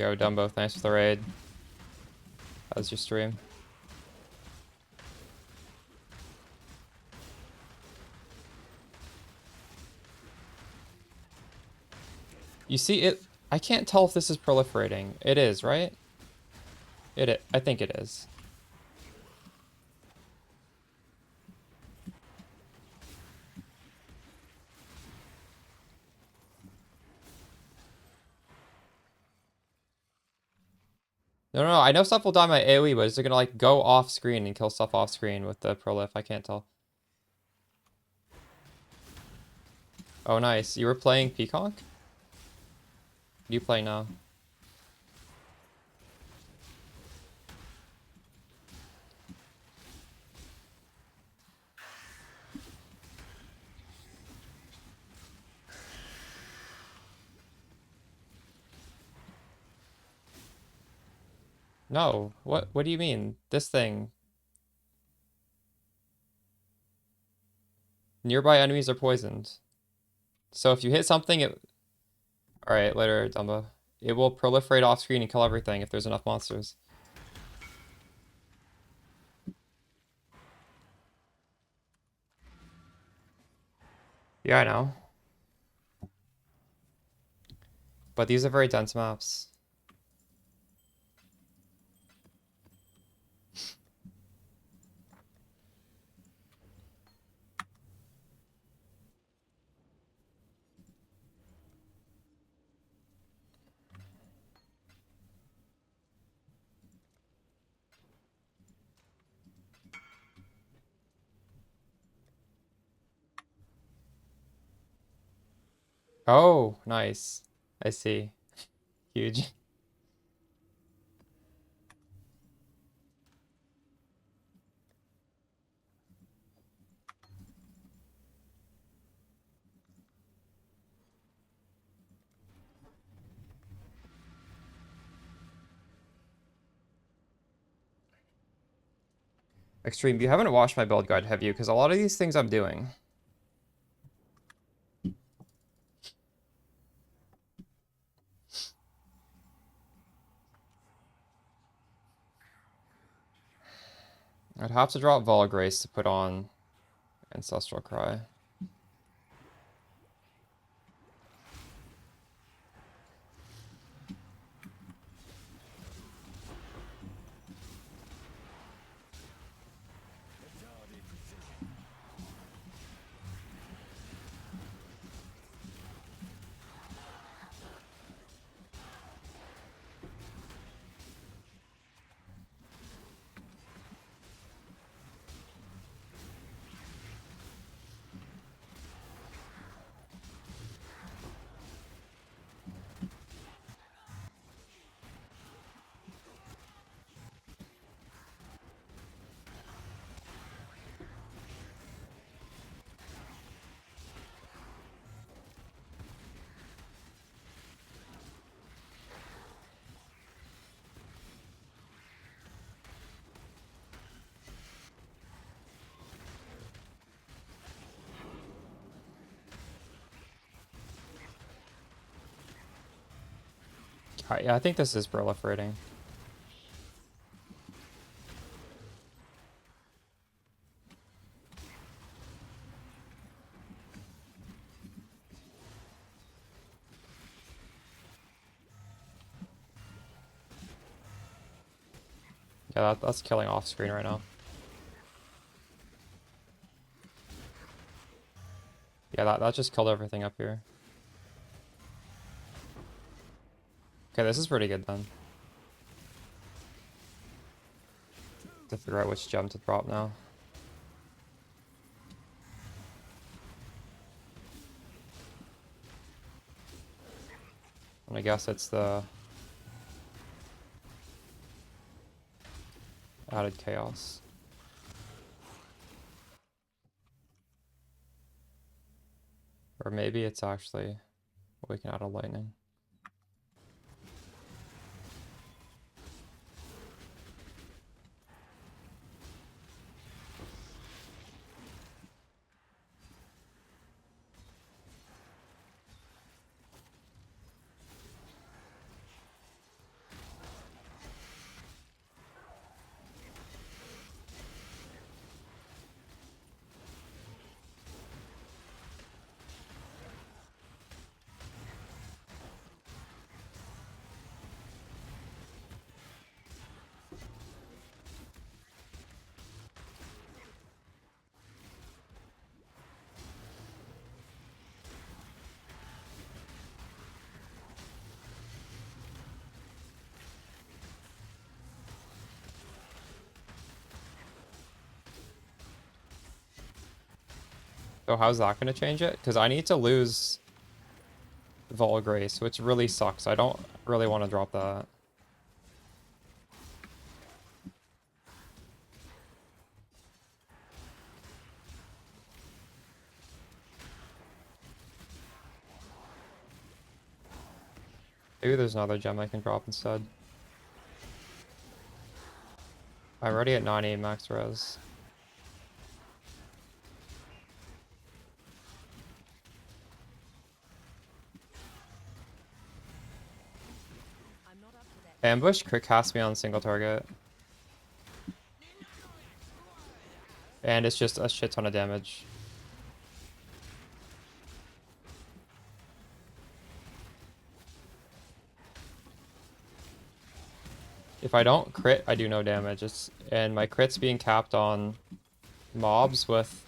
Yo, Dumbo, thanks for the raid. How's your stream? You see it? I can't tell if this is proliferating. It is, right? I think it is. No, I know stuff will die my AoE, but is it gonna like go off screen and kill stuff off screen with the prolif? I can't tell. Oh, nice. You were playing Peacock? What do you play now? No. What do you mean? This thing. Nearby enemies are poisoned. So if you hit something, it... Alright, later, Dumbo. It will proliferate off screen and kill everything if there's enough monsters. Yeah, I know. But these are very dense maps. Oh, nice. I see. Huge. Extreme, you haven't watched my build guide, have you? Because a lot of these things I'm doing. I'd have to drop Volgrace to put on Ancestral Cry. Alright, yeah, I think this is proliferating. Yeah, that's killing off screen right now. Yeah, that just killed everything up here. Okay, this is pretty good then. To figure out which gem to drop now. And I guess it's the added chaos. Or maybe it's actually we can add a lightning. So how's that going to change it? Because I need to lose Vol Grace, which really sucks. I don't really want to drop that. Maybe there's another gem I can drop instead. I'm already at 98 max res. I'm not up to that. Ambush crit cast me on single target. And it's just a shit ton of damage. If I don't crit, I do no damage. And my crit's being capped on mobs with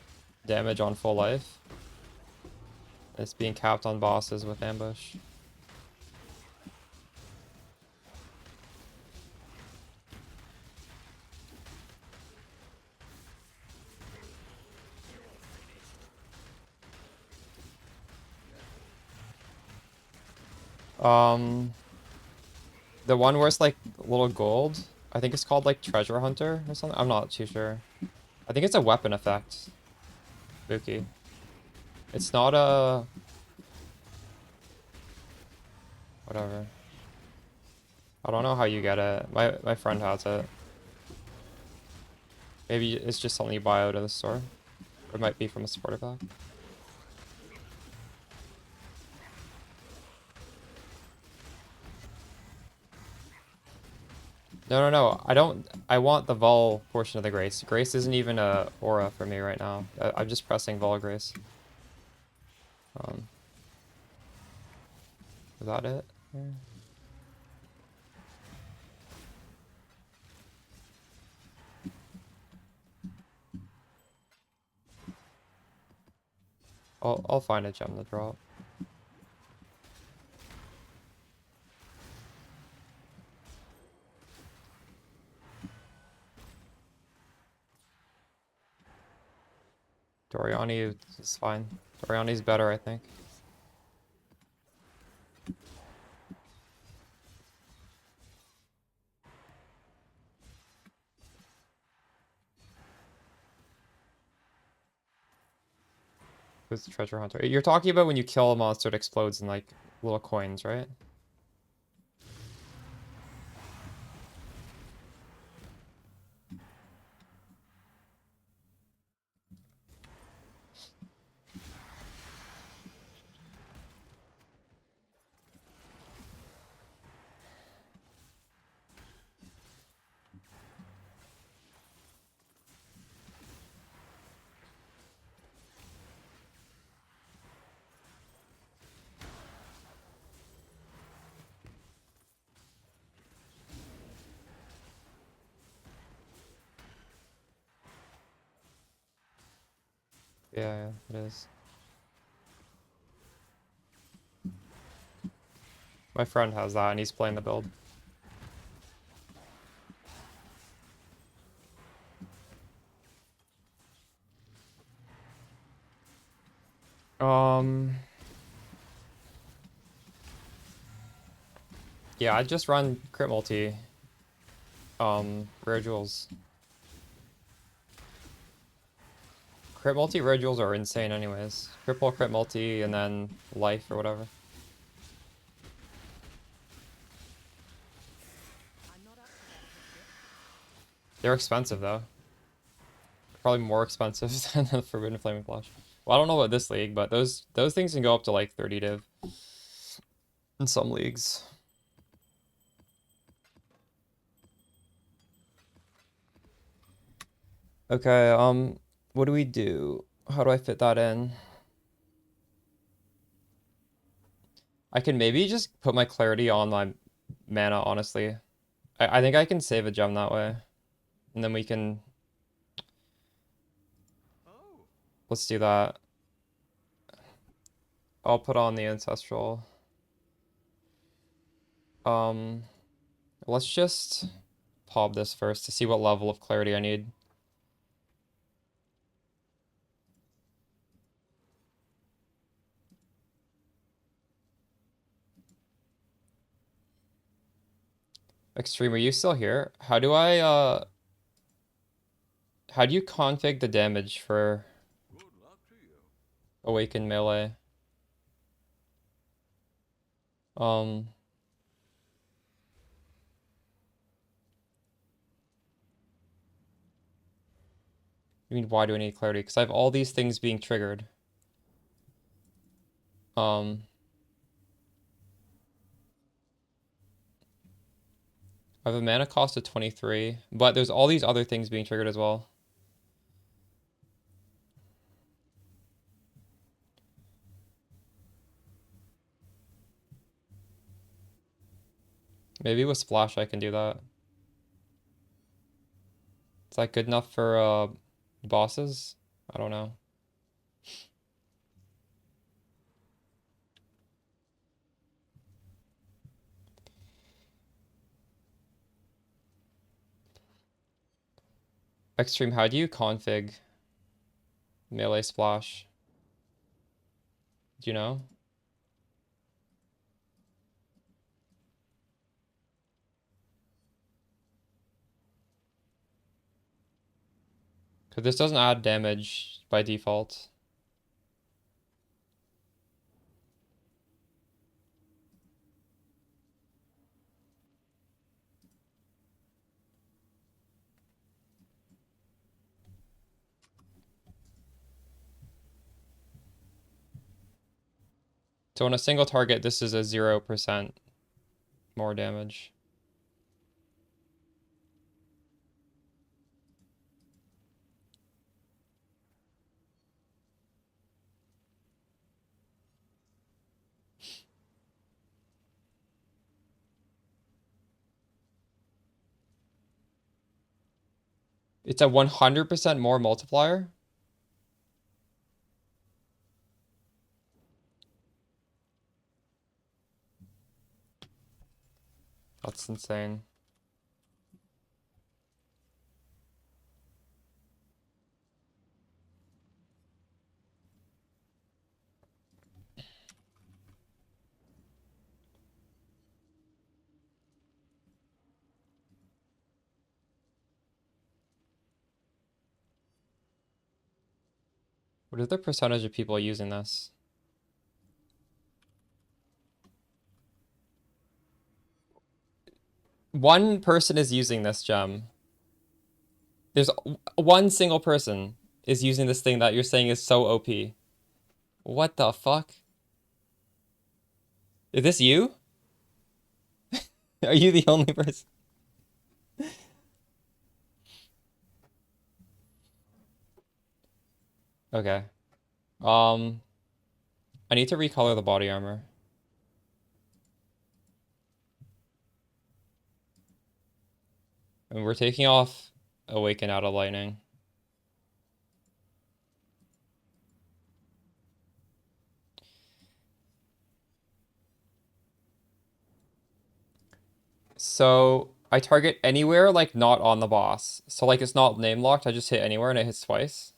damage on full life. It's being capped on bosses with ambush. The one where it's like little gold, I think it's called like Treasure Hunter or something. I'm not too sure. I think it's a weapon effect. Spooky. It's not a... Whatever. I don't know how you get it. My friend has it. Maybe it's just something you buy out of the store. Or it might be from a supporter pack. No. I don't... I want the Vol portion of the Grace. Grace isn't even a aura for me right now. I'm just pressing Vol Grace. Is that it? Yeah. I'll find a gem to drop. Doriani is fine. Doriani's better, I think. Who's the treasure hunter? You're talking about when you kill a monster, it explodes in like little coins, right? Yeah, it is. My friend has that and he's playing the build. Yeah, I just run crit multi. Rare jewels. Crit multi rare jewels are insane anyways. Triple crit multi and then life or whatever. I'm not up to that. They're expensive though. Probably more expensive than the Forbidden Flaming Flash. Well, I don't know about this league, but those things can go up to like 30 div in some leagues. Okay, what do we do? How do I fit that in? I can maybe just put my clarity on my mana, honestly. I think I can save a gem that way. And then we can... Let's do that. I'll put on the Ancestral. Let's just pop this first to see what level of clarity I need. Extreme, are you still here? How do you config the damage for Good luck to you. Awaken melee? Um, I mean, why do I need clarity? Because I have all these things being triggered. I have a mana cost of 23, but there's all these other things being triggered as well. Maybe with Splash I can do that. Is that good enough for bosses? I don't know. Extreme, how do you config melee splash? Do you know? Because this doesn't add damage by default. So on a single target, this is a 0% more damage. It's a 100% more multiplier? That's insane. What is the percentage of people using this? One person is using this gem. There's one single person is using this thing that you're saying is so OP. What the fuck? Is this you? Are you the only person? Okay. I need to recolor the body armor. And we're taking off Awaken out of Lightning. So I target anywhere, like not on the boss. So like it's not name locked, I just hit anywhere and it hits twice.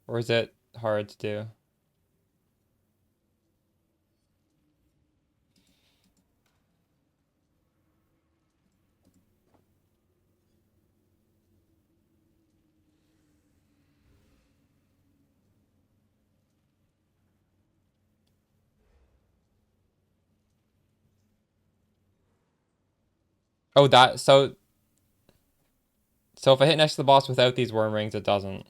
Or is it hard to do? Oh, so if I hit next to the boss without these worm rings, it doesn't.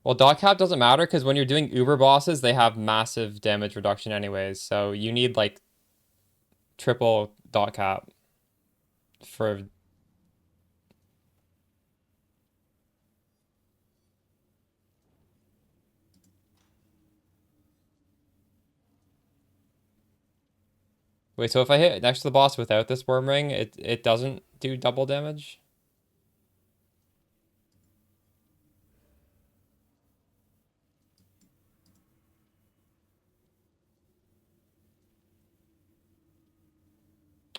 Well, dot cap doesn't matter because when you're doing uber bosses, they have massive damage reduction anyways. So you need like triple dot cap for. Wait, so if I hit next to the boss without this worm ring, it doesn't do double damage?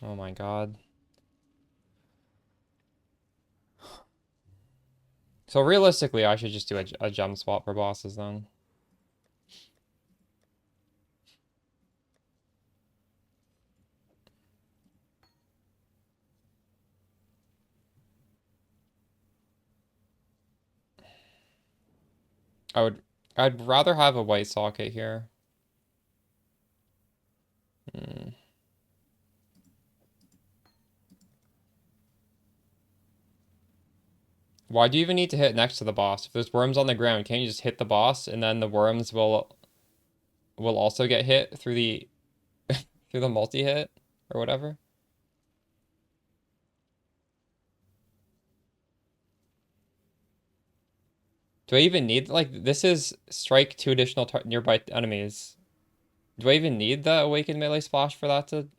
Oh my god. So realistically, I should just do a gem swap for bosses then. I'd rather have a white socket here. Why do you even need to hit next to the boss? If there's worms on the ground, can't you just hit the boss and then the worms will also get hit through the through the multi-hit or whatever? Do I even need, like, this is strike 2 additional nearby enemies. Do I even need the awakened melee splash for that to...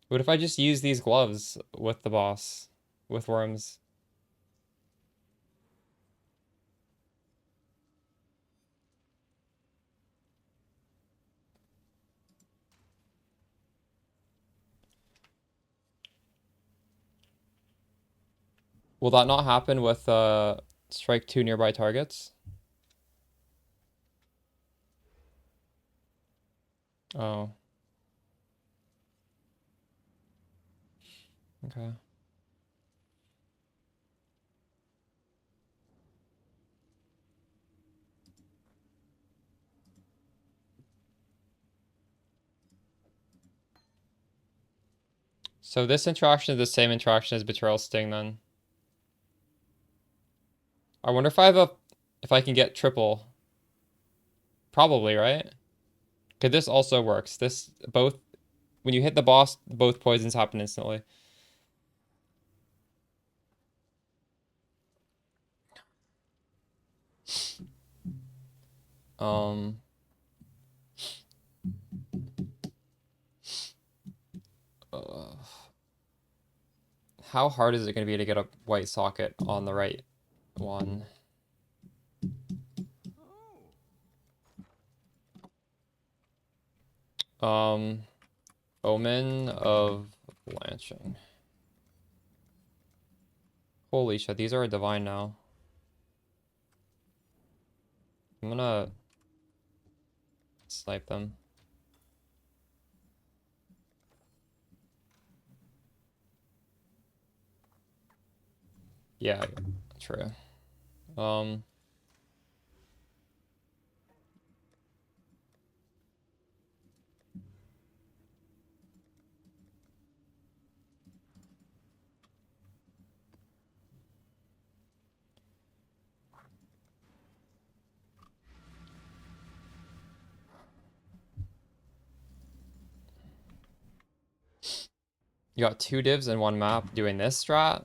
What if I just use these gloves with the boss? With worms? Will that not happen with strike 2 nearby targets? Oh. Okay. So this interaction is the same interaction as Betrayal Sting then. I wonder if if I can get triple. Probably, right? Okay, this also works. When you hit the boss, both poisons happen instantly. Um uh, how hard is it going to be to get a white socket on the right one? Omen of Blanching. Holy shit, these are divine now. I'm gonna snipe them. Yeah, true. You got 2 divs in 1 map doing this strat?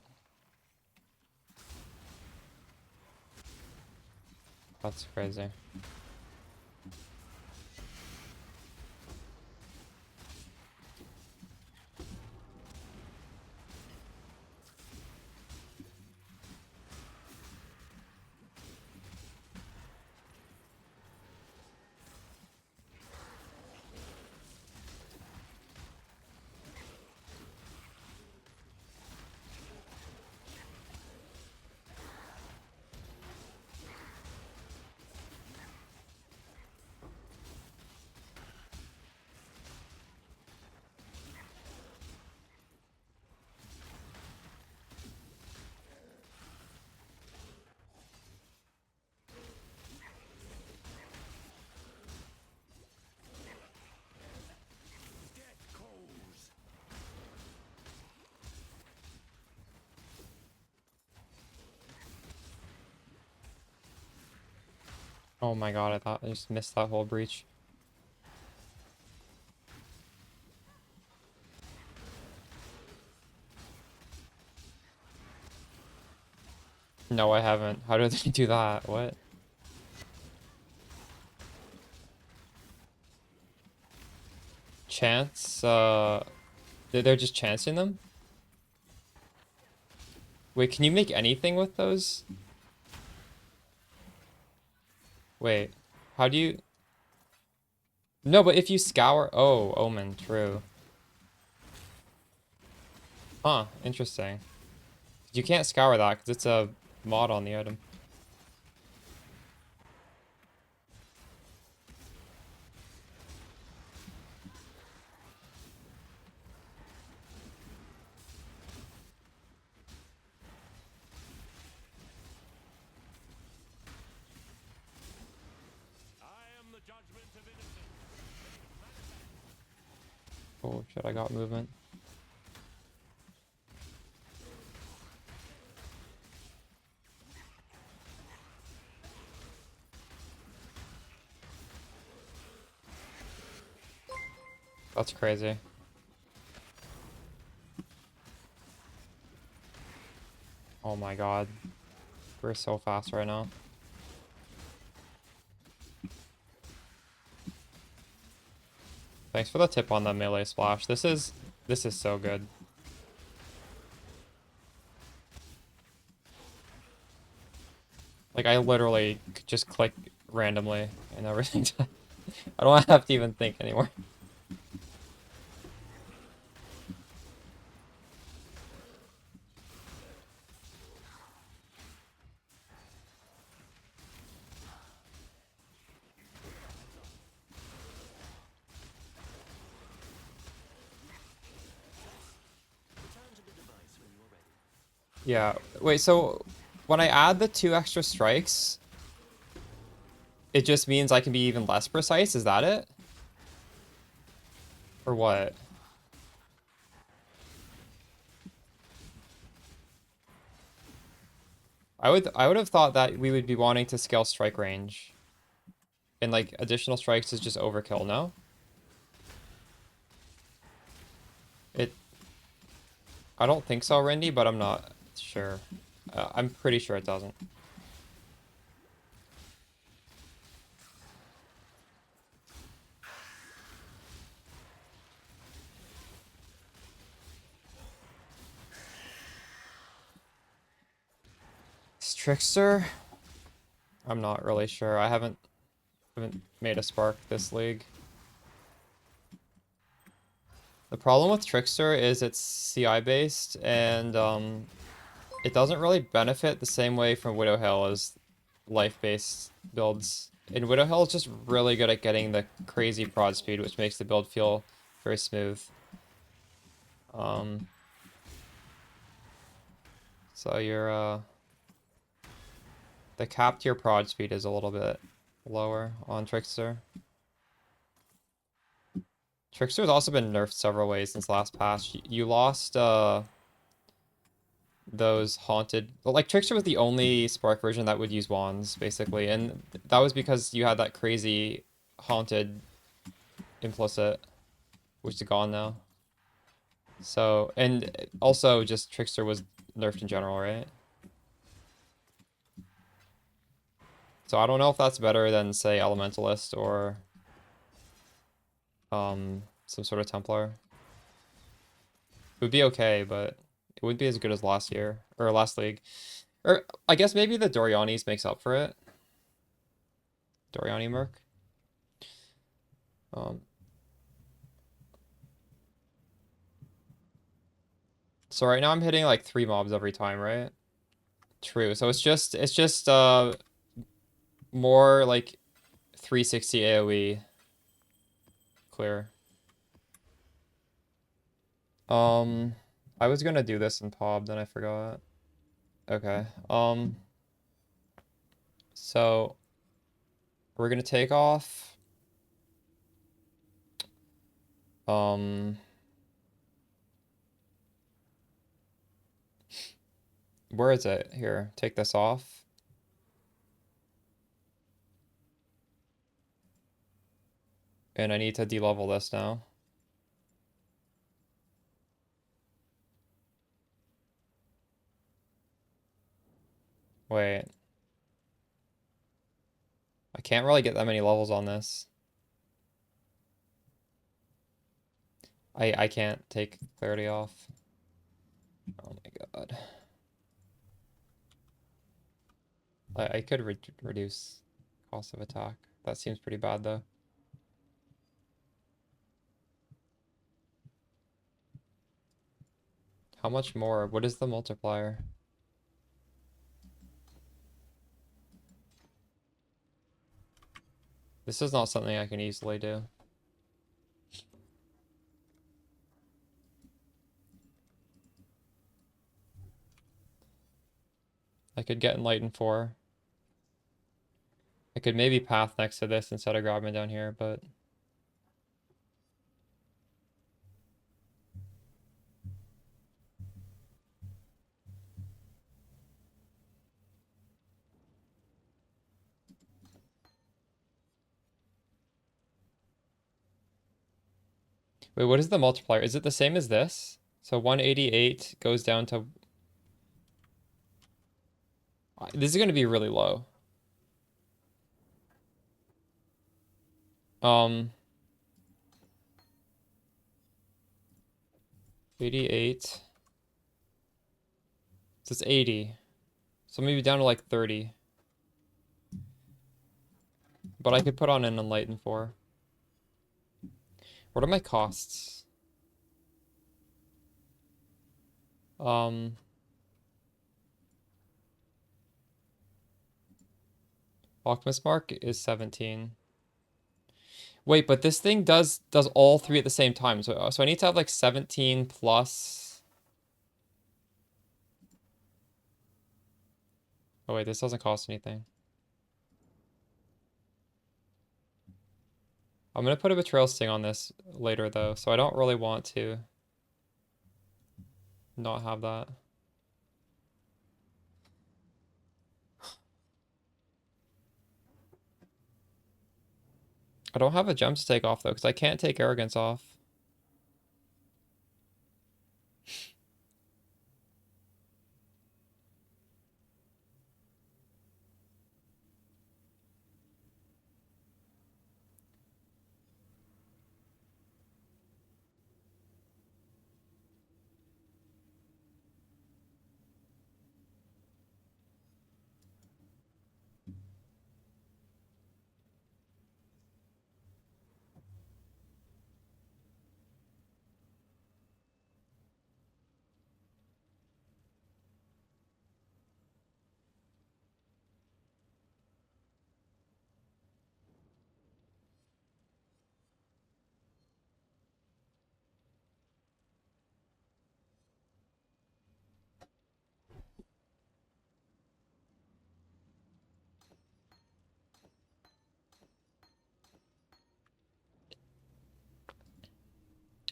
That's crazy. Oh my god, I thought I just missed that whole breach. No, I haven't. How did they do that? What? Chance? They're just chancing them? Wait, can you make anything with those? Wait, how do you... No, but if you scour... Oh, Omen, true. Huh, interesting. You can't scour that because it's a mod on the item. Oh shit, I got movement. That's crazy. Oh my god. We're so fast right now. Thanks for the tip on the melee splash. This is so good. Like I literally could just click randomly and everything. I don't have to even think anymore. Yeah. Wait, so when I add the 2 extra strikes, it just means I can be even less precise? Is that it? Or what? I would have thought that we would be wanting to scale strike range. And like additional strikes is just overkill, no? I don't think so, Rindy, but I'm not sure. I'm pretty sure it doesn't. Trickster? I'm not really sure. I haven't made a spark this league. The problem with Trickster is it's CI based and it doesn't really benefit the same way from Widow Hill as life based builds. And Widow Hill is just really good at getting the crazy prod speed, which makes the build feel very smooth. So your the cap to your prod speed is a little bit lower on Trickster. Trickster's also been nerfed several ways since last patch. You lost those haunted, like Trickster was the only Spark version that would use wands basically, and that was because you had that crazy haunted implicit, which is gone now. So, and also just Trickster was nerfed in general, right? So I don't know if that's better than say Elementalist or some sort of Templar. It would be okay, but it wouldn't be as good as last year or last league. Or I guess maybe the Doriani's makes up for it. Doriani Merc. So right now I'm hitting like 3 mobs every time, right? True. So it's just more like 360 AoE clear. I was gonna do this in PoB, then I forgot. Okay. So we're gonna take off. Where is it? Here, take this off. And I need to de-level this now. Wait. I can't really get that many levels on this. I can't take clarity off. Oh my god. I could reduce cost of attack. That seems pretty bad though. How much more? What is the multiplier? This is not something I can easily do. I could get Enlighten 4. I could maybe path next to this instead of grabbing down here, but... Wait, what is the multiplier? Is it the same as this? So 188 goes down to... This is going to be really low. 88. So it's 80. So maybe down to like 30. But I could put on an Enlighten 4. What are my costs? Alchemist Mark is 17. Wait, but this thing does all three at the same time. So I need to have like 17 plus... Oh wait, this doesn't cost anything. I'm gonna put a Betrayal Sting on this later though, so I don't really want to not have that. I don't have a gem to take off though, because I can't take Arrogance off.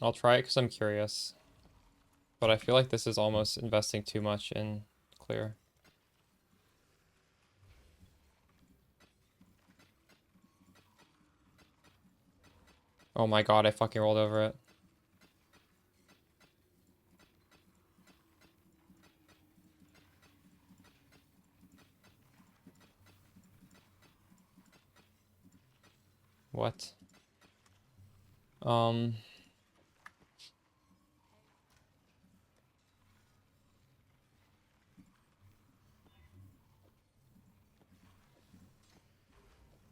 I'll try it because I'm curious. But I feel like this is almost investing too much in clear. Oh my god, I fucking rolled over it. What?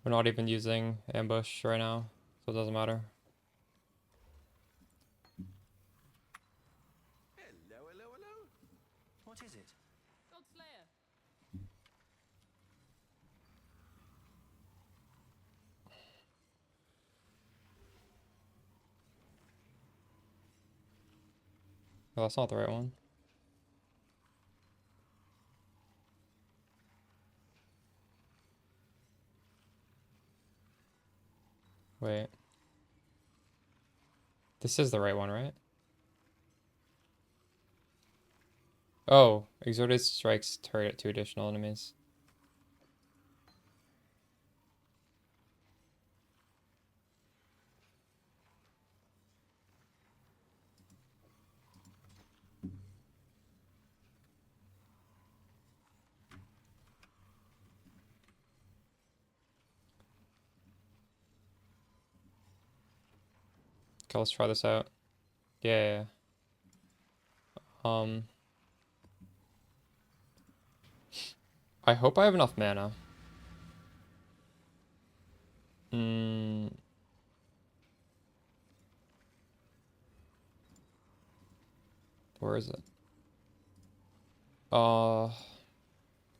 We're not even using ambush right now, so it doesn't matter. Hello, hello, hello. What is it? Oh, that's not the right one. Wait. This is the right one, right? Oh, exerted strikes target 2 additional enemies. Okay, let's try this out. Yeah. I hope I have enough mana. Where is it?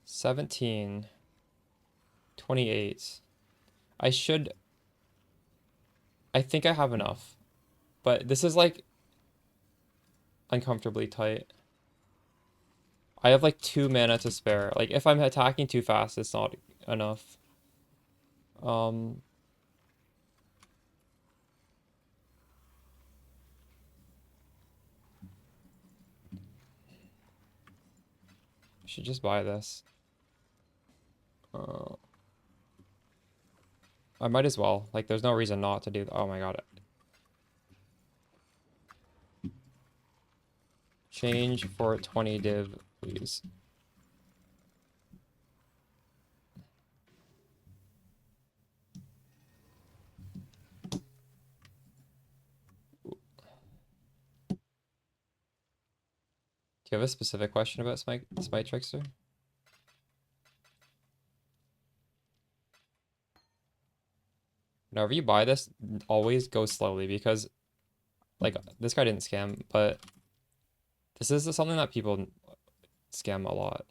17, 28. I think I have enough, but this is like uncomfortably tight. I have like 2 mana to spare. Like if I'm attacking too fast, it's not enough. Um, I should just buy this. Uh, I might as well. Like there's no reason not to do that. Oh my god. Change for 20 div, please. Do you have a specific question about Smite Trickster? Whenever you buy this, always go slowly because, like, this guy didn't scam, but this is something that people scam a lot.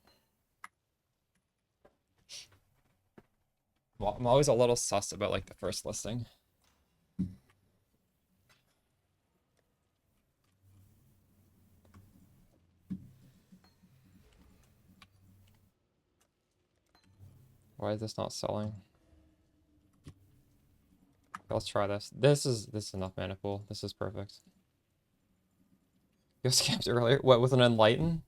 Well, I'm always a little sus about, like, the first listing. Why is this not selling? Let's try this. This is enough mana pool. This is perfect. You scammed earlier? What, with an Enlighten?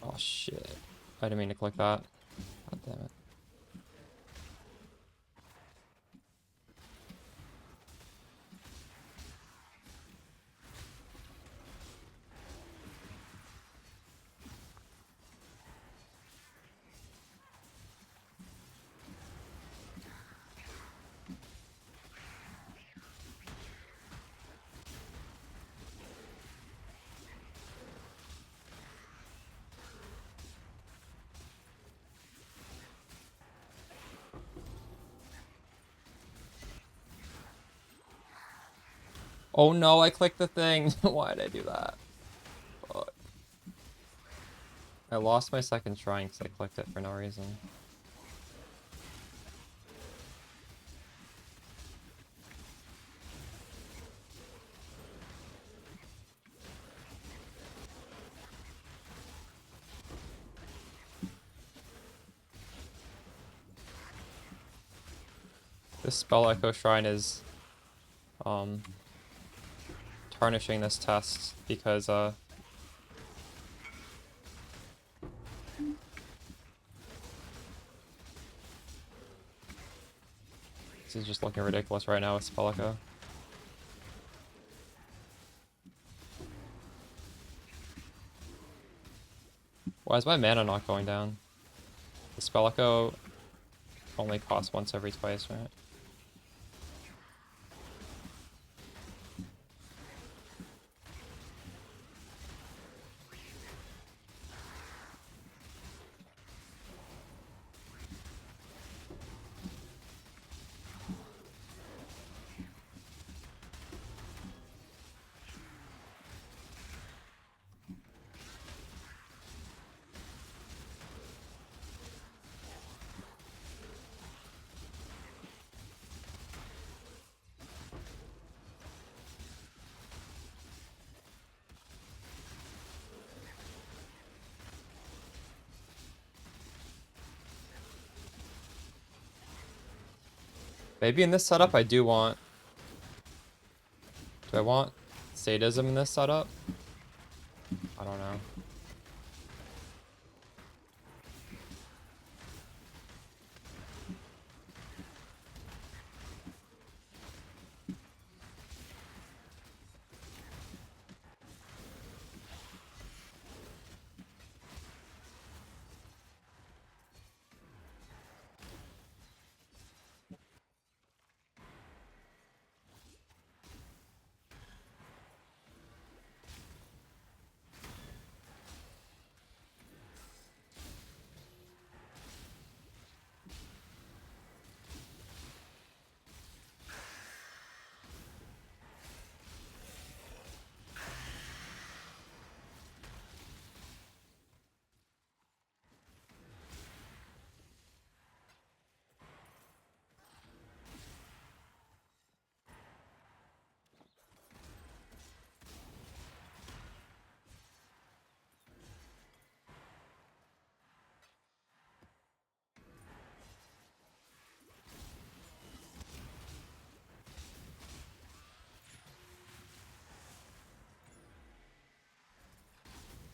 Oh shit. I didn't mean to click that. God damn it. Oh no, I clicked the thing. Why did I do that? Fuck. I lost my second trying because I clicked it for no reason. This Spell Echo Shrine is tarnishing this test because this is just looking ridiculous right now with Spell Echo. Why is my mana not going down? The Spell Echo only costs once every twice, right? Maybe in this setup I do want... Do I want sadism in this setup? I don't know.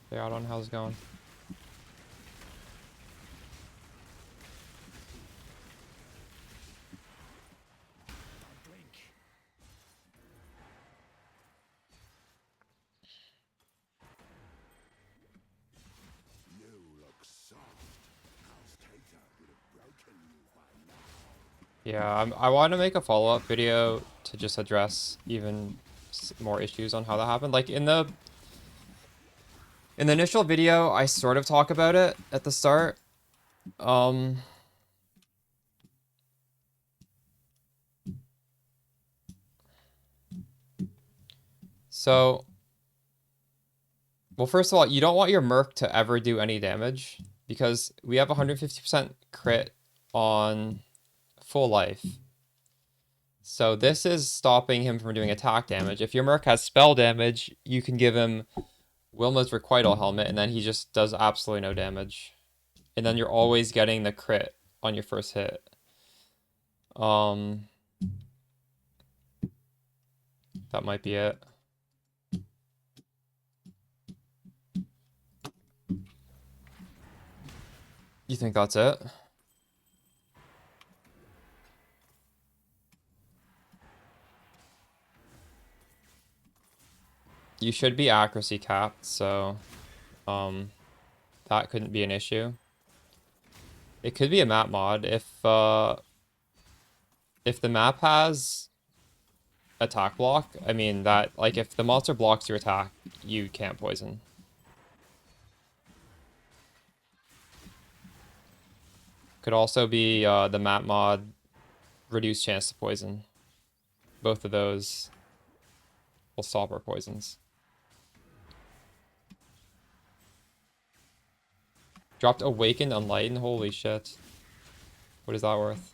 Yeah, I don't know how it's going. Blink. You look soft. House Tater would have broken you by now. Yeah, I want to make a follow-up video to just address even more issues on how that happened. Like in the initial video, I sort of talk about it at the start. So, well, first of all, you don't want your Merc to ever do any damage because we have 150% crit on full life. So this is stopping him from doing attack damage. If your Merc has spell damage, you can give him Wilma's Requital Helmet, and then he just does absolutely no damage. And then you're always getting the crit on your first hit. That might be it. You think that's it? You should be accuracy capped, so that couldn't be an issue. It could be a map mod if the map has attack block. I mean that, like, if the monster blocks your attack, you can't poison. Could also be the map mod reduced chance to poison. Both of those will stop our poisons. Dropped Awakened Unlightened. Holy shit. What is that worth?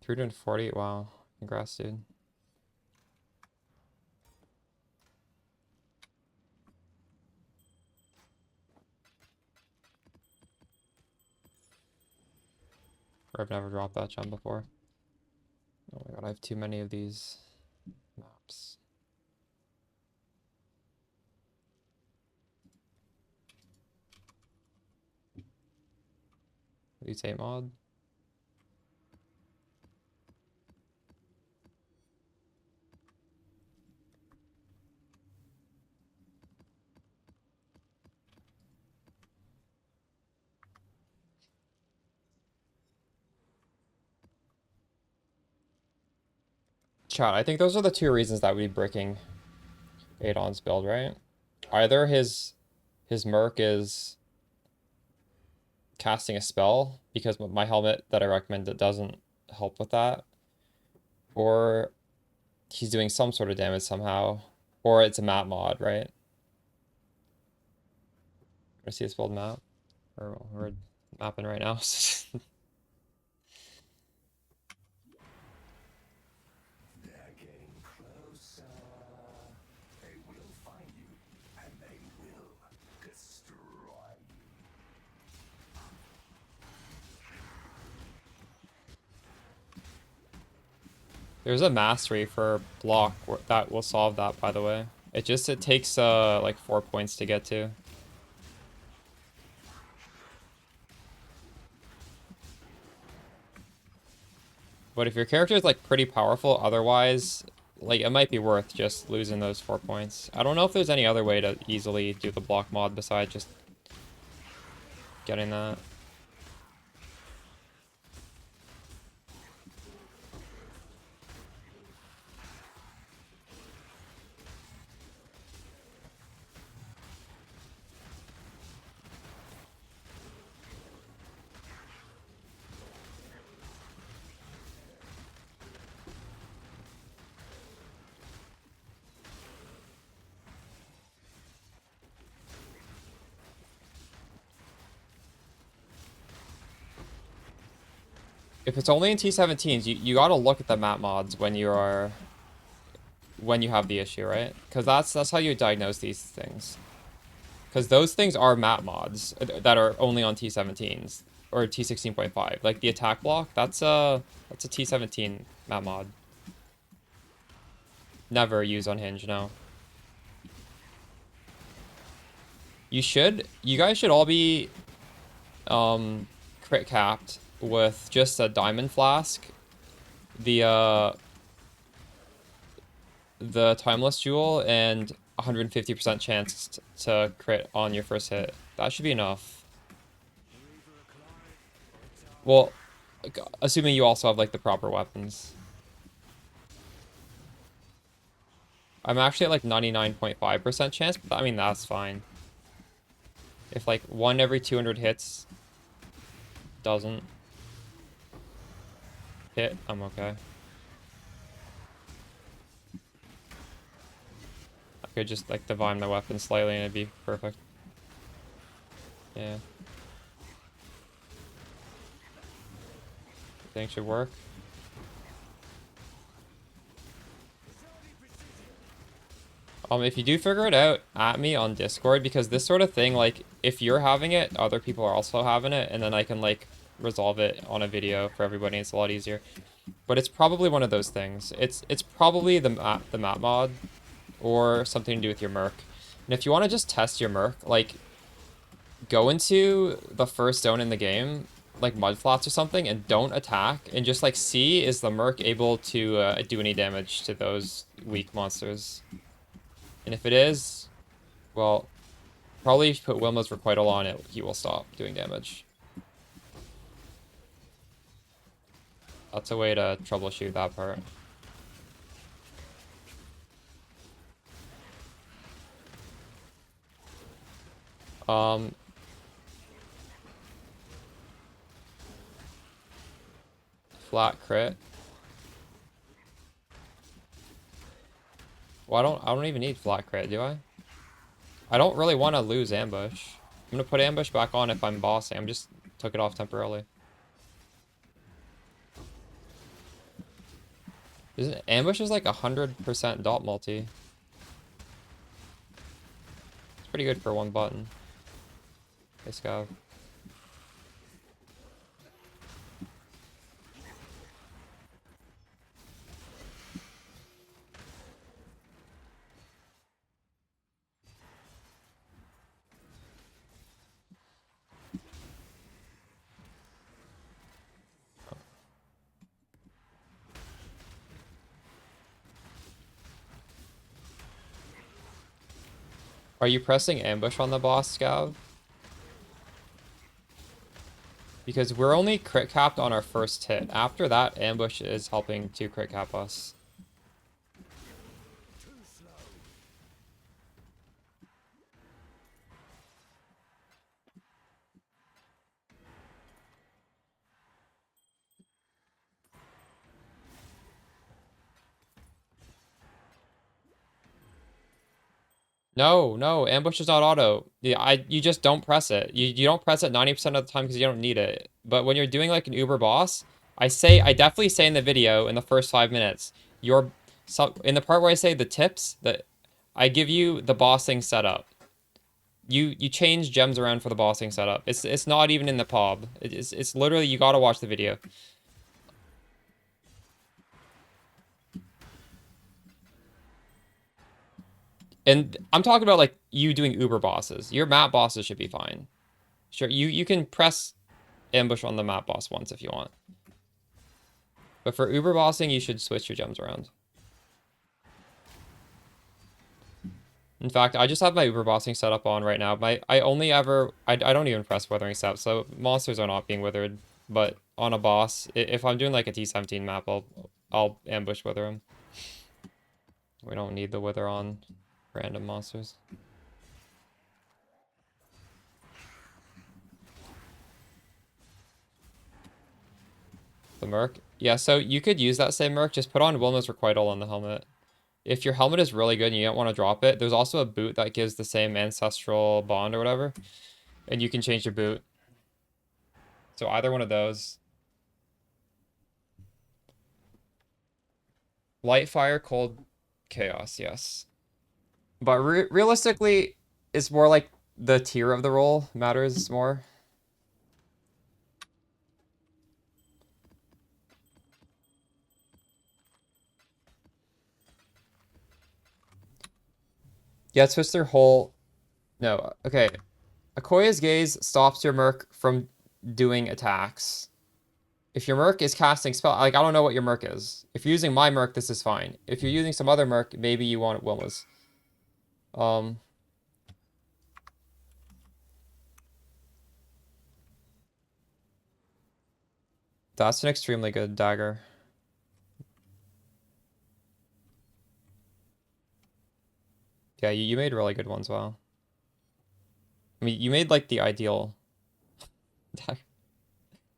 $340. Wow. Congrats, dude. I've never dropped that gem before. Oh my god, I have too many of these maps. Mutate mod. Chat, I think those are the two reasons that we'd be bricking Adon's build, right? Either his Merc is casting a spell, because my helmet that I recommend that doesn't help with that, or he's doing some sort of damage somehow, or it's a map mod, right? I see this build map, or we're mapping right now. They're getting closer. They will find you, and they will destroy you. There's a mastery for block that will solve that, by the way. It takes like 4 points to get to. But if your character is like pretty powerful, otherwise, like it might be worth just losing those 4 points. I don't know if there's any other way to easily do the block mod besides just getting that. If it's only in T17s, you gotta look at the map mods when you have the issue, right? Because that's how you diagnose these things. Because those things are map mods that are only on T17s or T16.5. Like the attack block, that's a T17 map mod. Never use unhinged, no. You guys should all be crit capped with just a diamond flask, the timeless jewel, and 150% chance to crit on your first hit. That should be enough. Well, assuming you also have like the proper weapons. I'm actually at like 99.5% chance, but I mean that's fine. If like 1 every 200 hits doesn't hit, I'm okay. I could just like divine my weapon slightly and it'd be perfect. Yeah. Think should work. If you do figure it out, at me on Discord, because this sort of thing, like, if you're having it, other people are also having it, and then I can, like, resolve it on a video for everybody, and it's a lot easier. But it's probably one of those things. It's probably the map mod, or something to do with your merc. And if you want to just test your merc, like, go into the first zone in the game, like mudflats or something, and don't attack, and just, like, see, is the merc able to do any damage to those weak monsters? And if it is, well, probably if you put Wilma's Requital on it, he will stop doing damage. That's a way to troubleshoot that part. Flat crit. Well, I don't even need flat crit, do I? I don't really want to lose ambush. I'm gonna put ambush back on if I'm bossing. I'm just took it off temporarily. Isn't ambush is like 100% dot multi. It's pretty good for one button. Hey, Scav. Are you pressing ambush on the boss, Scav? Because we're only crit capped on our first hit. After that, ambush is helping to crit cap us. No, ambush is not auto. You just don't press it. You don't press it 90% of the time because you don't need it. But when you're doing like an Uber boss, I definitely say in the video in the first 5 minutes, in the part where I say the tips, that I give you the bossing setup. You change gems around for the bossing setup. It's not even in the POB. It's literally, you gotta watch the video. And I'm talking about like you doing Uber bosses. Your map bosses should be fine. Sure, you can press ambush on the map boss once if you want. But for Uber bossing, you should switch your gems around. In fact, I just have my Uber bossing setup on right now. I don't even press withering steps, so monsters are not being withered. But on a boss, if I'm doing like a T17 map, I'll ambush wither him. We don't need the wither on random monsters. The merc? Yeah, so you could use that same merc, just put on Wilma's Requital on the helmet. If your helmet is really good and you don't want to drop it, there's also a boot that gives the same ancestral bond or whatever. And you can change your boot. So either one of those. Light fire, cold chaos, yes. But realistically, it's more like the tier of the role matters more. Yeah, switch their whole... No, okay. Akoya's Gaze stops your Merc from doing attacks. If your Merc is casting spell... Like, I don't know what your Merc is. If you're using my Merc, this is fine. If you're using some other Merc, maybe you want Wilma's. That's an extremely good dagger. Yeah, you made really good ones, wow. I mean, you made, like, the ideal dagger.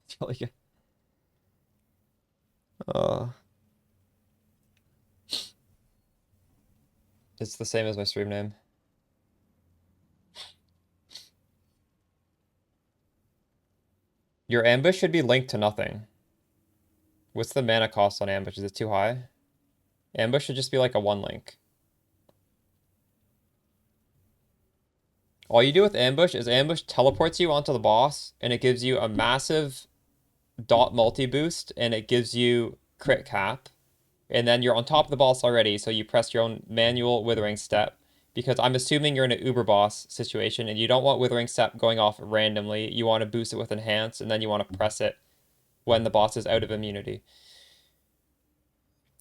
It's really good. It's the same as my stream name. Your ambush should be linked to nothing. What's the mana cost on ambush? Is it too high? Ambush should just be like a 1 link. All you do with ambush is ambush teleports you onto the boss, and it gives you a massive dot multi boost, and it gives you crit cap. And then you're on top of the boss already, so you press your own manual withering step. Because I'm assuming you're in an uber boss situation, and you don't want withering step going off randomly. You want to boost it with enhance, and then you want to press it when the boss is out of immunity.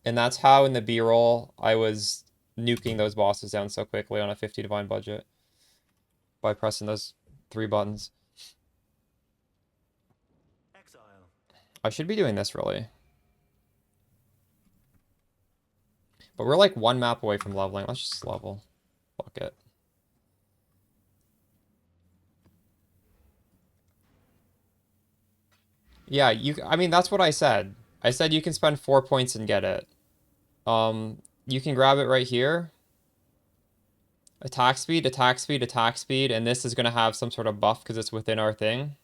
And that's how in the B-roll I was nuking those bosses down so quickly on a 50 divine budget. By pressing those 3 buttons. Exile. I should be doing this, really. But we're like 1 map away from leveling. Let's just level. Fuck it. Yeah, I mean, that's what I said. I said you can spend 4 points and get it. You can grab it right here. Attack speed, attack speed, attack speed, and this is going to have some sort of buff because it's within our thing.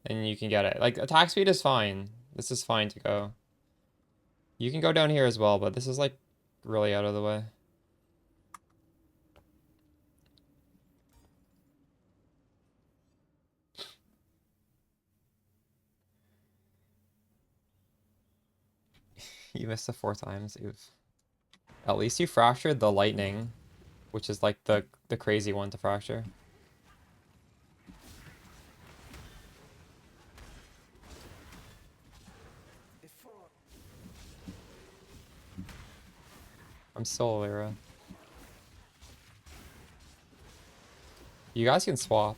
And you can get it. Like, attack speed is fine. This is fine to go. You can go down here as well, but this is, like, really out of the way. You missed it 4 times. Oof. At least you fractured the lightning, which is, like, the crazy one to fracture. I'm still Lyra. You guys can swap.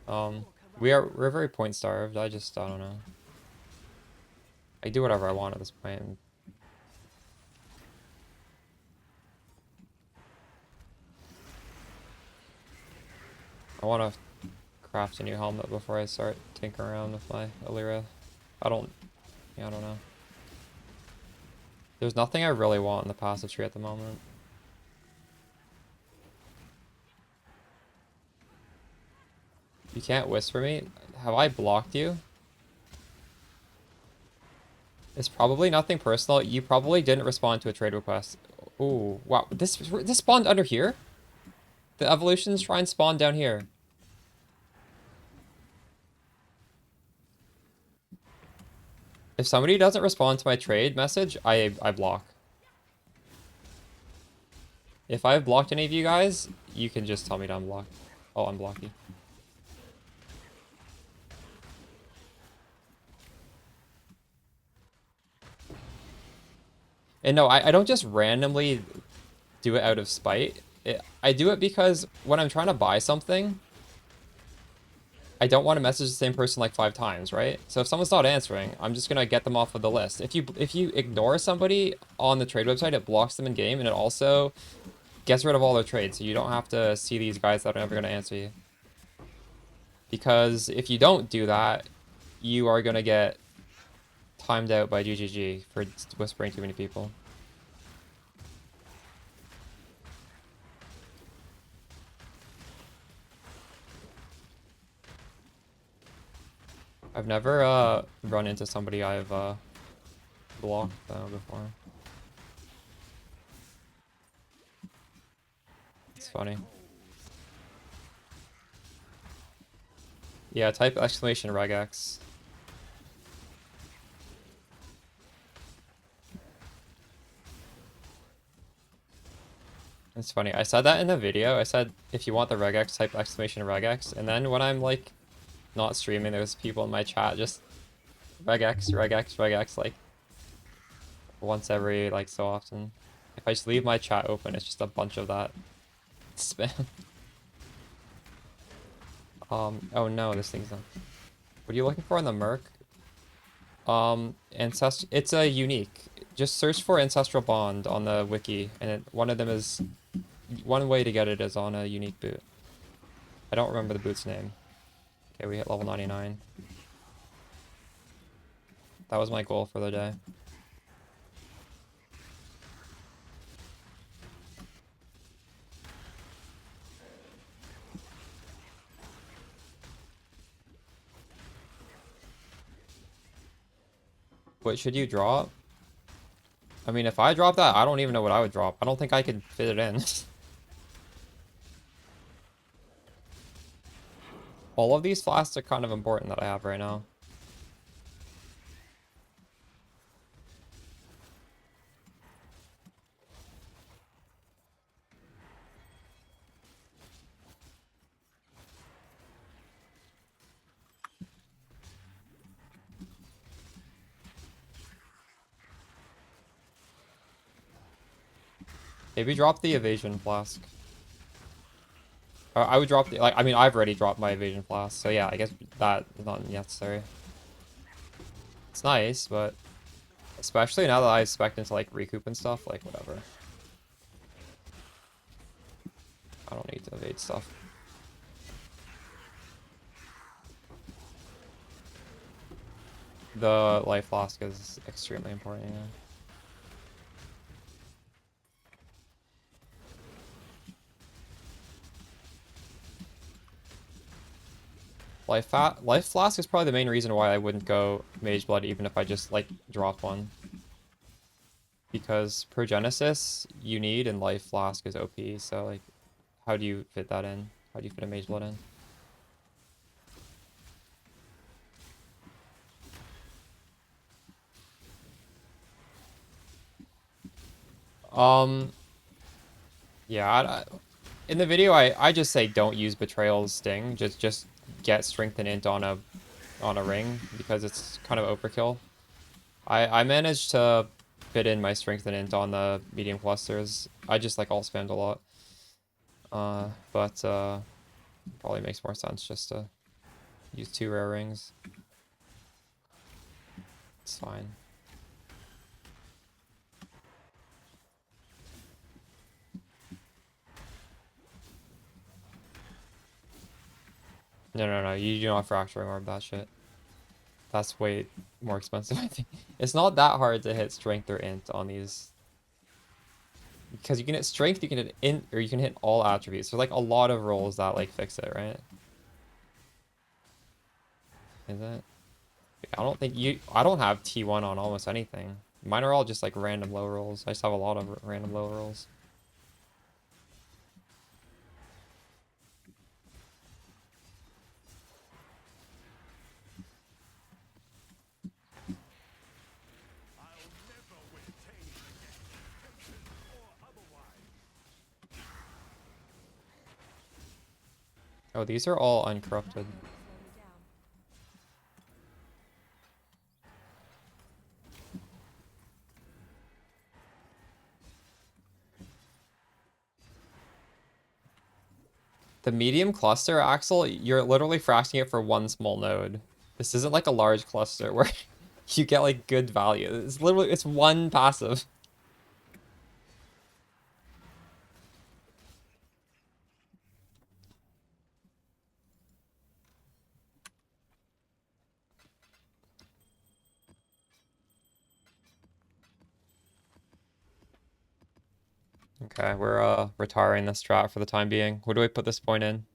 We're very point starved. I don't know. I do whatever I want at this point. I want to craft a new helmet before I start tinkering around with my Lyra. I don't know. There's nothing I really want in the passive tree at the moment. You can't whisper me? Have I blocked you? It's probably nothing personal. You probably didn't respond to a trade request. Ooh, wow. This spawned under here? The evolution shrine spawned down here. If somebody doesn't respond to my trade message, I block. If I've blocked any of you guys, you can just tell me to unblock. I'll unblock you. And no, I don't just randomly do it out of spite. I do it because when I'm trying to buy something, I don't want to message the same person like 5 times, right? So if someone's not answering, I'm just gonna get them off of the list. If you ignore somebody on the trade website, it blocks them in game, and it also gets rid of all their trades, so you don't have to see these guys that are never gonna answer you. Because if you don't do that, you are gonna get timed out by GGG for whispering too many people. I've never run into somebody I've blocked before. It's funny. Yeah, type exclamation regex. It's funny. I said that in the video. I said if you want the regex, type exclamation regex. And then when I'm like not streaming, there's people in my chat just regex, regex, regex like once every like so often. If I just leave my chat open, it's just a bunch of that spam. Oh no, this thing's not. What are you looking for in the Merc? It's a unique. Just search for Ancestral Bond on the wiki, and one of them is, one way to get it is on a unique boot. I don't remember the boot's name. Okay, we hit level 99. That was my goal for the day. What should you drop? I mean, if I drop that, I don't even know what I would drop. I don't think I could fit it in. All of these flasks are kind of important that I have right now. Maybe drop the evasion flask. I would drop the, like, I mean, I've already dropped my evasion flask, so yeah, I guess that is not necessary. It's nice, but especially now that I expect into like recoup and stuff, like whatever. I don't need to evade stuff. The life flask is extremely important, yeah. Life flask is probably the main reason why I wouldn't go Mage Blood even if I just like drop one. Because Progenesis you need and life flask is OP, so like how do you fit that in? How do you fit a Mage Blood in? Yeah, in the video I just say don't use Betrayal's Sting, just get Strength and Int on a ring because it's kind of overkill. I managed to fit in my Strength and Int on the medium clusters. I just like all spammed a lot. But probably makes more sense just to use 2 rare rings. It's fine. No, you do not fracturing orb that shit. That's way more expensive, I think. It's not that hard to hit strength or int on these. Because you can hit strength, you can hit int, or you can hit all attributes. There's like a lot of rolls that like fix it, right? Is it? I don't have T1 on almost anything. Mine are all just like random low rolls. I just have a lot of random low rolls. Oh, these are all uncorrupted. The medium cluster, Axel, you're literally fractioning it for one small node. This isn't like a large cluster where you get like good value. It's literally, it's one passive. Okay, we're retiring this strat for the time being. Where do we put this point in?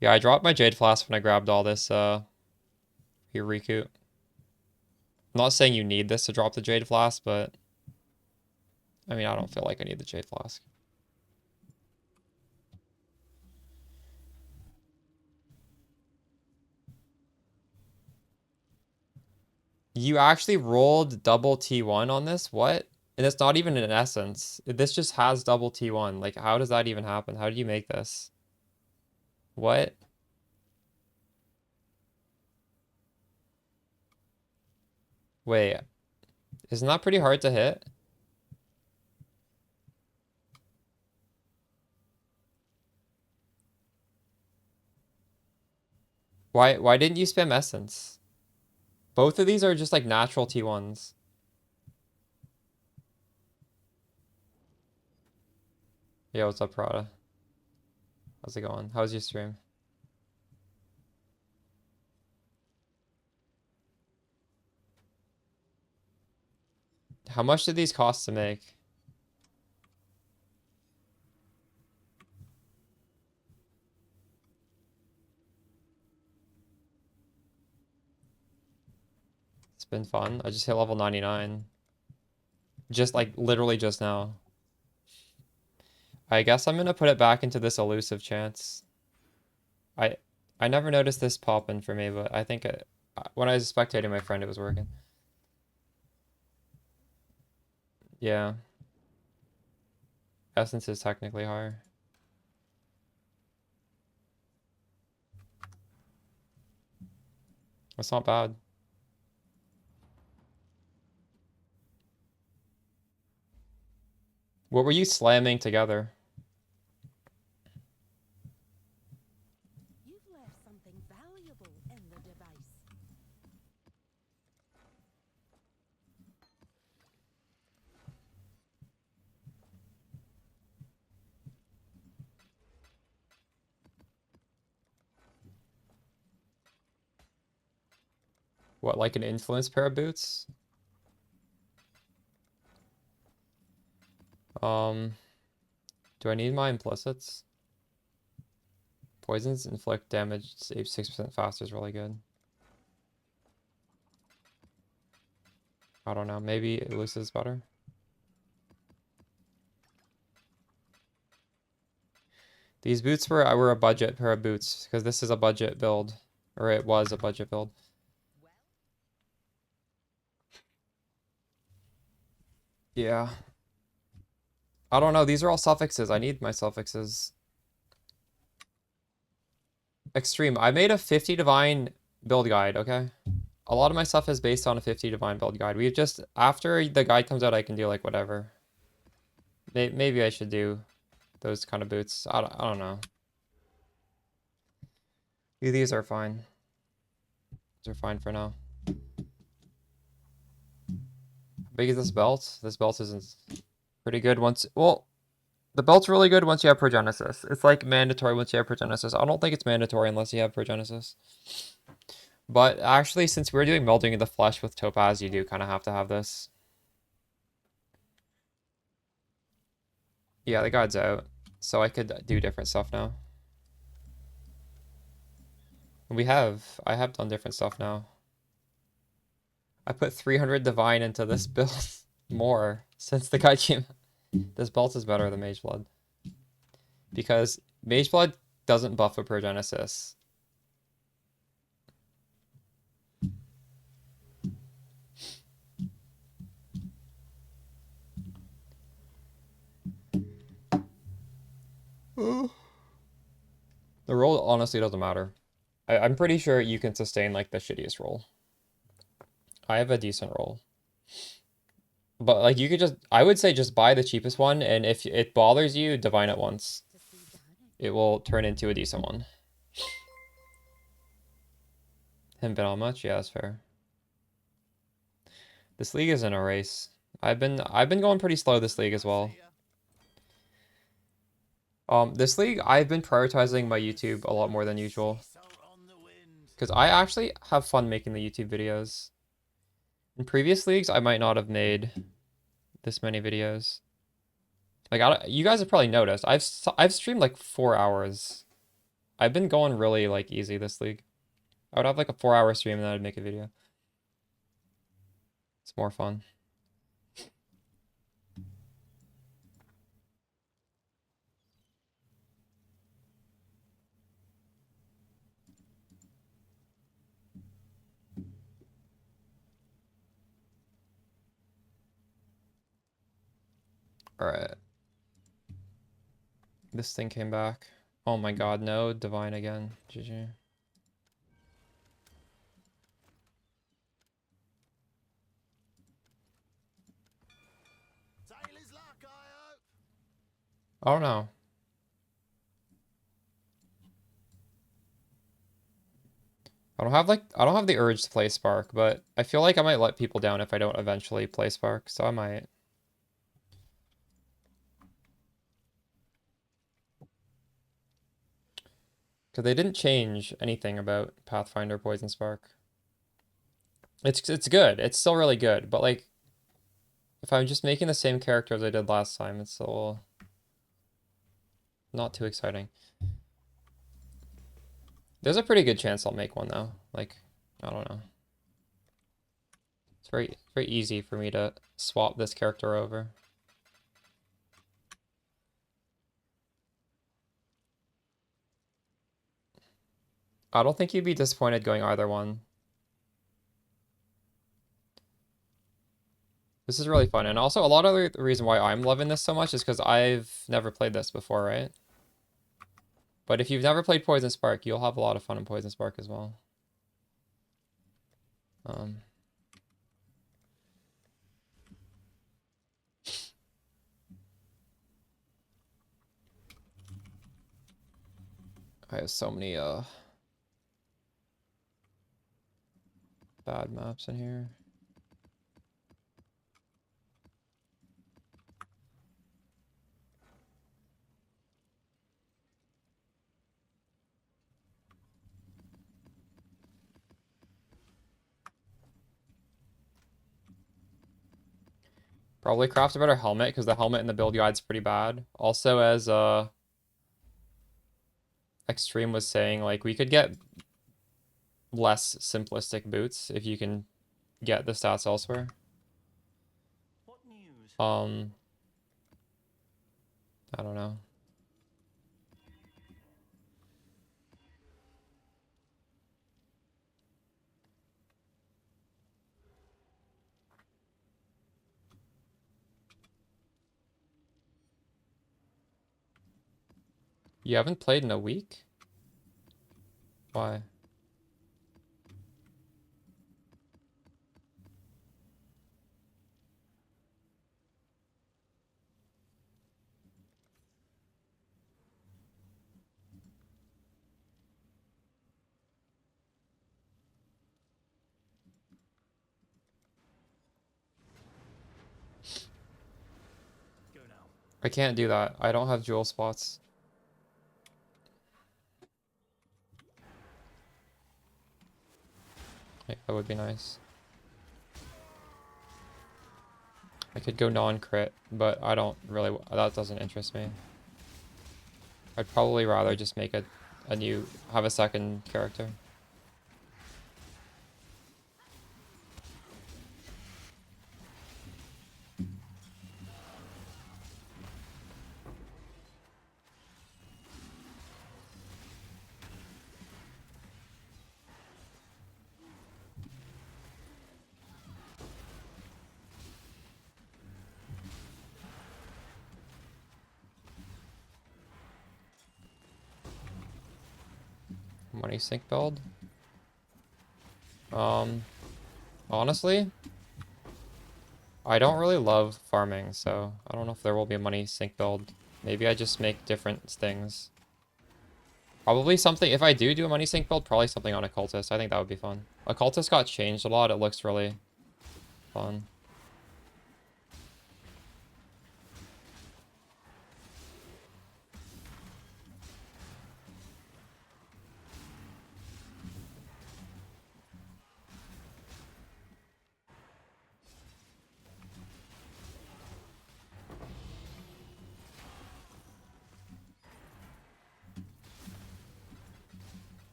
Yeah, I dropped my Jade Flask when I grabbed all this here recoup. I'm not saying you need this to drop the Jade Flask, but I mean I don't feel like I need the Jade Flask. You actually rolled double T1 on this? What? And it's not even an essence. This just has double T1. Like, how does that even happen? How did you make this? What? Wait, isn't that pretty hard to hit? Why didn't you spam essence? Both of these are just like natural T1s. Yeah, what's up, Prada? How's it going? How's your stream? How much did these cost to make? It's been fun. I just hit level 99. Just like literally just now. I guess I'm gonna put it back into this elusive chance. I I never noticed this popping for me, but I think when I was spectating my friend, it was working. Yeah. Essence is technically higher. That's not bad. What were you slamming together? You've left something valuable in the device. What, like an influence pair of boots? Do I need my implicits? Poisons inflict damage 6% faster is really good. I don't know. Maybe elusive is better. These boots were a budget pair of boots because this is a budget build, or it was a budget build. Yeah. I don't know. These are all suffixes. I need my suffixes. Extreme. I made a 50 divine build guide, okay? A lot of my stuff is based on a 50 divine build guide. We've just, after the guide comes out, I can do like whatever. Maybe I should do those kind of boots. I don't know. These are fine. These are fine for now. How big is this belt? This belt isn't pretty good once, well, the belt's really good once you have Progenesis. It's like mandatory once you have Progenesis. I don't think it's mandatory unless you have Progenesis. But actually, since we're doing melding of the flesh with Topaz, you do kind of have to have this. Yeah, the guide's out. So I could do different stuff now. I have done different stuff now. I put 300 divine into this build more since the guide came out. This belt is better than Mage Blood. Because Mage Blood doesn't buff with Progenesis. The roll honestly doesn't matter. I'm pretty sure you can sustain like the shittiest roll. I have a decent roll. But like you could just, I would say just buy the cheapest one, and if it bothers you, divine it once. It will turn into a decent one. Haven't been on much? Yeah, that's fair. This league is in a race. I've been going pretty slow this league as well. This league, I've been prioritizing my YouTube a lot more than usual. Because I actually have fun making the YouTube videos. In previous leagues, I might not have made this many videos. Like, you guys have probably noticed, I've streamed like 4 hours. I've been going really like easy this league. I would have like a 4-hour stream and then I'd make a video. It's more fun. Alright. This thing came back. Oh my god, no. Divine again. GG. Taylor's luck, I hope. I don't know. I don't have the urge to play Spark, but I feel like I might let people down if I don't eventually play Spark, so I might. Because they didn't change anything about Pathfinder Poison Spark. It's good. It's still really good, but like if I'm just making the same character as I did last time, it's a little not too exciting. There's a pretty good chance I'll make one though. Like, I don't know. It's very easy for me to swap this character over. I don't think you'd be disappointed going either one. This is really fun, and also a lot of the reason why I'm loving this so much is because I've never played this before, right? But if you've never played Poison Spark, you'll have a lot of fun in Poison Spark as well. I have so many bad maps in here. Probably craft a better helmet because the helmet in the build guide's pretty bad. Also, as Extreme was saying, like we could get less simplistic boots if you can get the stats elsewhere. What news? I don't know. You haven't played in a week? Why? Go now. I can't do that. I don't have jewel spots. Yeah, that would be nice. I could go non-crit, but I don't really... That doesn't interest me. I'd probably rather just make a new... Have a second character. Money sink build. Honestly, I don't really love farming, so I don't know if there will be a money sink build. Maybe I just make different things. Probably something, if I do a money sink build, probably something on Occultist. I think that would be fun. Occultist got changed a lot. It looks really fun.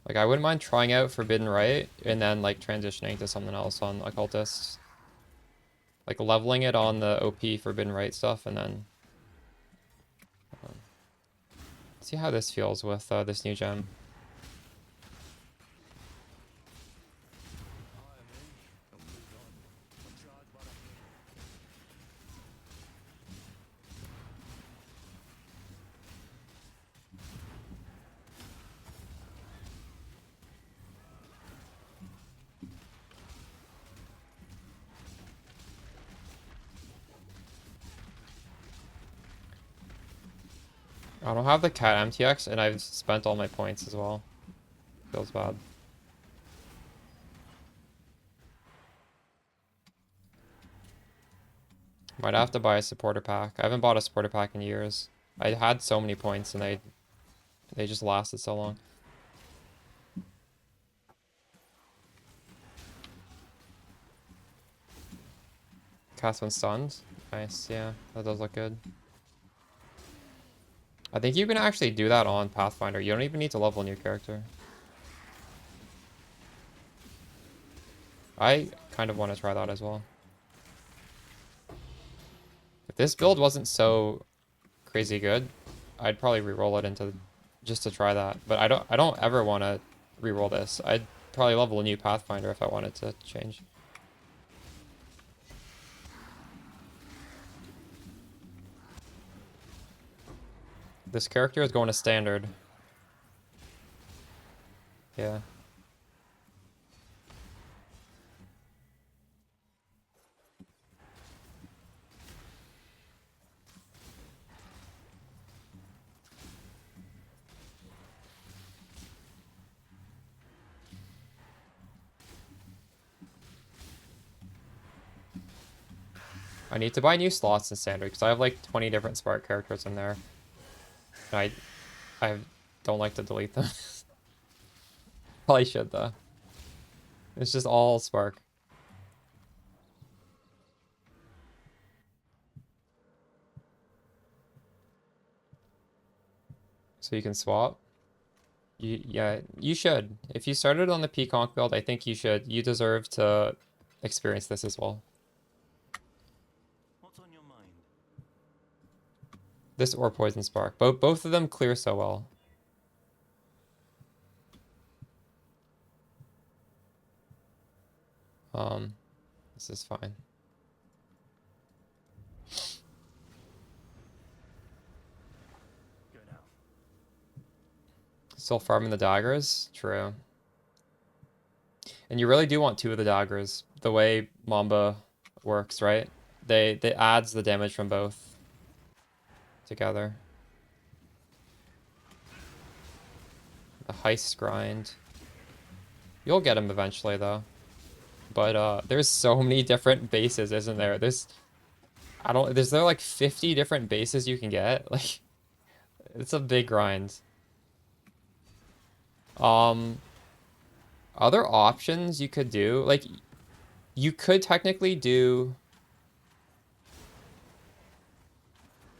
Like, I wouldn't mind trying out Forbidden Right and then, like, transitioning to something else on Occultist. Like, leveling it on the OP Forbidden Right stuff and then... see how this feels with this new gem. I don't have the cat MTX, and I've spent all my points as well. Feels bad. Might have to buy a supporter pack. I haven't bought a supporter pack in years. I had so many points, and they just lasted so long. Cast when stunned. Nice, yeah. That does look good. I think you can actually do that on Pathfinder. You don't even need to level a new character. I kind of want to try that as well. If this build wasn't so crazy good, I'd probably re-roll it into just to try that. But I don't ever want to re-roll this. I'd probably level a new Pathfinder if I wanted to change. This character is going to standard. Yeah. I need to buy new slots in standard because I have like 20 different Spark characters in there. And I don't like to delete them. Probably should though. It's just all Spark. So you can swap. Yeah, you should. If you started on the Peacock build, I think you should. You deserve to experience this as well. What's on your mind? This or Poison Spark. Both of them clear so well. This is fine. Go now. Still farming the daggers? True. And you really do want two of the daggers. The way Mamba works, right? They adds the damage from both together. The heist grind. You'll get him eventually though. But there's so many different bases, isn't there? There's there like 50 different bases you can get? Like it's a big grind. Other options you could do, like you could technically do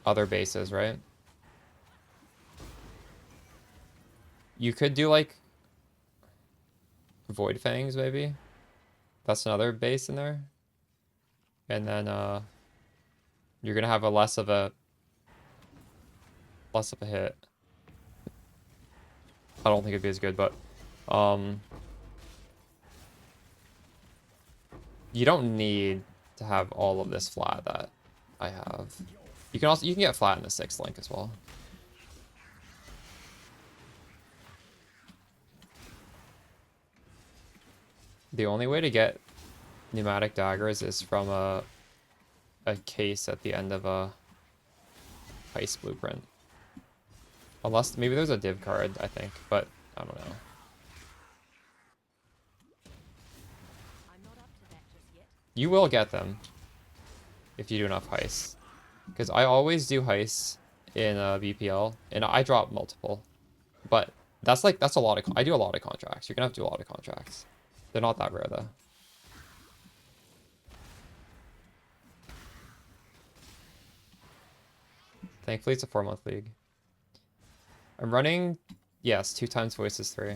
other bases, right? You could do like Void Fangs maybe. That's another base in there. And then you're gonna have a less of a hit. I don't think it'd be as good, but you don't need to have all of this flat that I have. You can get flat in the 6th link as well. The only way to get pneumatic daggers is from a case at the end of a heist blueprint. Unless maybe there's a div card, I think, but I don't know. I'm not up to that just yet. You will get them if you do enough heists. Because I always do heists in BPL, and I drop multiple. But that's a lot of... I do a lot of contracts. You're going to have to do a lot of contracts. They're not that rare, though. Thankfully, it's a 4-month league. I'm running... Yes, 2 times Voices 3.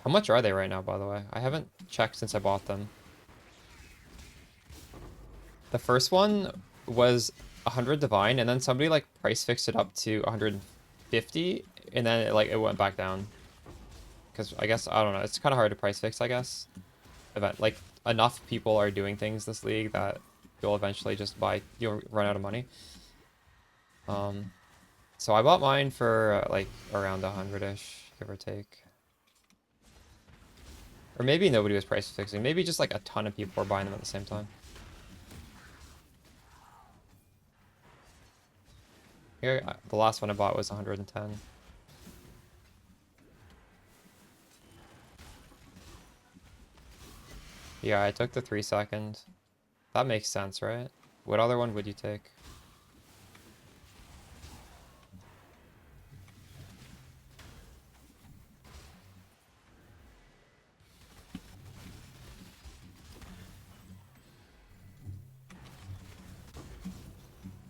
How much are they right now, by the way? I haven't checked since I bought them. The first one was 100 Divine, and then somebody like price fixed it up to 150, and then it went back down. Because I guess, I don't know, it's kind of hard to price fix, I guess. Like, enough people are doing things this league that you'll eventually just you'll run out of money. So I bought mine for like around 100-ish, give or take. Or maybe nobody was price fixing. Maybe just like a ton of people were buying them at the same time. Here, the last one I bought was 110. Yeah, I took the 3-second. That makes sense, right? What other one would you take?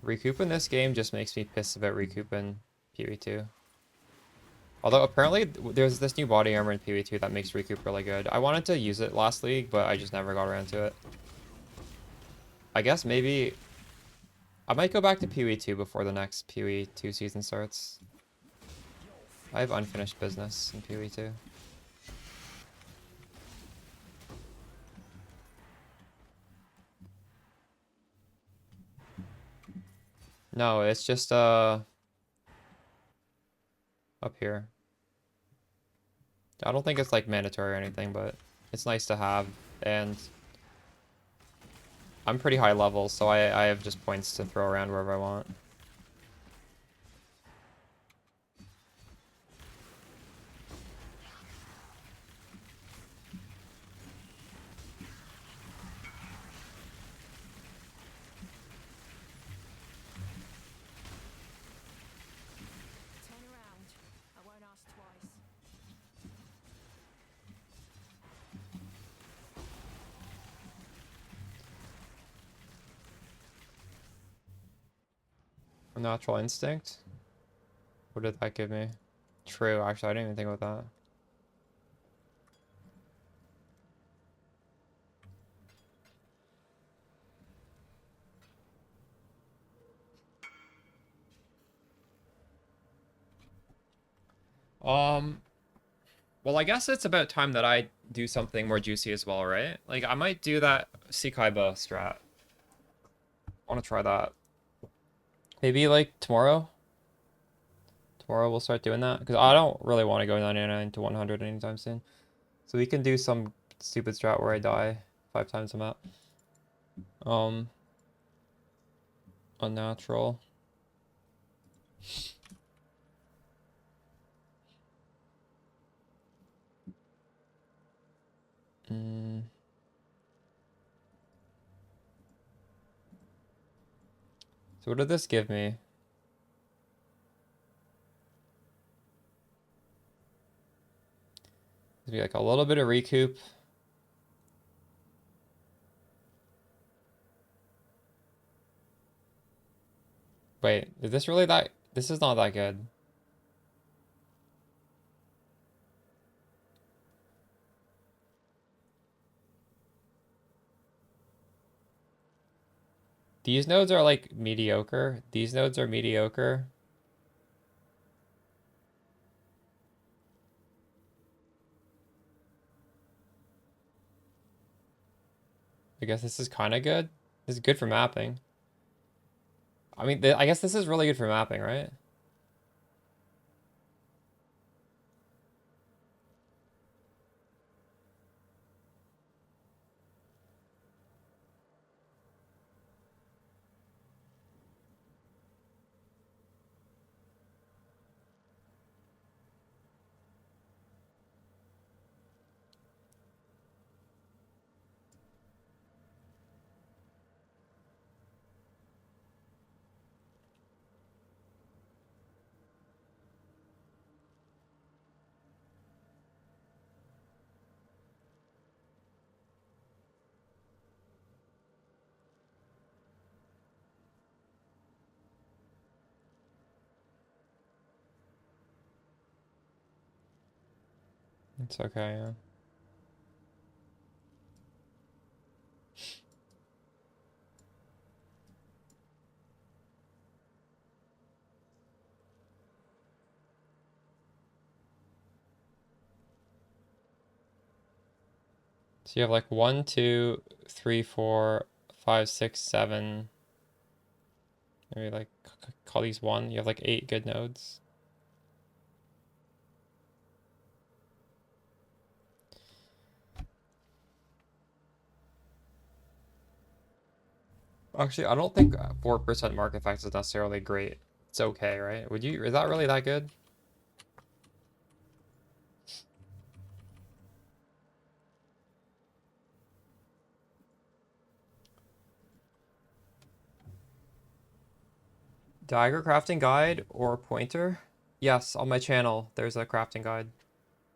Recoup in this game just makes me pissed about recoup in PoE2. Although apparently there's this new body armor in PoE2 that makes recoup really good. I wanted to use it last league, but I just never got around to it. I guess maybe I might go back to PoE2 before the next PoE2 season starts. I have unfinished business in PoE2. No, it's just up here. I don't think it's like mandatory or anything, but it's nice to have, and I'm pretty high level, so I have just points to throw around wherever I want. Turn around. I won't ask twice. Natural instinct? What did that give me? True, actually, I didn't even think about that. Well, I guess it's about time that I do something more juicy as well, right? Like, I might do that Sekaiba strat. I want to try that. Maybe, like, tomorrow? Tomorrow we'll start doing that. Because I don't really want to go 99 to 100 anytime soon. So we can do some stupid strat where I die 5 times a map. Unnatural. So what did this give me? It'd be like a little bit of recoup. Wait, is this really that? This is not that good. These nodes are like mediocre. These nodes are mediocre. I guess this is kind of good. This is good for mapping. I mean, I guess this is really good for mapping, right? It's okay, yeah. So you have like 1, 2, 3, 4, 5, 6, 7. Maybe like call these 1. You have like 8 good nodes. Actually, I don't think 4% mark effect is necessarily great It's okay, right? Would you? Is that really that good? Dagger crafting guide or pointer? Yes, on my channel, there's a crafting guide.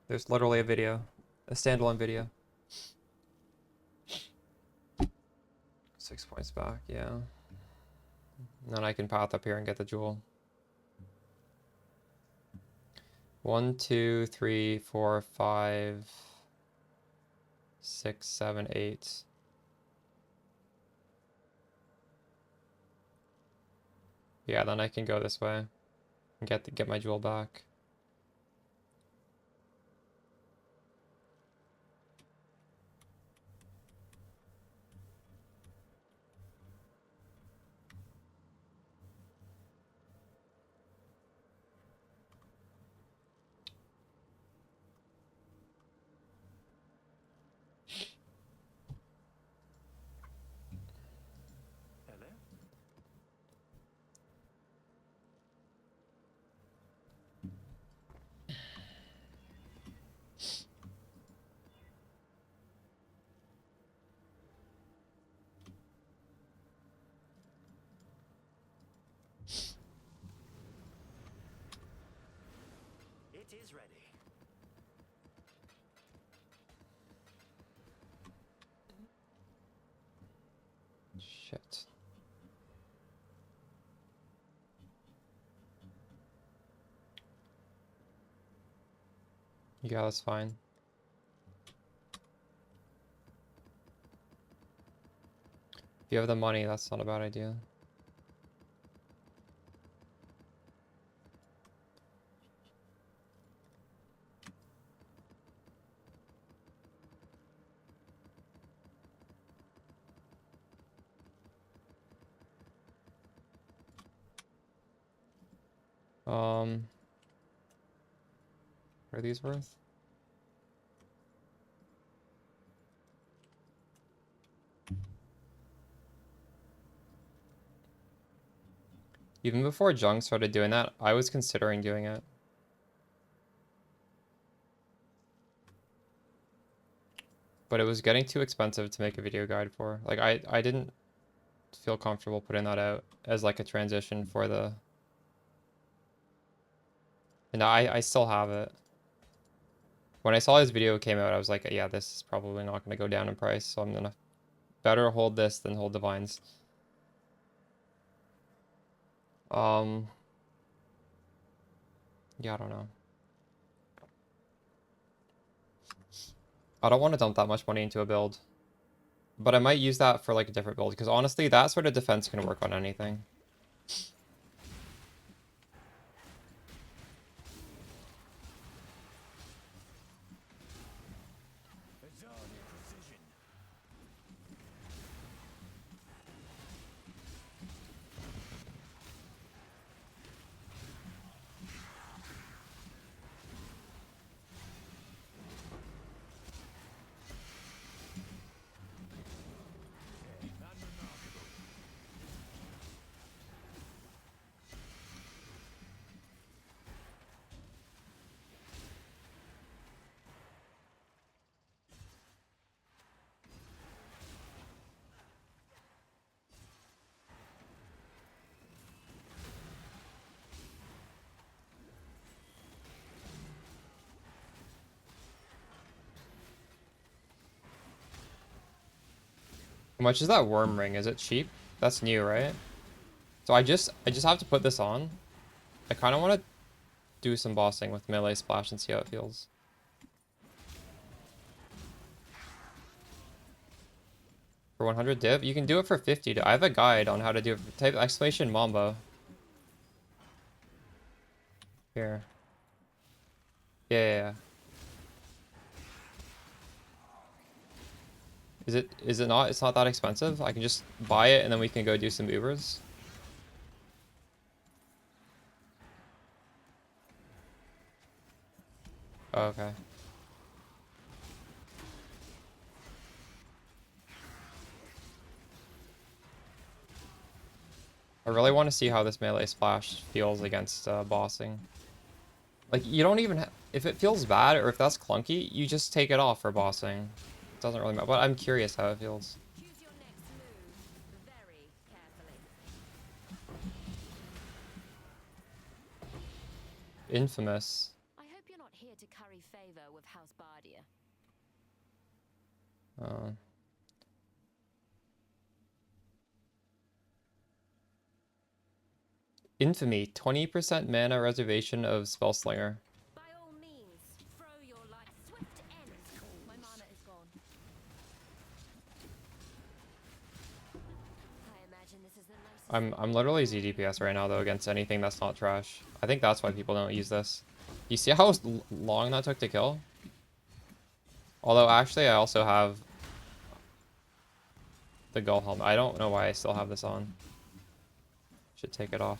There's literally a video, a standalone video. 6 points back, yeah. And then I can path up here and get the jewel. 1, 2, 3, 4, 5, 6, 7, 8. Yeah, then I can go this way and get my jewel back. Hello? It is ready. Shit. Yeah, that's fine. If you have the money, that's not a bad idea. What are these worth? Even before Jung started doing that, I was considering doing it. But it was getting too expensive to make a video guide for. Like, I didn't feel comfortable putting that out as like a transition for the... And I still have it. When I saw his video came out, I was like, yeah, this is probably not going to go down in price, so I'm going to better hold this than hold the vines. Yeah, I don't know. I don't want to dump that much money into a build. But I might use that for like a different build, because honestly, that sort of defense can work on anything. Azadi precision. Unremarkable. How much is that worm ring? Is it cheap? That's new, right? So I just have to put this on. I kind of want to do some bossing with melee splash and see how it feels. For 100 div? You can do it for 50. I have a guide on how to do it. Type exclamation Mamba. Here. Yeah. Is it not? It's not that expensive. I can just buy it and then we can go do some Ubers. Oh, okay. I really want to see how this melee splash feels against bossing. Like, you don't even if it feels bad or if that's clunky, you just take it off for bossing. It doesn't really matter, but I'm curious how it feels. Choose your next move very carefully. Infamous. I hope you're not here to curry favor with House Bardia. Infamy, 20% mana reservation of Spellslinger. By all means, throw your life swift end. My mana is gone. I imagine this is the nicest. I'm literally ZDPS right now though against anything that's not trash. I think that's why people don't use this. You see how long that took to kill? Although actually I also have the Gull helmet. I don't know why I still have this on. Should take it off.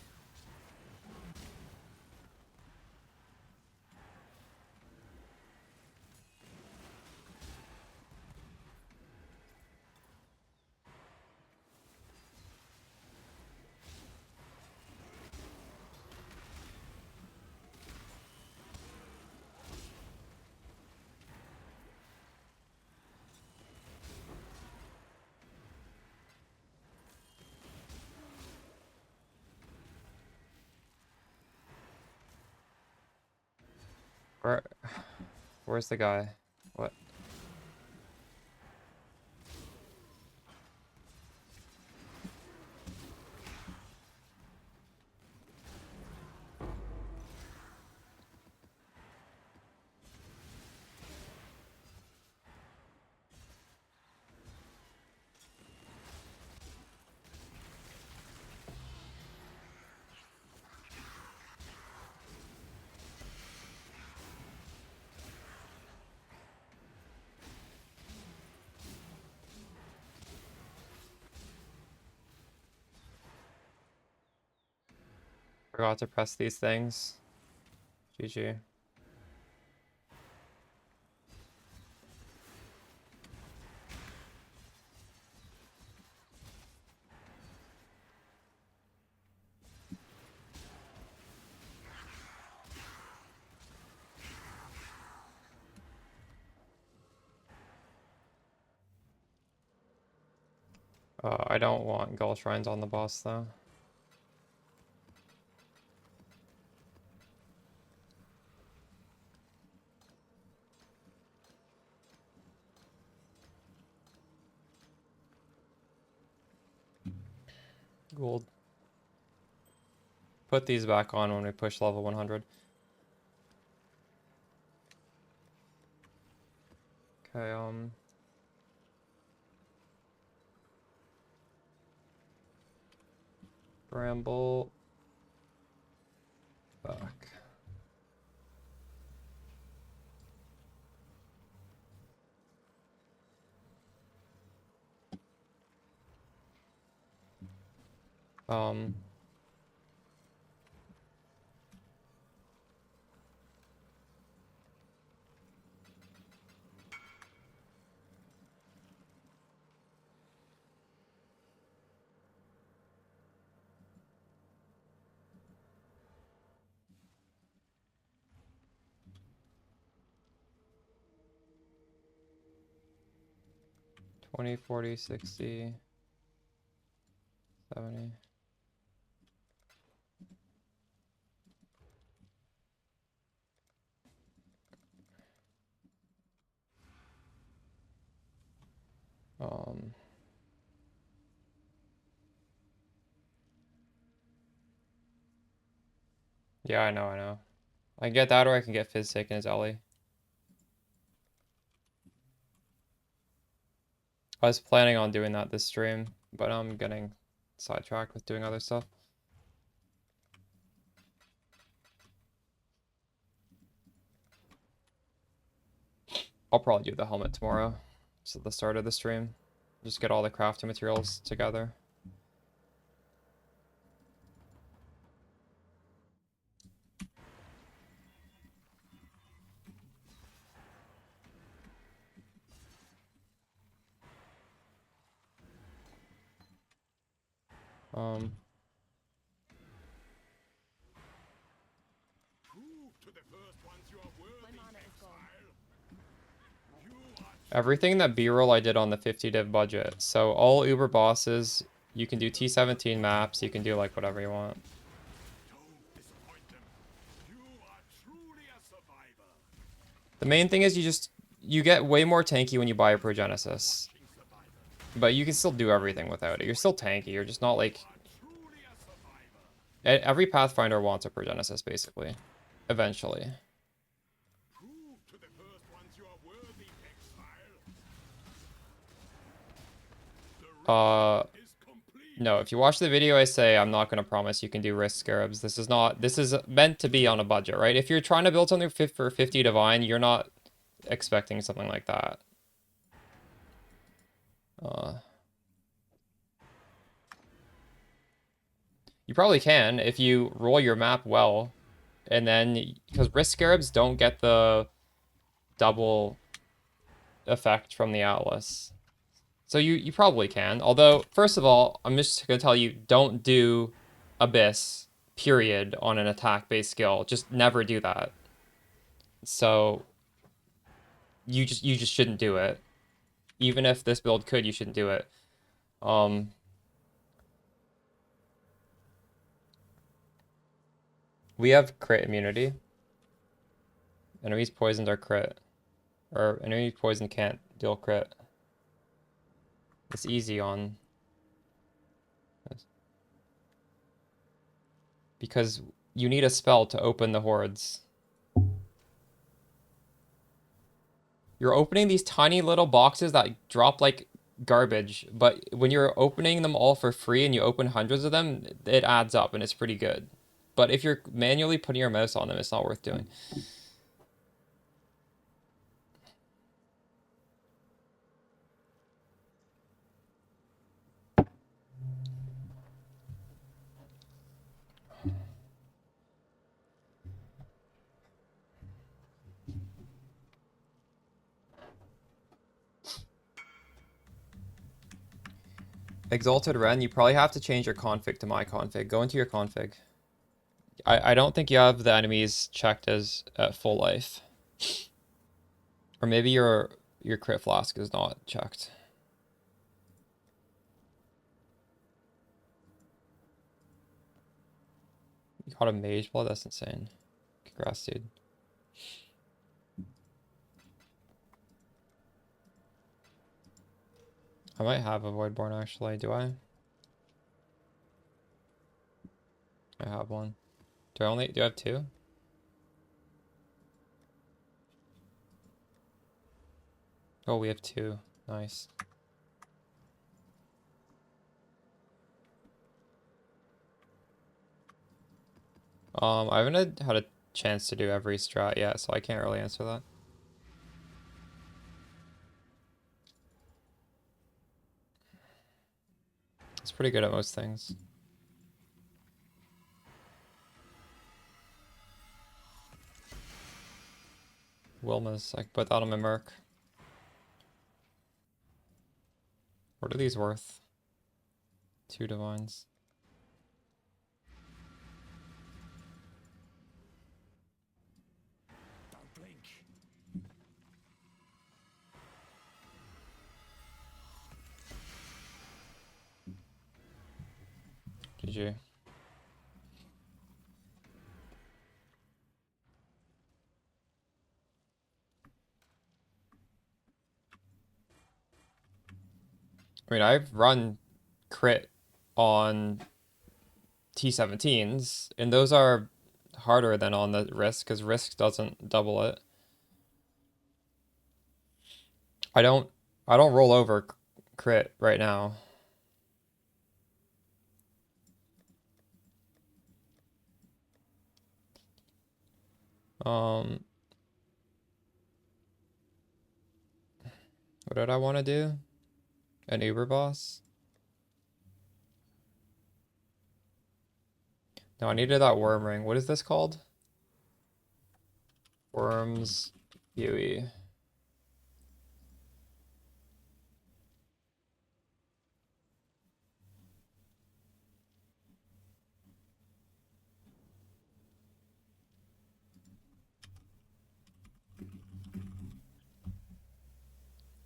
Where's the guy? What? Forgot to press these things. GG. I don't want Gull Shrines on the boss though. We'll put these back on when we push level 100. Okay, Bramble. Back. Um. $20, $40, $60, $70. Yeah, I know. I can get that or I can get Fizz taken as Ellie. I was planning on doing that this stream, but I'm getting sidetracked with doing other stuff. I'll probably do the helmet tomorrow. It's at the start of the stream. Just get all the crafting materials together. Everything that B-roll I did on the 50 div budget. So all Uber bosses, you can do T17 maps, you can do like whatever you want. Don't disappoint them. You are truly a survivor. The main thing is you get way more tanky when you buy a Progenesis. But you can still do everything without it. You're still tanky, you're just not like... Truly a survivor. Every Pathfinder wants a Progenesis, basically. Eventually. Prove to the first ones you are worthy, exile. The is complete. No, if you watch the video, I say I'm not going to promise you can do Risk Scarabs. This is meant to be on a budget, right? If you're trying to build something for 50 Divine, you're not expecting something like that. You probably can if you roll your map well, and then, because Risk Scarabs don't get the double effect from the Atlas. So you probably can. Although, first of all, I'm just going to tell you, don't do Abyss, period, on an attack-based skill. Just never do that. So, you just shouldn't do it. Even if this build could, you shouldn't do it. We have crit immunity. Enemies poisoned are crit. Or enemy poison can't deal crit. It's easy on... Because you need a spell to open the hordes. You're opening these tiny little boxes that drop like garbage, but when you're opening them all for free and you open hundreds of them, it adds up and it's pretty good. But if you're manually putting your mouse on them, it's not worth doing. Exalted Ren, you probably have to change your config to my config. Go into your config. I don't think you have the enemies checked as at full life. Or maybe your crit flask is not checked. You got a mage blood? That's insane. Congrats, dude. I might have a Voidborn actually, do I? I have one. Do I have two? Oh, we have two. Nice. I haven't had a chance to do every strat yet, so I can't really answer that. It's pretty good at most things. Wilma's, I can put that on my merc. What are these worth? 2 divines. Don't blink. GG. I mean, I've run crit on T17s, and those are harder than on the Risk, because Risk doesn't double it. I don't roll over crit right now. What did I want to do? An Uber boss? No, I needed that worm ring. What is this called? Worms PoE.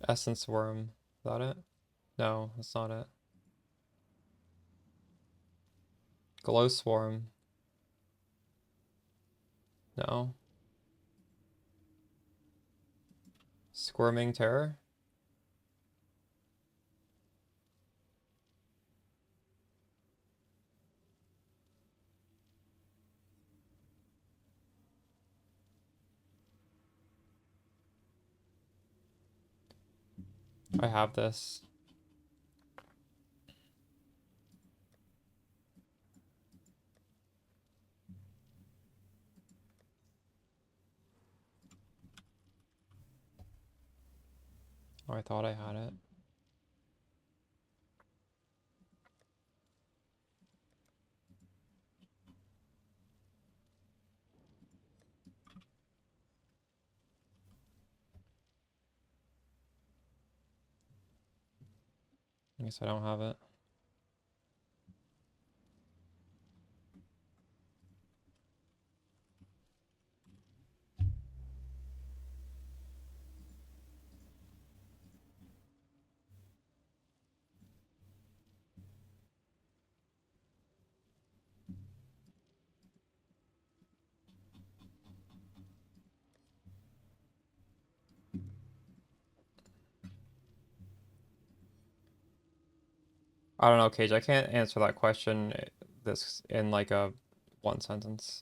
Essence Worm. Is that it? No, that's not it. Glow Swarm. No. Squirming Terror? I have this. Oh, I thought I had it. I guess I don't have it. I don't know, Cage. I can't answer that question this in like a one sentence.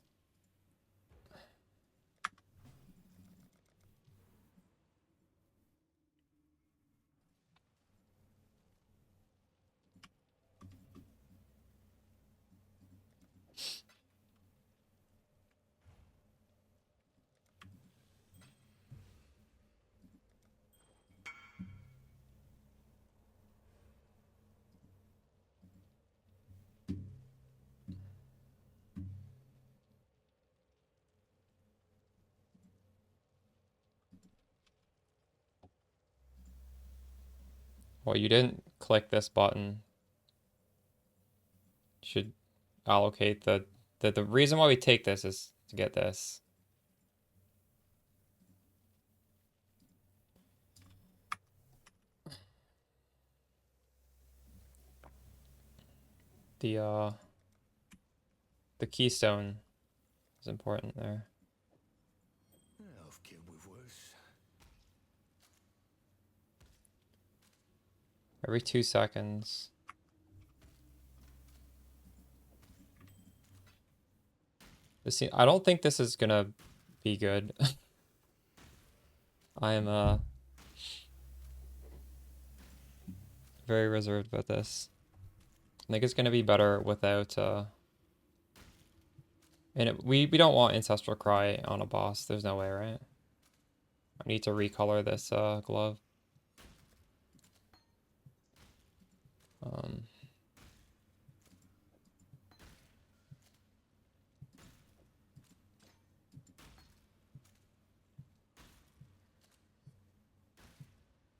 Well, you didn't click this button. You should allocate the reason why we take this is to get this. The keystone is important there. I've killed with worse. Every 2 seconds. I don't think this is gonna be good. I am very reserved about this. I think it's gonna be better without and we don't want Ancestral Cry on a boss. There's no way, right? I need to recolor this glove.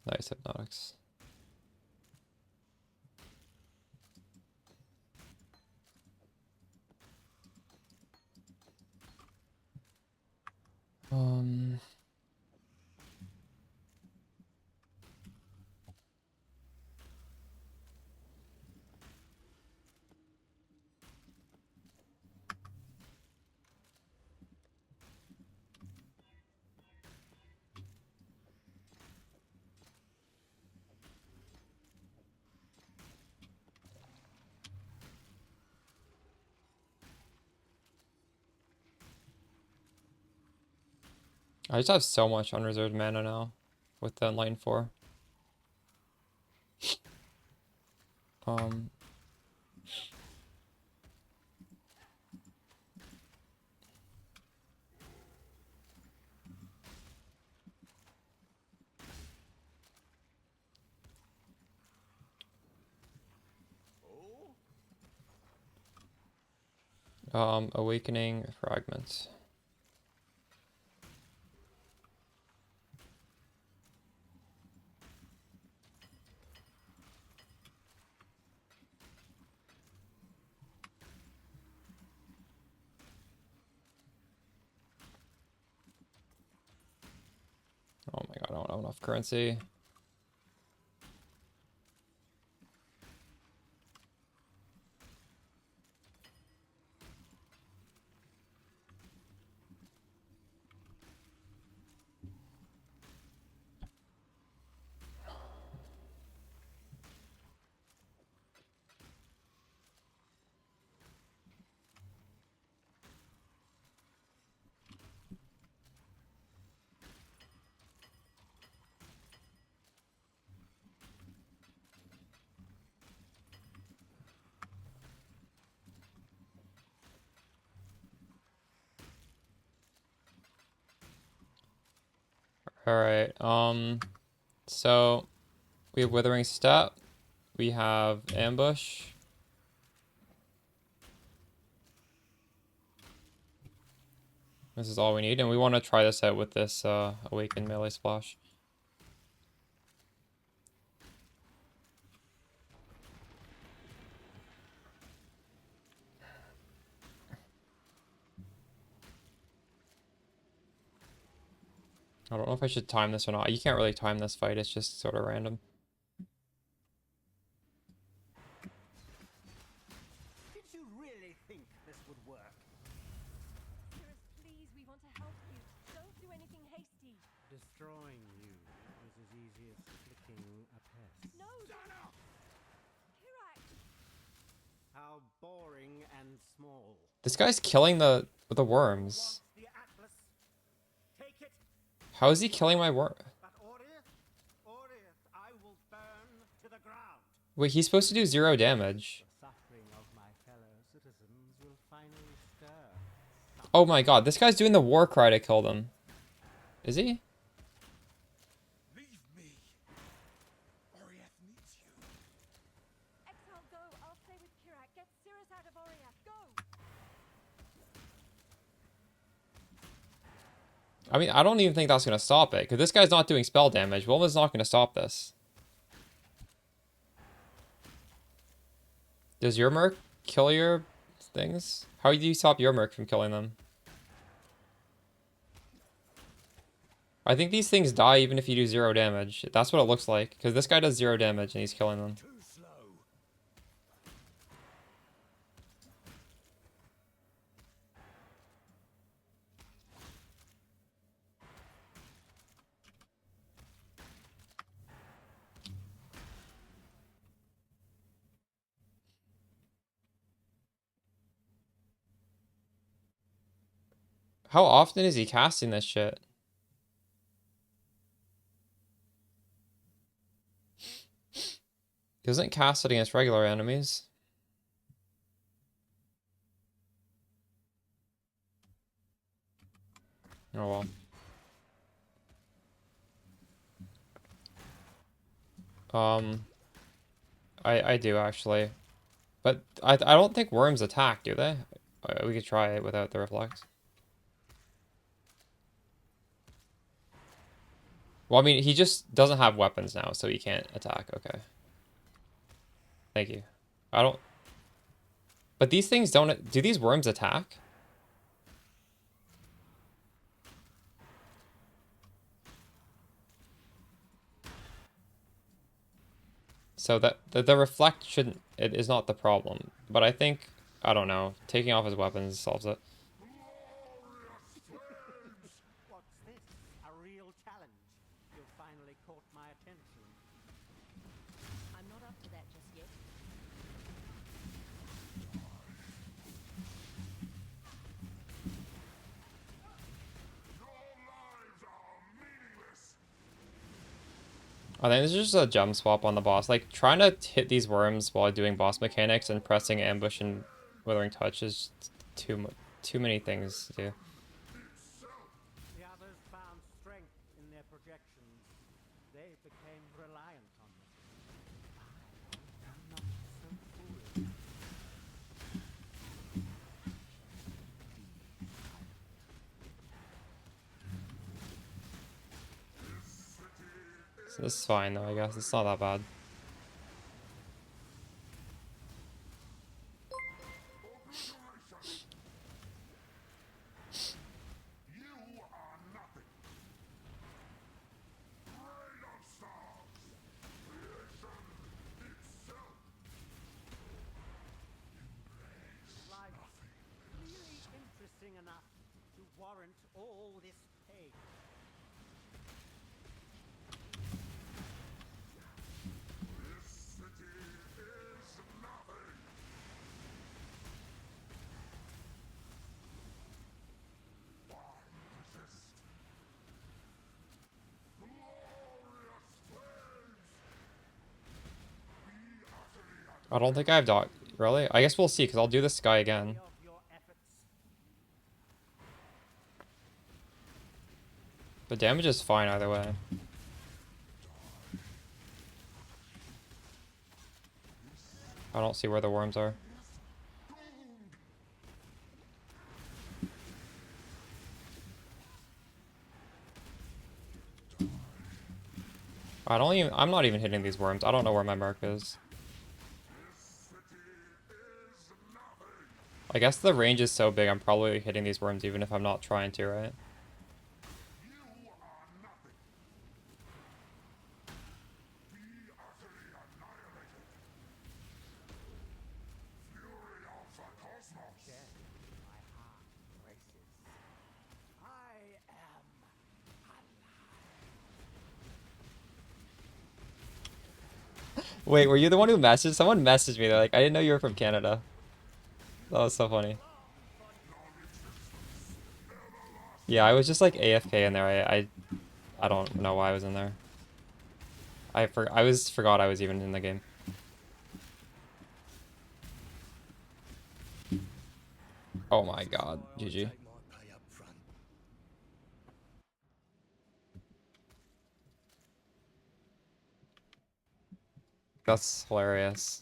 Nice hypnotics. I just have so much unreserved mana now with the Enlighten 4. Awakening Fragments. Oh my god, I don't have enough currency. Alright, so we have Withering Step, we have Ambush. This is all we need, and we want to try this out with this Awakened Melee Splash. I don't know if I should time this or not. You can't really time this fight, it's just sort of random. Did you really think this would work? Cirrus, please, we want to help you. Don't do anything hasty. Destroying you is as easy as flicking a pest. No! Kirak! How boring and small. This guy's killing the worms. The Atlas. Take it, How is he killing my worm? but Oriath, I will burn to the ground. Wait, he's supposed to do 0 damage. The suffering of my fellow citizens will finally stir. Oh my god, this guy's doing the war cry to kill them. Is he? Leave me. Oriath needs you. Exile, go! I'll stay with Kirak. Get Cirrus out of Oriath. Go! I mean, I don't even think that's going to stop it, because this guy's not doing spell damage. Wilma's not going to stop this. Does your merc kill your things? How do you stop your merc from killing them? I think these things die even if you do 0 damage. That's what it looks like, because this guy does 0 damage and he's killing them. Too slow. How often is he casting this shit? He doesn't cast it against regular enemies. Oh well. I do actually, but I don't think worms attack, do they? We could try it without the reflex. Well, I mean, he just doesn't have weapons now, so he can't attack. Okay. Thank you. I don't... But these things don't... Do these worms attack? So that the reflect shouldn't... It is not the problem. But I think... I don't know. Taking off his weapons solves it. What's this? A real challenge. You finally caught my attention. I'm not up to that just yet. I think this is just a gem swap on the boss. Like, trying to hit these worms while doing boss mechanics and pressing ambush and withering touch is too many things to do. The others found strength in their projections. They became reliant on them. I'm not so foolish. So this is fine though, I guess. It's not that bad. You are nothing. Rain of stars. Creation itself. Life really interesting enough to warrant all this pain. This city is nothing. Why resist? Glorious flames. Be utterly I don't think I have dog. Really? I guess we'll see, because I'll do this guy again. Of your efforts. The damage is fine either way. I don't see where the worms are. I'm not even hitting these worms. I don't know where my mark is. I guess the range is so big, I'm probably hitting these worms even if I'm not trying to, right? Wait, were you the one who messaged? Someone messaged me. They're like, I didn't know you were from Canada. That was so funny. Yeah, I was just like AFK in there. I don't know why I was in there. I forgot I was even in the game. Oh my god, GG. Take my pay up front. That's hilarious.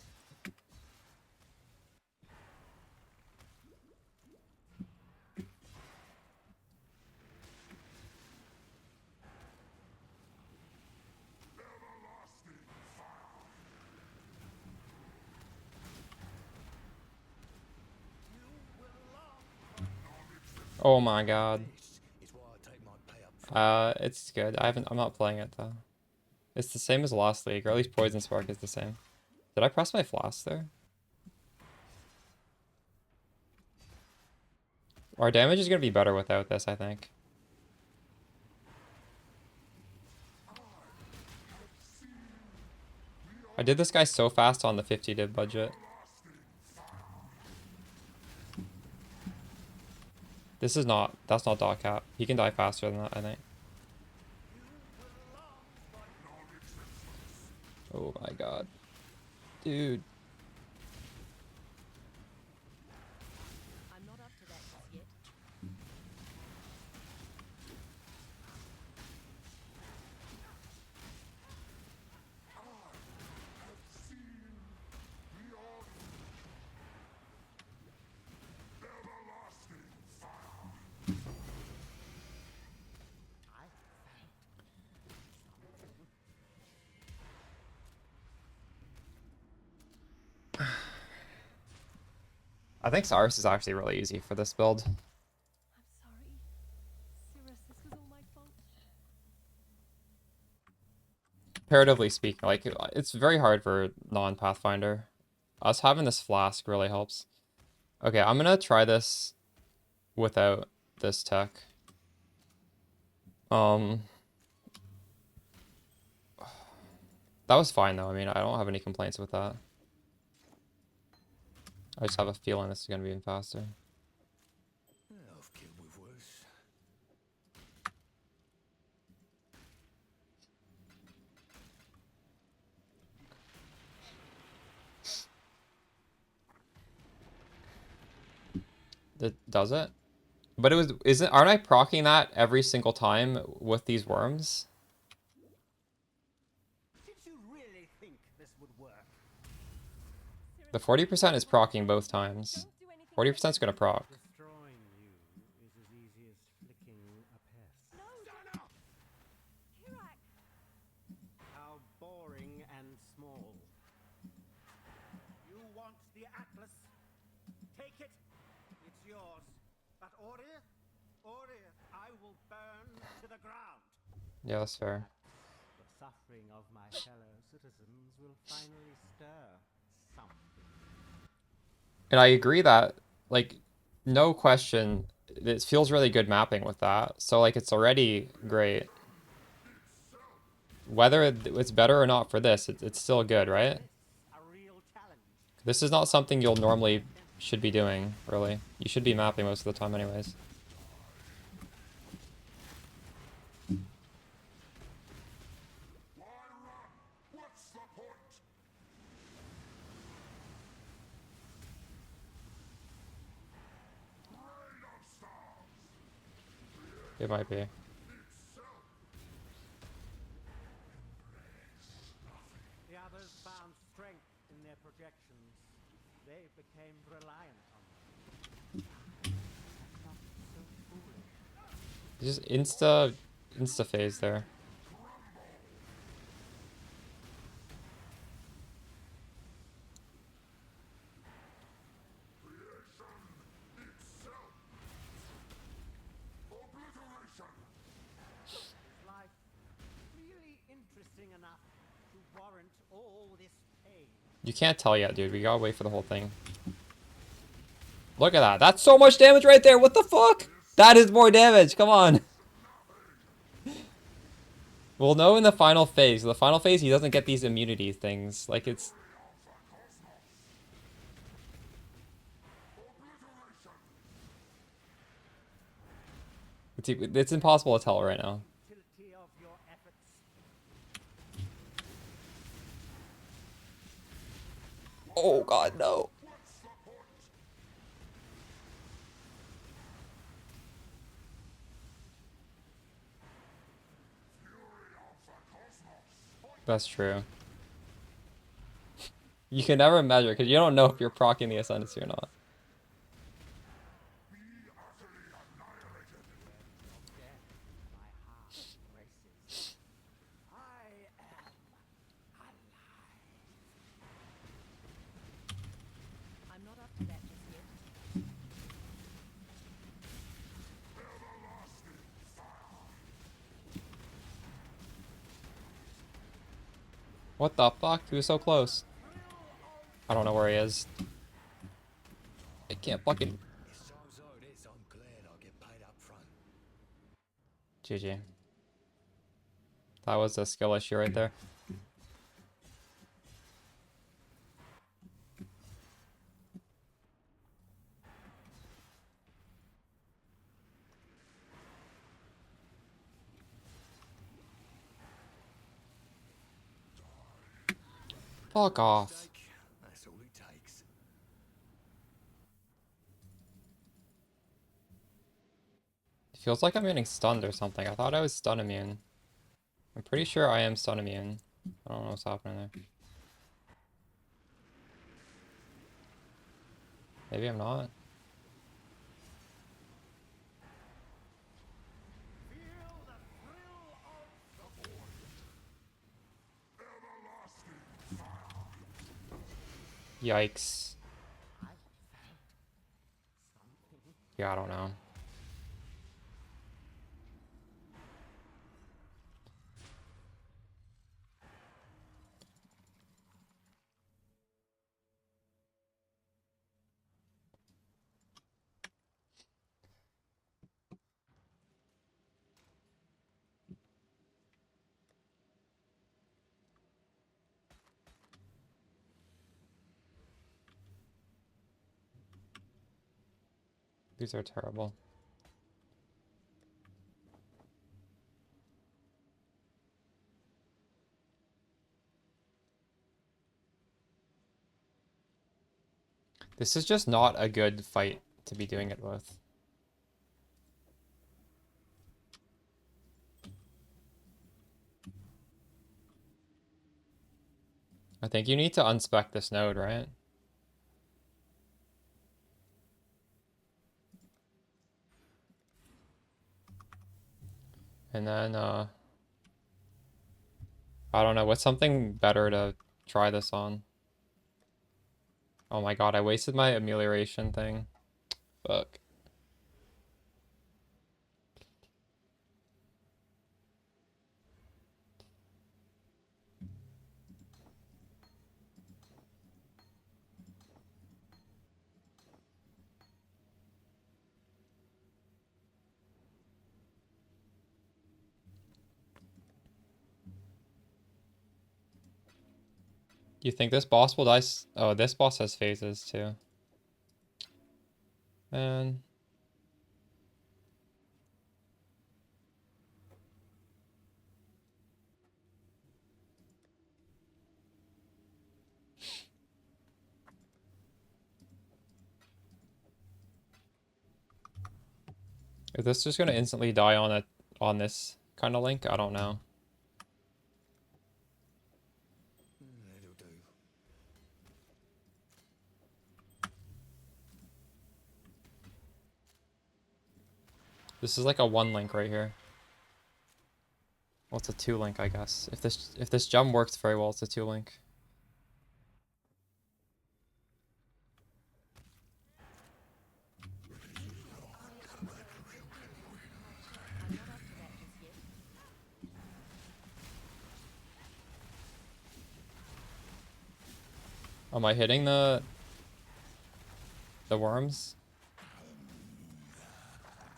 Oh my god. This is why I take my pay up front. It's good. I'm not playing it though. It's the same as last league, or at least Poison Spark is the same. Did I press my flask there? Our damage is gonna be better without this, I think. I did this guy so fast on the 50 div budget. That's not dot cap. He can die faster than that, I think. Oh my god. Dude. I'm not up to that just yet. I think Cyrus is actually really easy for this build. I'm sorry. Cirrus, this was all my fault. Comparatively speaking, like, it's very hard for non-Pathfinder. Us having this flask really helps. Okay, I'm gonna try this without this tech. That was fine though. I mean, I don't have any complaints with that. I just have a feeling this is gonna be even faster. I've killed with worse. Does it? But aren't I proccing that every single time with these worms? Did you really think this would work? The 40% is proccing both times. 40% is gonna proc. Destroying you is as easy as flicking a pest. Hirak! How boring and small. You want the Atlas? Take it. It's yours. But Orith, I will burn to the ground. Yeah, that's fair. The suffering of my fellow citizens will finally stir something. And I agree that, like, no question, it feels really good mapping with that. So, like, it's already great. Whether it's better or not for this, it's still good, right? A real challenge. This is not something you'll normally should be doing, really. You should be mapping most of the time anyways. Why run? What's the point? Rain of stars. It might be. Itself became reliant on them. I'm not so foolish. Just insta phase there. Is life really interesting enough to warrant all this pain? You can't tell yet, dude. We gotta wait for the whole thing. Look at that. That's so much damage right there. What the fuck? That is more damage. Come on. We'll know in the final phase. The final phase, he doesn't get these immunity things. Like, it's... It's impossible to tell right now. Utility of your efforts. Oh, God, no. That's true. You can never measure, because you don't know if you're proccing the Ascendancy or not. My heart races. I am alive. I'm not up to that just yet. What the fuck? He was so close. I don't know where he is. I can't fucking... It's times like this, I'm glad I get paid up front. GG. That was a skill issue right there. Fuck off. Mistake, that's all it takes. It feels like I'm getting stunned or something. I thought I was stun immune. I'm pretty sure I am stun immune. I don't know what's happening there. Maybe I'm not. Yikes. Yeah, I don't know. These are terrible. This is just not a good fight to be doing it with. I think you need to unspec this node, right? And then, I don't know, what's something better to try this on? Oh my god, I wasted my amelioration thing. Fuck. You think this boss will die? Oh, this boss has phases too. Man. Is this just gonna instantly die on this kind of link? I don't know. It'll do. This is like a 1 link right here. Well, it's a 2 link, I guess. If this gem works very well, it's a 2 link. Am I hitting the worms?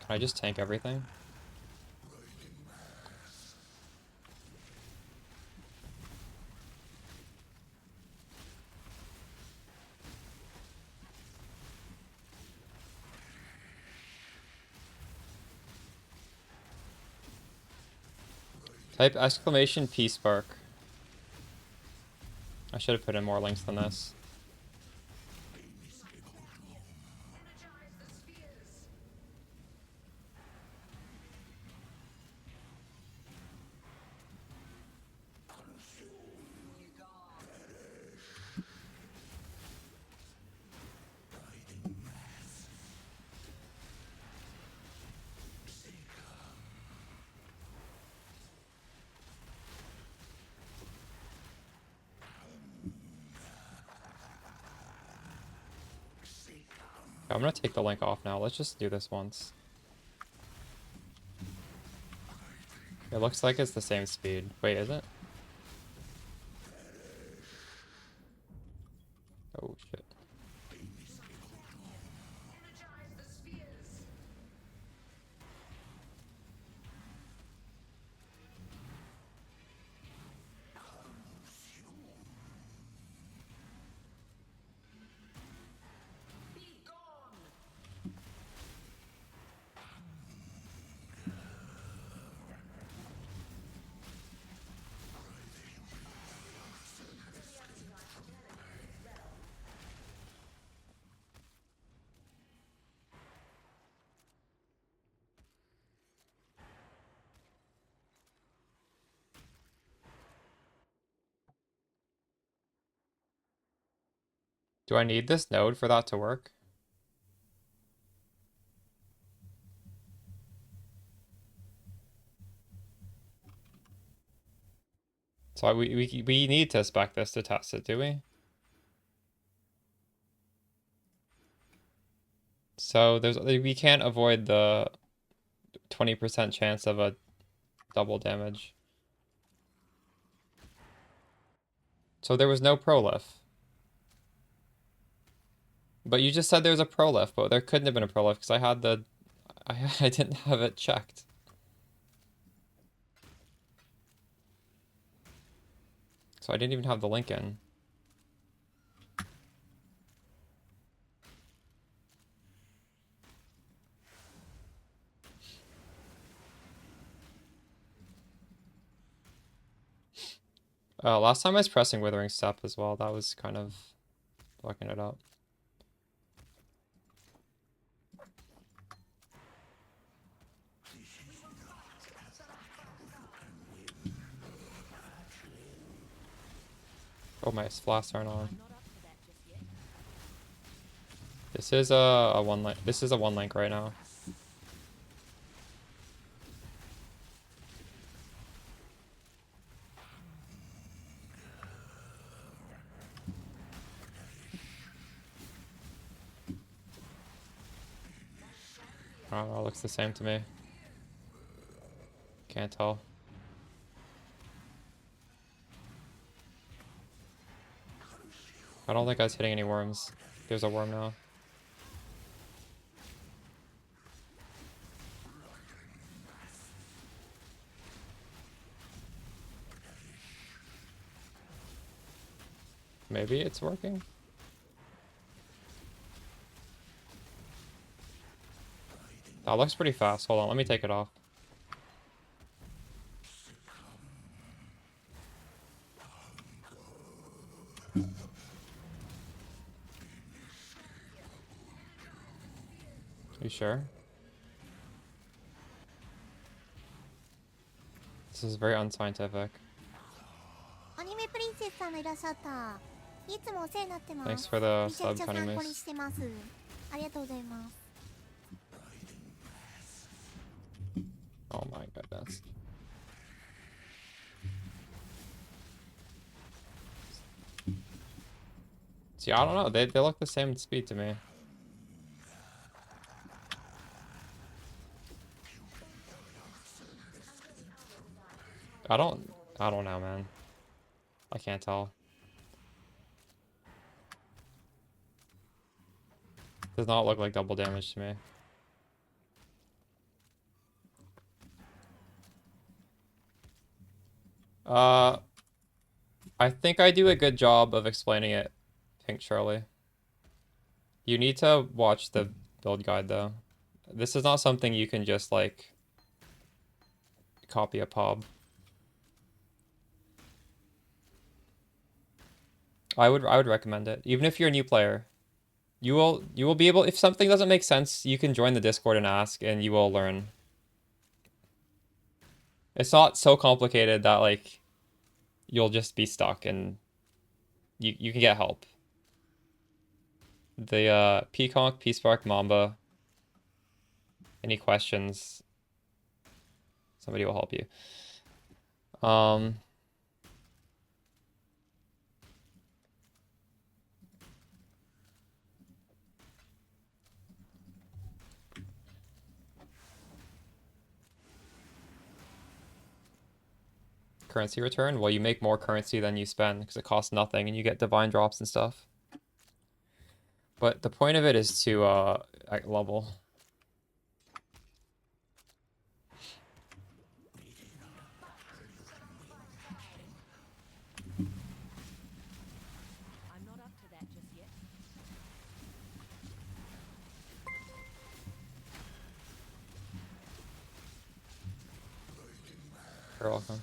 Can I just tank everything? Type exclamation P spark. I should have put in more links than this. I'm gonna take the link off now. Let's just do this once. It looks like it's the same speed. Wait, is it? Oh shit. Do I need this node for that to work? So we need to spec this to test it, do we? So we can't avoid the 20% chance of a double damage. So there was no prolif. But you just said there was a prolif, but there couldn't have been a prolif because I had the I didn't have it checked. So I didn't even have the link in. Last time I was pressing Withering Step as well. That was kind of fucking it up. Oh, my flasks aren't on. This is a 1 link. This is a 1 link right now. I don't know, it looks the same to me. Can't tell. I don't think I was hitting any worms. There's a worm now. Maybe it's working? That looks pretty fast. Hold on, let me take it off. You sure? This is very unscientific. アニメプリンセスさんがいらっしゃった。いつもお世話になってます。 Thanks for the めちゃくちゃ sub, 参考 Honeymoose. にしてます。ありがとうございます。See, I don't know. They look the same speed to me. I don't know, man. I can't tell. Does not look like double damage to me. I think I do a good job of explaining it, Pink Charlie. You need to watch the build guide, though. This is not something you can just, like, copy a pub. I would recommend it, even if you're a new player. You will be able, if something doesn't make sense, you can join the Discord and ask, and you will learn. It's not so complicated that, like, you'll just be stuck, and you can get help. The Peaconk, Peacebark, Mamba. Any questions? Somebody will help you. Currency return? Well, you make more currency than you spend because it costs nothing and you get divine drops and stuff. But the point of it is to level. I'm not up to that just yet. You're welcome.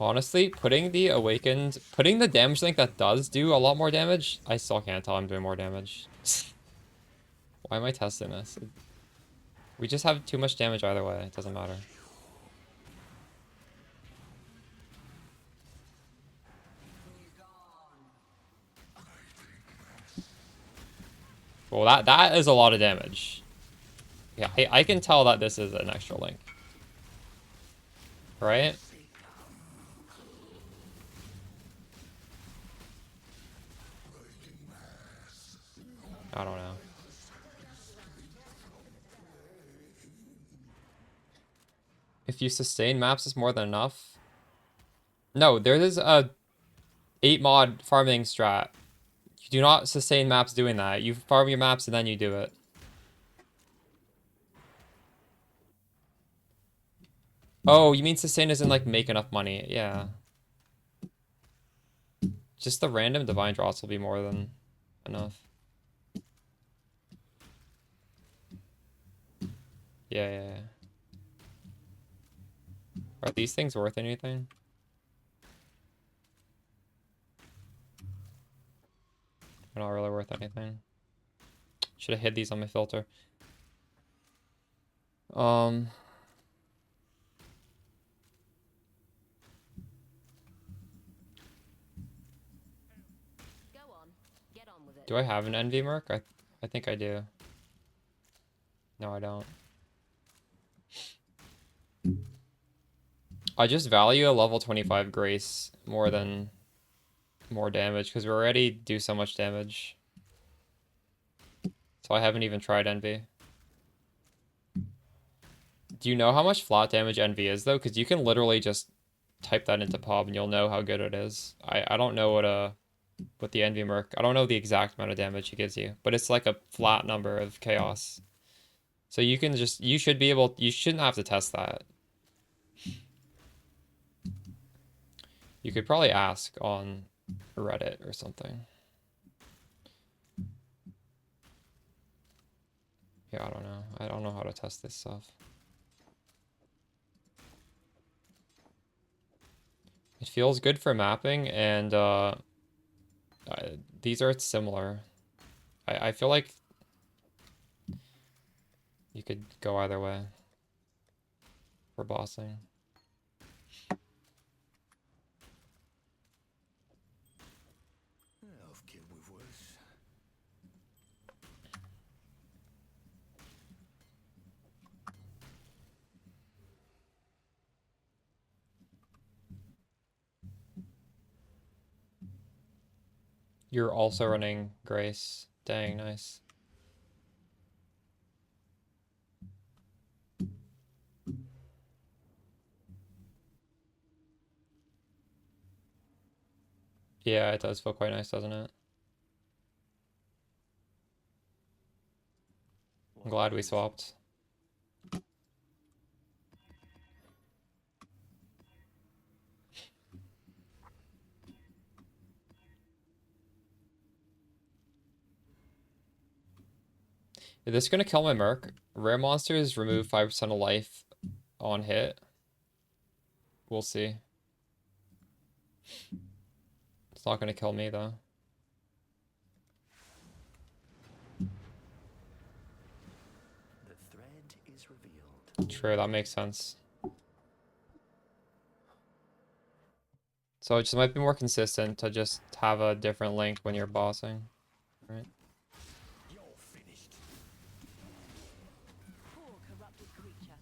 Honestly, putting the awakened, putting the damage link that does do a lot more damage, I still can't tell I'm doing more damage. Why am I testing this? We just have too much damage either way. It doesn't matter. Well, that is a lot of damage. Yeah, I can tell that this is an extra link. Right? I don't know. If you sustain maps is more than enough. No, there is a 8 mod farming strat. You do not sustain maps doing that. You farm your maps and then you do it. Oh, you mean sustain isn't like make enough money? Yeah. Just the random divine drops will be more than enough. Yeah. Are these things worth anything? They're not really worth anything. Should have hid these on my filter. Go on. Get on with it. Do I have an envy merc? I think I do. No, I don't. I just value a level 25 grace more than more damage because we already do so much damage. So I haven't even tried envy. Do you know how much flat damage envy is though? Because you can literally just type that into POB and you'll know how good it is. I don't know what the envy merc. I don't know the exact amount of damage he gives you, but it's like a flat number of chaos. So you can just you shouldn't have to test that. You could probably ask on Reddit or something. Yeah, I don't know. I don't know how to test this stuff. It feels good for mapping, and these are similar. I feel like you could go either way for bossing. I've killed with worse. You're also running Grace. Dang, nice. Yeah, it does feel quite nice, doesn't it? I'm glad we swapped. Is this gonna kill my Merc? Rare monsters remove 5% of life on hit. We'll see. It's not gonna kill me though. The thread is revealed. True, that makes sense. So it just might be more consistent to just have a different link when you're bossing, right? You're finished. Poor corrupted creature.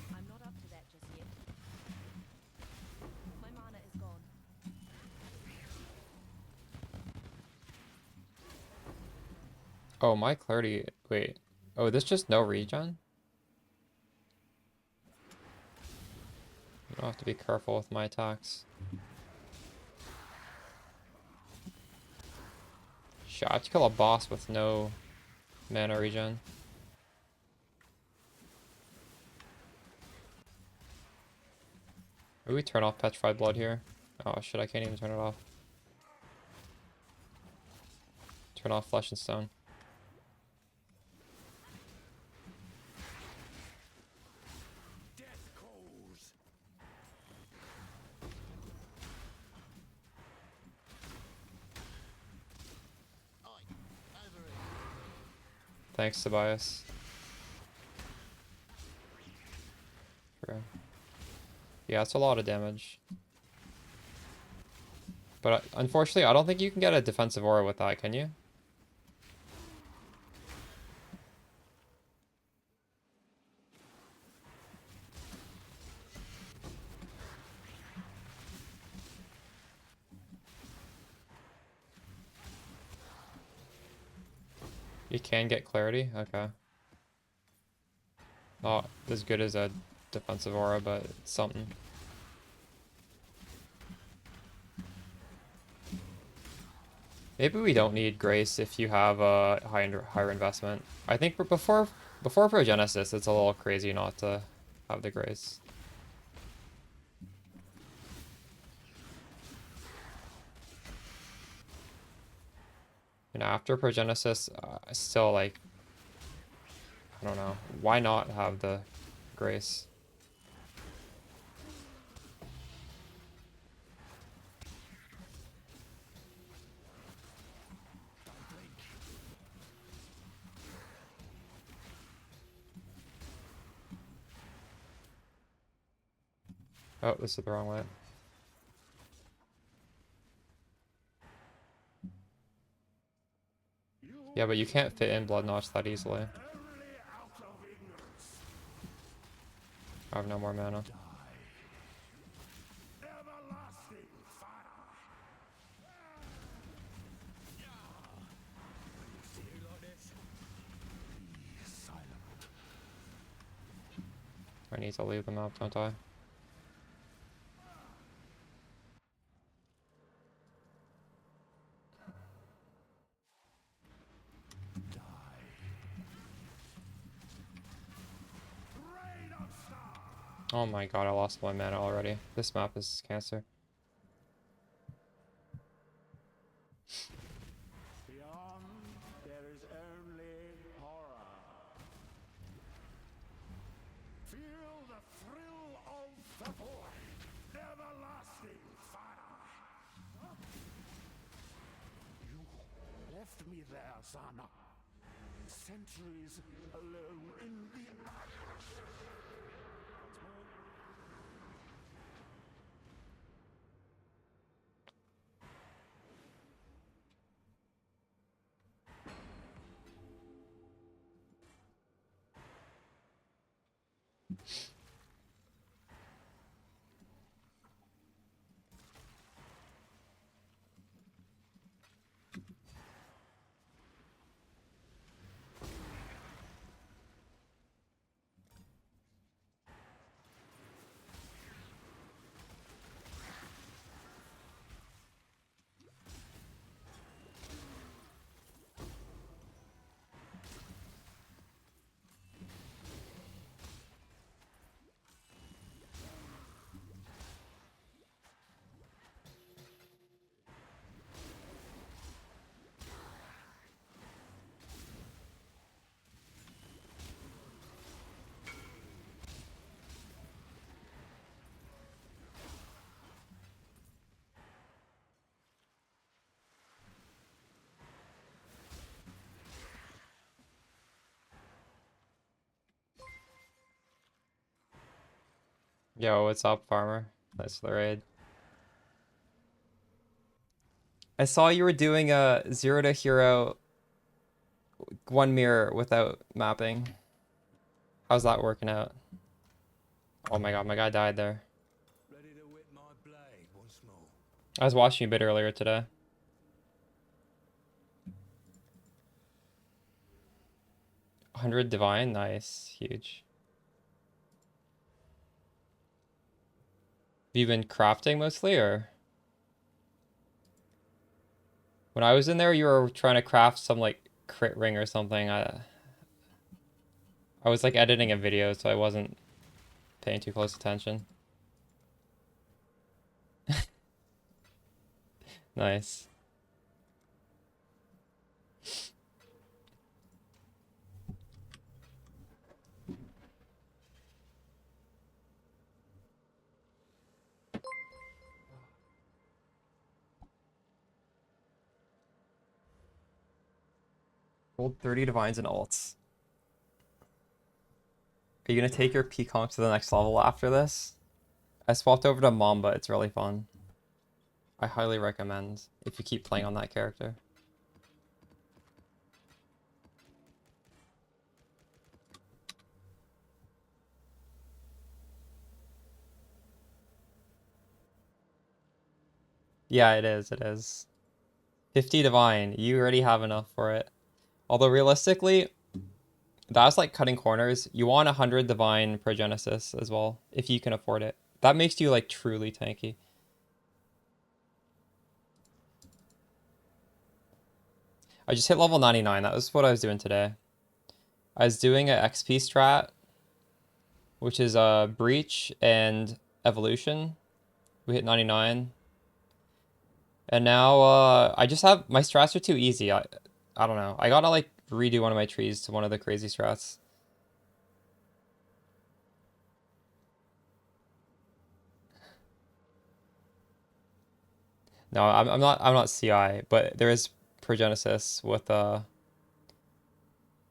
I'm not up to that just yet. My mana is gone. Oh, my clarity. Wait. Oh, this just no regen? I'll have to be careful with my attacks. Shit, I have to kill a boss with no mana regen. Maybe we turn off Petrified Blood here. Oh shit, I can't even turn it off. Turn off Flesh and Stone. Death calls. Thanks, Tobias. True. Yeah, it's a lot of damage. But unfortunately, I don't think you can get a defensive aura with that, can you? You can get clarity? Okay. Not as good as a defensive aura, but it's something. Maybe we don't need Grace if you have a higher investment. I think before Progenesis, it's a little crazy not to have the Grace. And after Progenesis, still like, I don't know. Why not have the Grace? Oh, this is the wrong way. Yeah, but you can't fit in Blood Notch that easily. Only out of ignorance. I have no more mana. Everlasting fire. See you like this? Be silent. I need to leave the map, don't I? Rain of stars. Oh my god, I lost my mana already. This map is cancer. Beyond, there is only horror. Feel the thrill of the void. Everlasting fire. You left me there, son. centuries alone in the Yo, what's up, farmer? Nice for the raid. I saw you were doing a 0 to hero 1 mirror without mapping. How's that working out? Oh my god, my guy died there. Ready to whip my blade once more. I was watching you a bit earlier today. 100 divine, nice, huge. Have you been crafting mostly, or? When I was in there, you were trying to craft some like crit ring or something. I was like editing a video, so I wasn't paying too close attention. Nice. Hold 30 divines and alts. Are you gonna take your Peaconk to the next level after this? I swapped over to Mamba, it's really fun. I highly recommend if you keep playing on that character. Yeah, it is, it is. 50 divine, you already have enough for it. Although realistically, that's like cutting corners. You want 100 divine per Genesis as well, if you can afford it. That makes you like truly tanky. I just hit level 99. That was what I was doing today. I was doing a XP strat, which is Breach and Evolution. We hit 99. And now I just have... My strats are too easy. I don't know. I gotta like redo one of my trees to one of the crazy strats. No, I'm not CI, but there is Progenesis with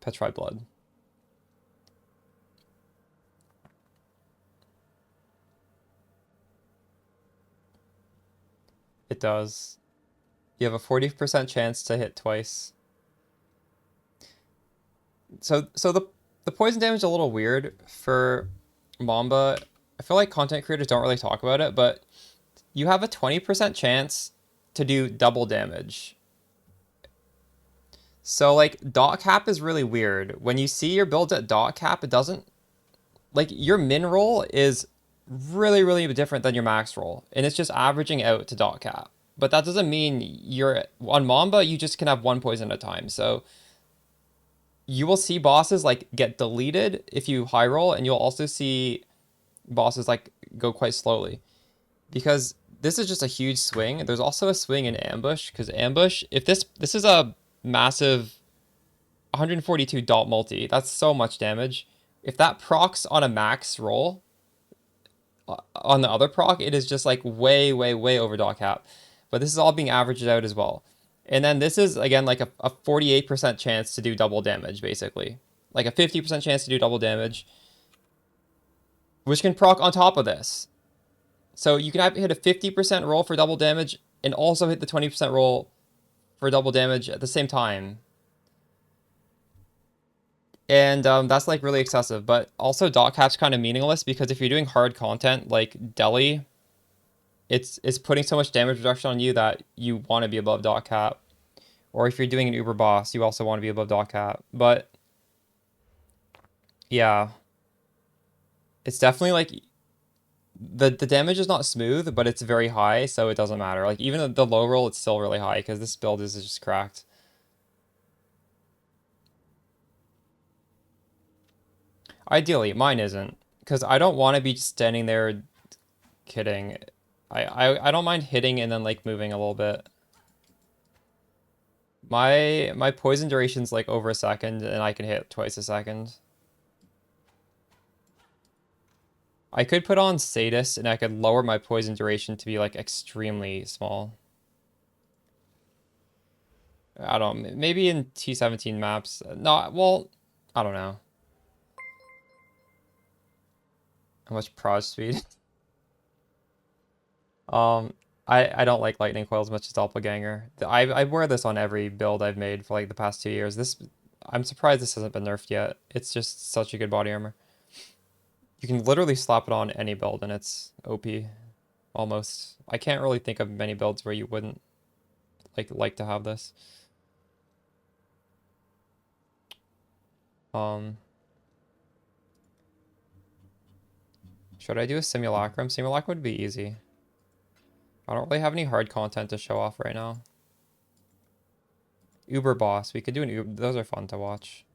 Petrified Blood. It does. You have a 40% chance to hit twice. So the poison damage is a little weird for Mamba. I feel like content creators don't really talk about it, but you have a 20% chance to do double damage. So like dot cap is really weird. When you see your build at dot cap, it doesn't like your min roll is really different than your max roll, and it's just averaging out to dot cap. But that doesn't mean you're on Mamba, you just can have one poison at a time. So you will see bosses like get deleted if you high roll, and you'll also see bosses like go quite slowly. Because this is just a huge swing. There's also a swing in ambush, because ambush, if this is a massive 142 dot multi, that's so much damage. If that procs on a max roll, on the other proc, it is just like way over dot cap. But this is all being averaged out as well. And then this is, again, like a 48% chance to do double damage, basically. Like a 50% chance to do double damage, which can proc on top of this. So you can have hit a 50% roll for double damage and also hit the 20% roll for double damage at the same time. And that's like really excessive, but also dot cap's kind of meaningless because if you're doing hard content like Deli, it's putting so much damage reduction on you that you want to be above dot cap. Or if you're doing an Uber boss, you also want to be above dot cap. But yeah, it's definitely like the damage is not smooth, but it's very high, so it doesn't matter. Like even the low roll, it's still really high because this build is just cracked. Ideally, mine isn't, because I don't want to be standing there kidding. I don't mind hitting and then like moving a little bit. My poison duration's like over a second, and I can hit twice a second. I could put on Sadist, and I could lower my poison duration to be like extremely small. I don't know, maybe in T17 maps. No, well, I don't know. How much proj speed? I don't like lightning coil as much as doppelganger. I wear this on every build I've made for like the past 2 years. I'm surprised this hasn't been nerfed yet. It's just such a good body armor. You can literally slap it on any build and it's OP. Almost. I can't really think of many builds where you wouldn't like to have this. Should I do a simulacrum? Simulacrum would be easy. I don't really have any hard content to show off right now. Uber boss. We could do an Uber. Those are fun to watch.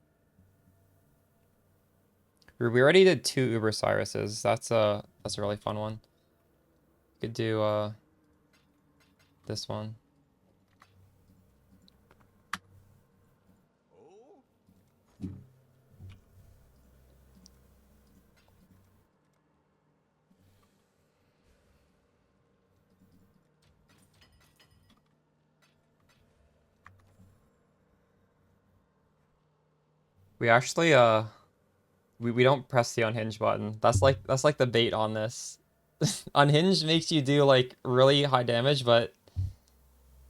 We already did 2 Uber Cyruses. That's a really fun one. Could do this one. We actually we don't press the unhinge button. That's like the bait on this. Unhinged makes you do like really high damage, but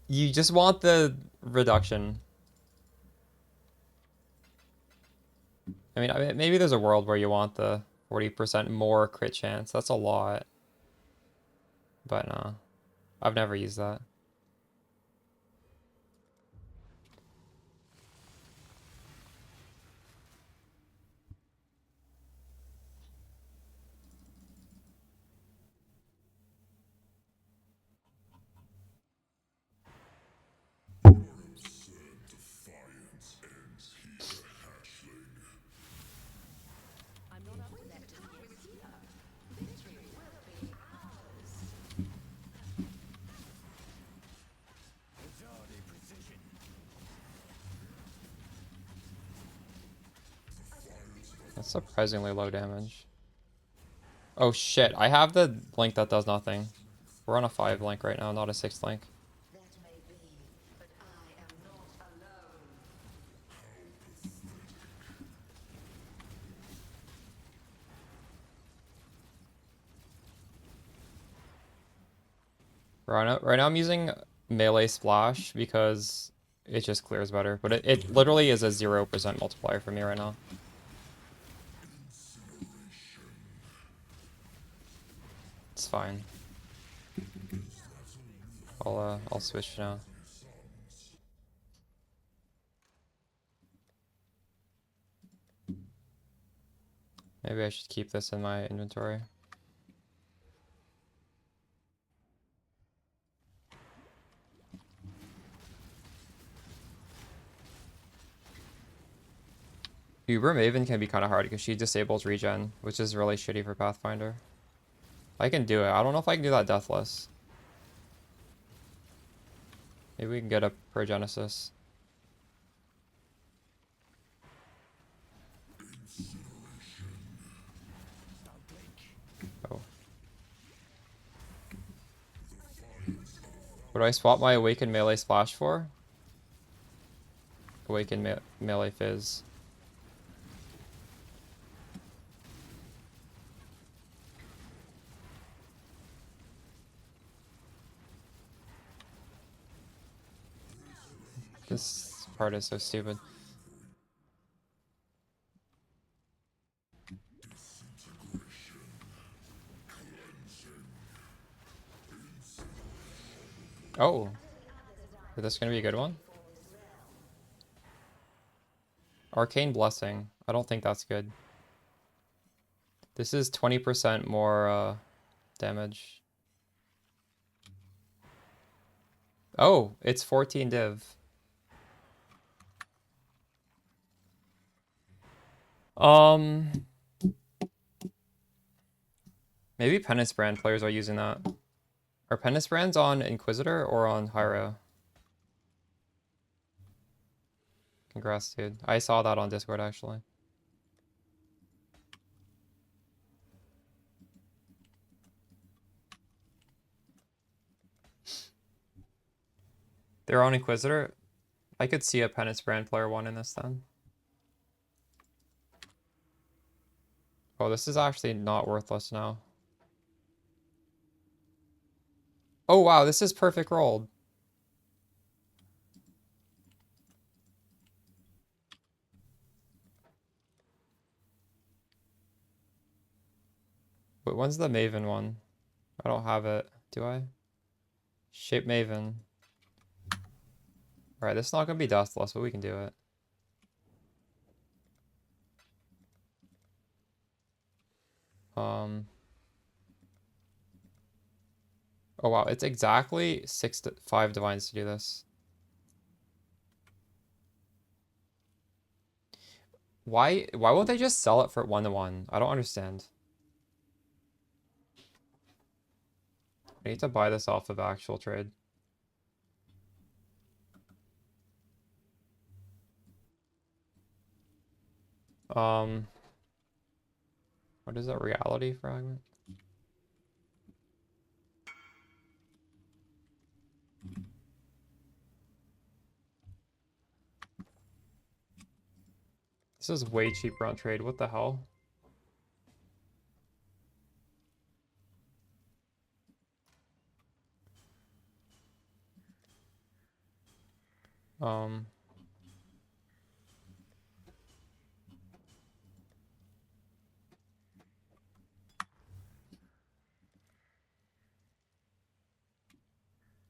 you just want the reduction. I mean, maybe there's a world where you want the 40% more crit chance. That's a lot. But no, I've never used that. I'm not up to that task here. Victory will be ours. Majority precision. That's surprisingly low damage. Oh shit, I have the link that does nothing. We're on a 5 link right now, not a 6 link. That may be, but I am not alone. Right now I'm using melee splash because it just clears better. But it literally is a 0% multiplier for me right now. It's fine. I'll switch now. Maybe I should keep this in my inventory. Uber Maven can be kind of hard because she disables regen, which is really shitty for Pathfinder. I can do it. I don't know if I can do that deathless. Maybe we can get a Progenesis. Oh. What do I swap my Awakened melee splash for? Awaken melee fizz. This part is so stupid. Oh, is this gonna be a good one? Arcane Blessing. I don't think that's good. This is 20% more damage. Oh, it's 14 div. Maybe Penance Brand players are using that. Are Penance Brands on Inquisitor or on Hyra? Congrats, dude. I saw that on Discord, actually. They're on Inquisitor? I could see a Penance Brand player one in this then. Oh, this is actually not worthless now. Oh, wow, this is perfect rolled. But when's the Maven one? I don't have it. Do I? Shape Maven. Alright, this is not gonna be Deathless, but we can do it. Oh wow, it's exactly 5 divines to do this. Why won't they just sell it for 1-1? I don't understand. I need to buy this off of actual trade. What is that? Reality fragment? This is way cheaper on trade. What the hell?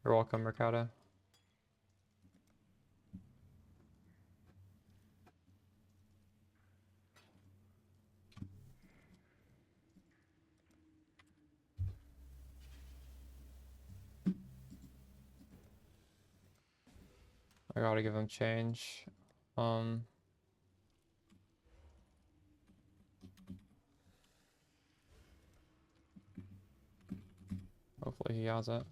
You're welcome, Mercado. I gotta give him change. Hopefully he has it.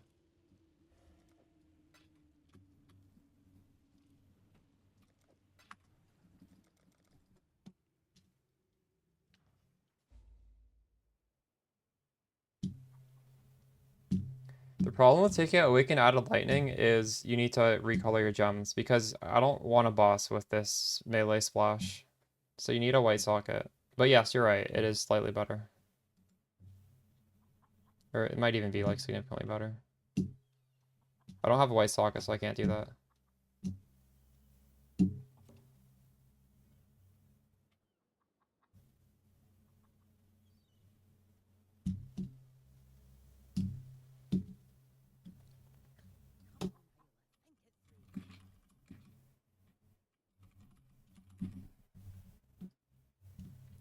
The problem with taking out Awaken Added Lightning is you need to recolor your gems because I don't want a boss with this melee splash. So you need a white socket. But yes, you're right. It is slightly better. Or it might even be like significantly better. I don't have a white socket, so I can't do that.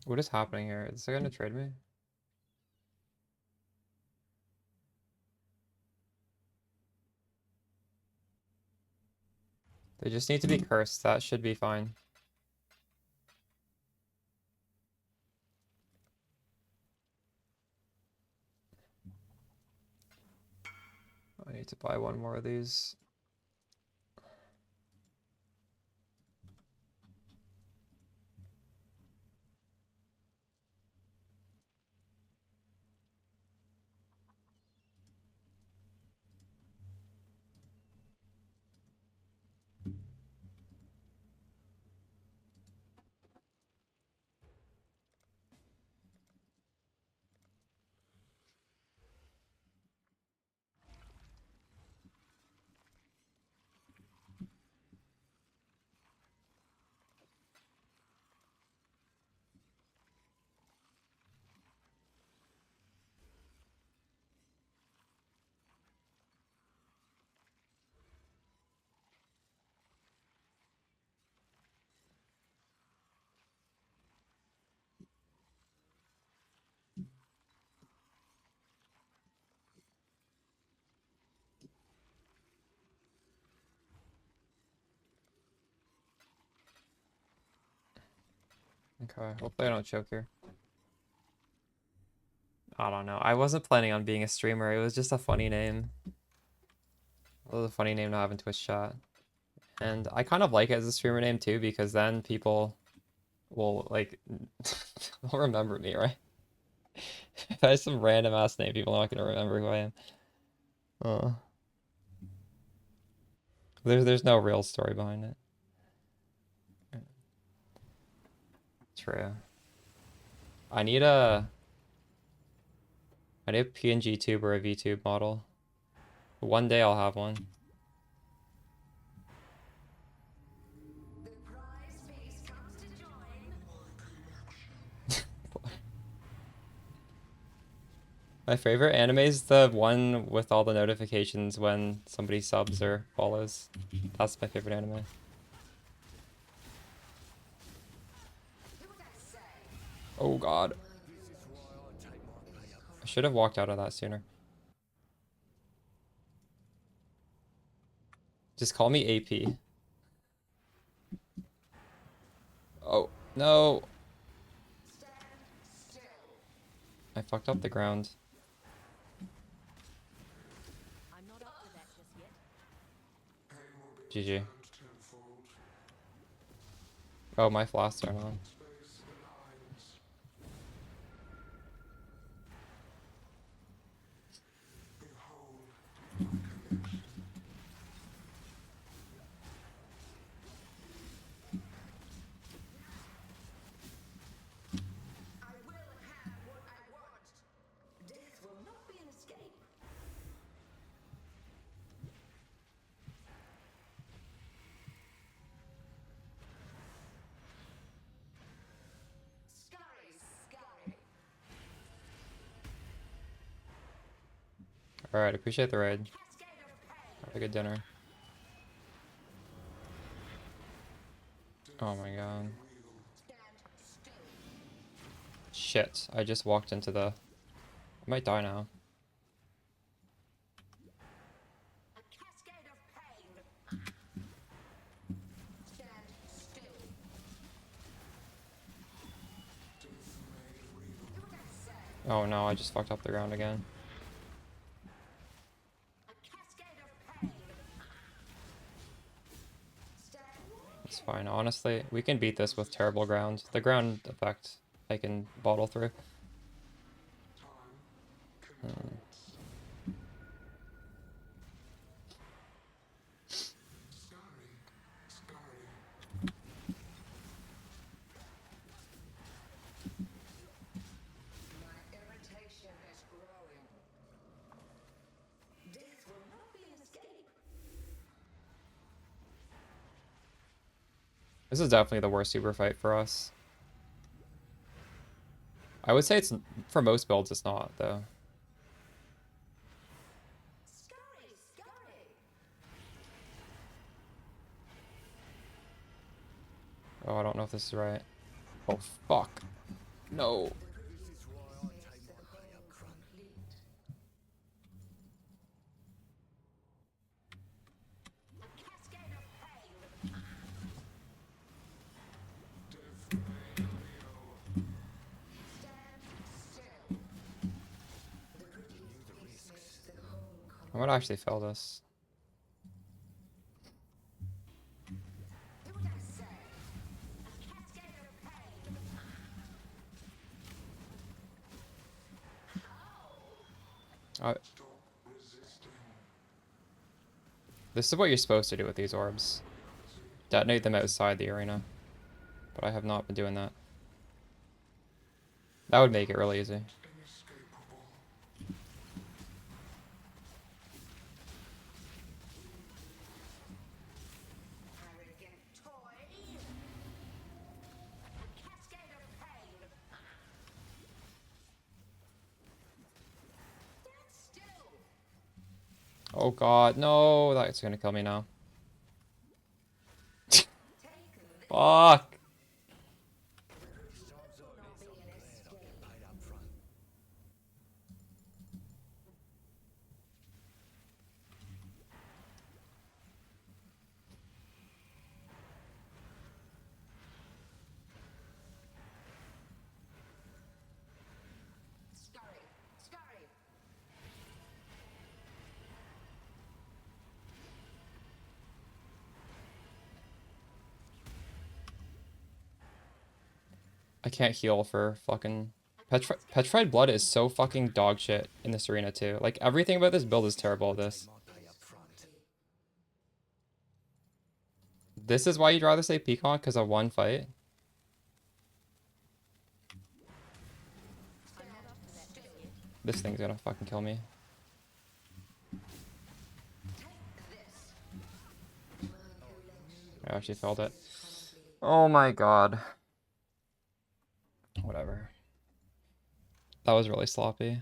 What is happening here? Is it gonna trade me? They just need to be cursed. That should be fine. I need to buy one more of these. Okay, hopefully I don't choke here. I don't know. I wasn't planning on being a streamer. It was just a funny name. It was a funny name to have in Twitch chat. And I kind of like it as a streamer name too, because then people will like they'll remember me, right? If I have some random ass name, people are not gonna remember who I am. Uh, there's no real story behind it. True. I need a PNG tube or a VTube model. One day I'll have one. The prize piece comes to join. My favorite anime is the one with all the notifications when somebody subs or follows. That's my favorite anime. Oh god. I should have walked out of that sooner. Just call me AP. Oh, no. I fucked up the ground. I'm not up to that just yet. GG. Oh, my flash turned on. I will have what I want. Death will not be an escape. Scurry, scurry. Alright, appreciate the raid. Cascade of pain. Have a good dinner. Oh my god. Stand still. Shit, I just walked into the... I might die now. A cascade of pain. Stand still. Do what I say. Oh no, I just fucked up the ground again. A cascade of pain. Stand. It's fine. Honestly, we can beat this with terrible ground. The ground effect I can bottle through. My irritation is growing. Death will not be an escape. This is definitely the worst super fight for us. I would say it's, for most builds, it's not, though. Scurry, scurry. Oh, I don't know if this is right. Oh, fuck. No. A cascade of pain. Stand still. The British makes the whole I might actually fail this. do what I say. A cascade of pain. This is what you're supposed to do with these orbs. Detonate them outside the arena. But I have not been doing that. That would make it really easy. Arrogant toy. A cascade of pain. Stand still. Oh god, no, that's gonna kill me now. Take this. Fuck! Will not be an escape. Paid up front. I can't heal for fucking... Petrified Blood is so fucking dog shit in this arena too. Like, everything about this build is terrible at this. This is why you'd rather say Peacock, because of one fight? This thing's gonna fucking kill me. I actually felt it. Oh my god. Whatever. That was really sloppy.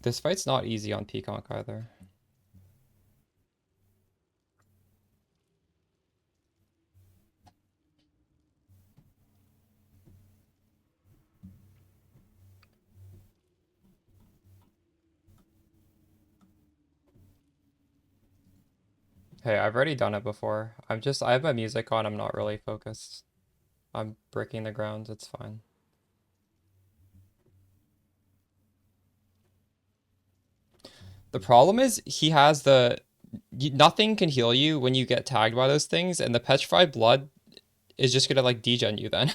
This fight's not easy on Peacock either. Hey, I've already done it before. I have my music on, I'm not really focused. I'm breaking the ground, it's fine. The problem is he has nothing can heal you when you get tagged by those things, and the Petrified Blood is just gonna like degen you then.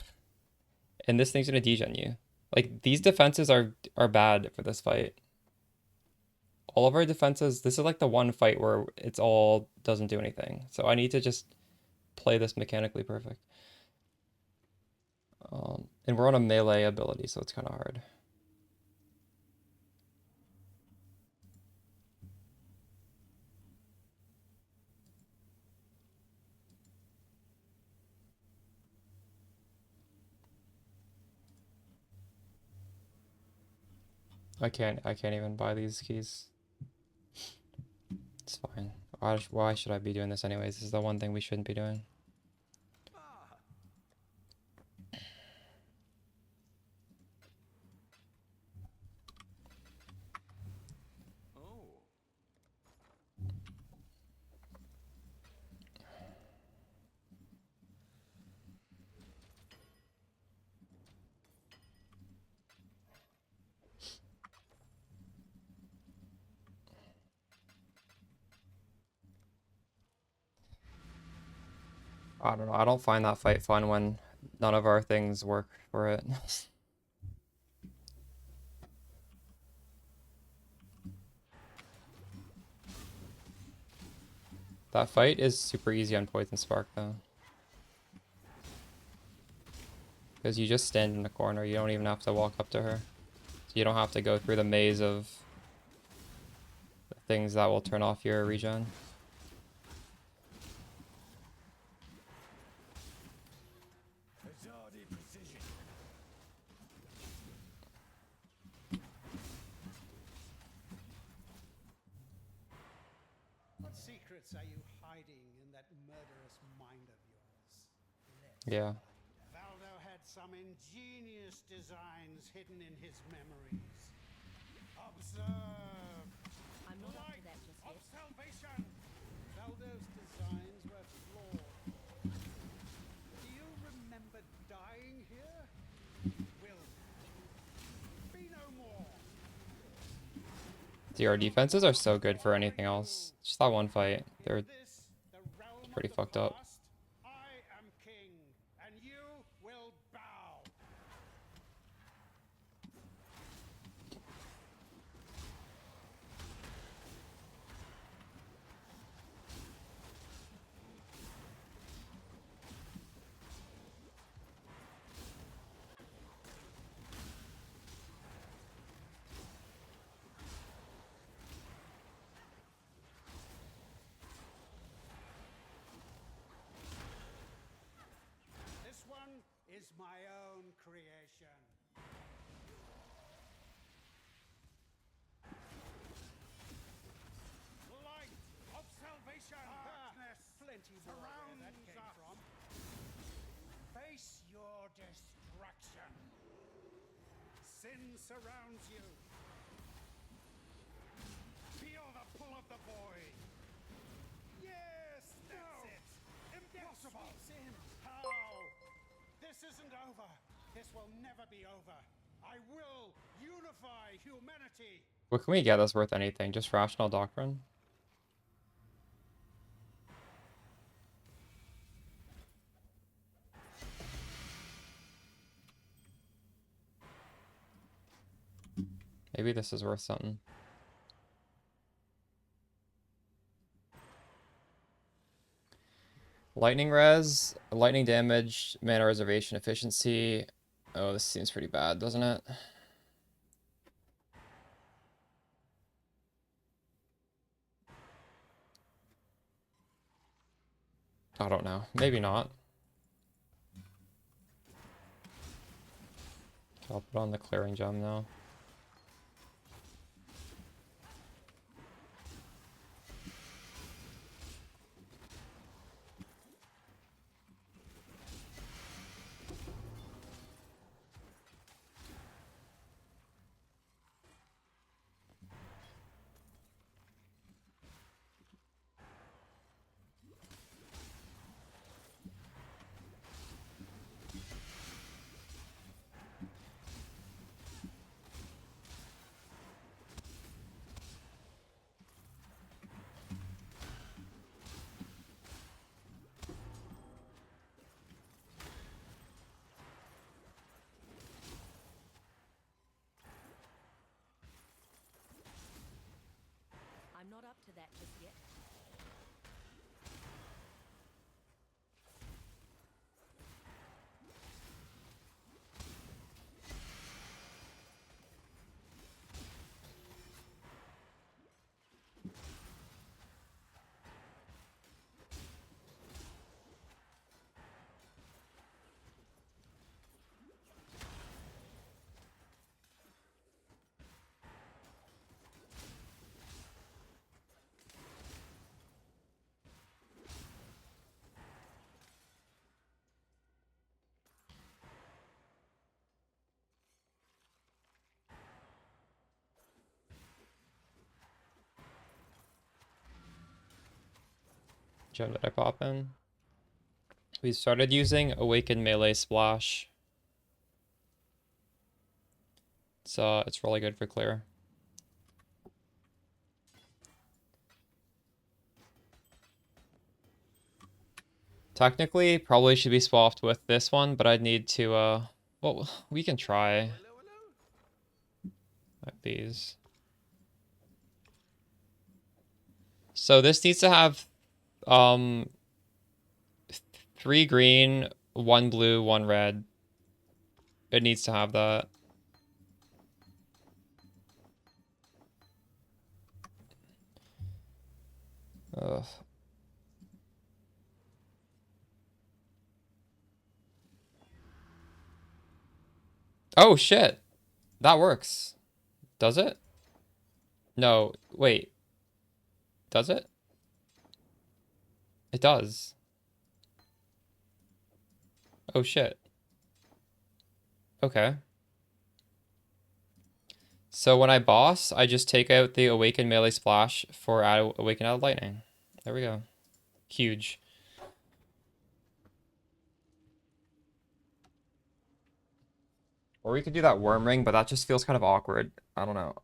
And this thing's gonna degen you. Like, these defenses are bad for this fight. All of our defenses, this is like the one fight where it's all doesn't do anything. So I need to just play this mechanically perfect. And we're on a melee ability, so it's kind of hard. I can't even buy these keys. It's fine. Why should I be doing this anyways? This is the one thing we shouldn't be doing. I don't know. I don't find that fight fun when none of our things work for it. That fight is super easy on Poison Spark though. Because you just stand in the corner, you don't even have to walk up to her. So you don't have to go through the maze of things that will turn off your regen. What secrets are you hiding in that murderous mind of yours? Yeah. Valdo had some ingenious designs hidden in his memories. Observe. I'm not up to Light that just of yet. salvation. Valdo's designs were flawed. Do you remember dying here? Will be no more. Dude, our defenses are so good for anything else. Just that one fight, they're This, the realm pretty of the fucked up. past, I am king, and you will bow. This one is my own creation. Light of salvation. Darkness. Plenty more where that came from. Face your destruction. Sin surrounds you. Feel the pull of the void. Yes, that's it. Impossible. Sin. How? This isn't over. This will never be over. I will. You Unify humanity. What can we get that's worth anything? Just rational doctrine? Maybe this is worth something. Lightning res, lightning damage, mana reservation efficiency. Oh, this seems pretty bad, doesn't it? I don't know. Maybe not. I'll put on the clearing gem now. I'm not up to that just yet. Gem that I pop in. We started using Awakened Melee Splash. It's really good for clear. Technically, probably should be swapped with this one, but I'd need to, well, we can try. Like these. So this needs to have, 3 green, 1 blue, 1 red. It needs to have that. Ugh. Oh shit! That works. Does it? No, wait. Does it? It does. Oh shit. Okay. So when I boss, I just take out the Awakened Melee Splash for Awaken Out of Lightning. There we go. Huge. Or we could do that Worm Ring, but that just feels kind of awkward. I don't know.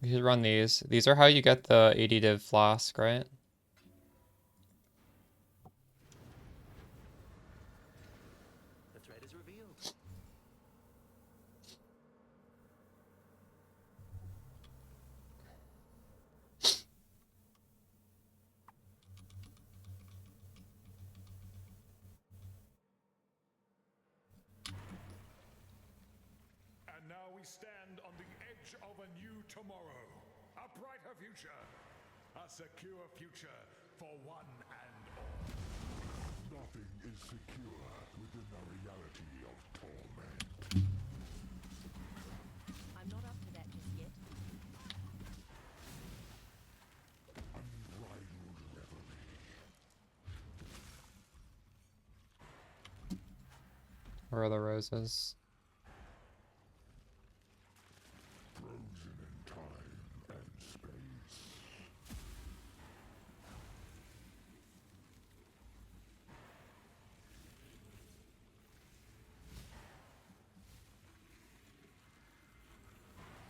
We should run these. These are how you get the 80 div flask, right? The threat is revealed. And now we stand on the edge of a new tomorrow. A brighter future. A secure future for one and all. Nothing is secure within the reality of torment. I'm not up to that just yet. Unbridled revelry. Where are the roses?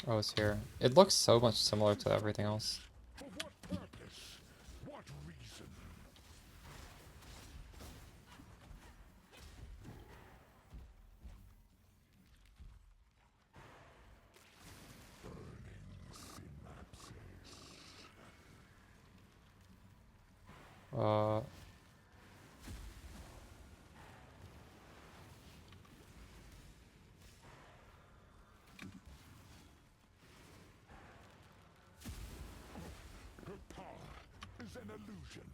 Oh, it's here. It looks so much similar to everything else. For what purpose? What reason? Uh, Her power is an illusion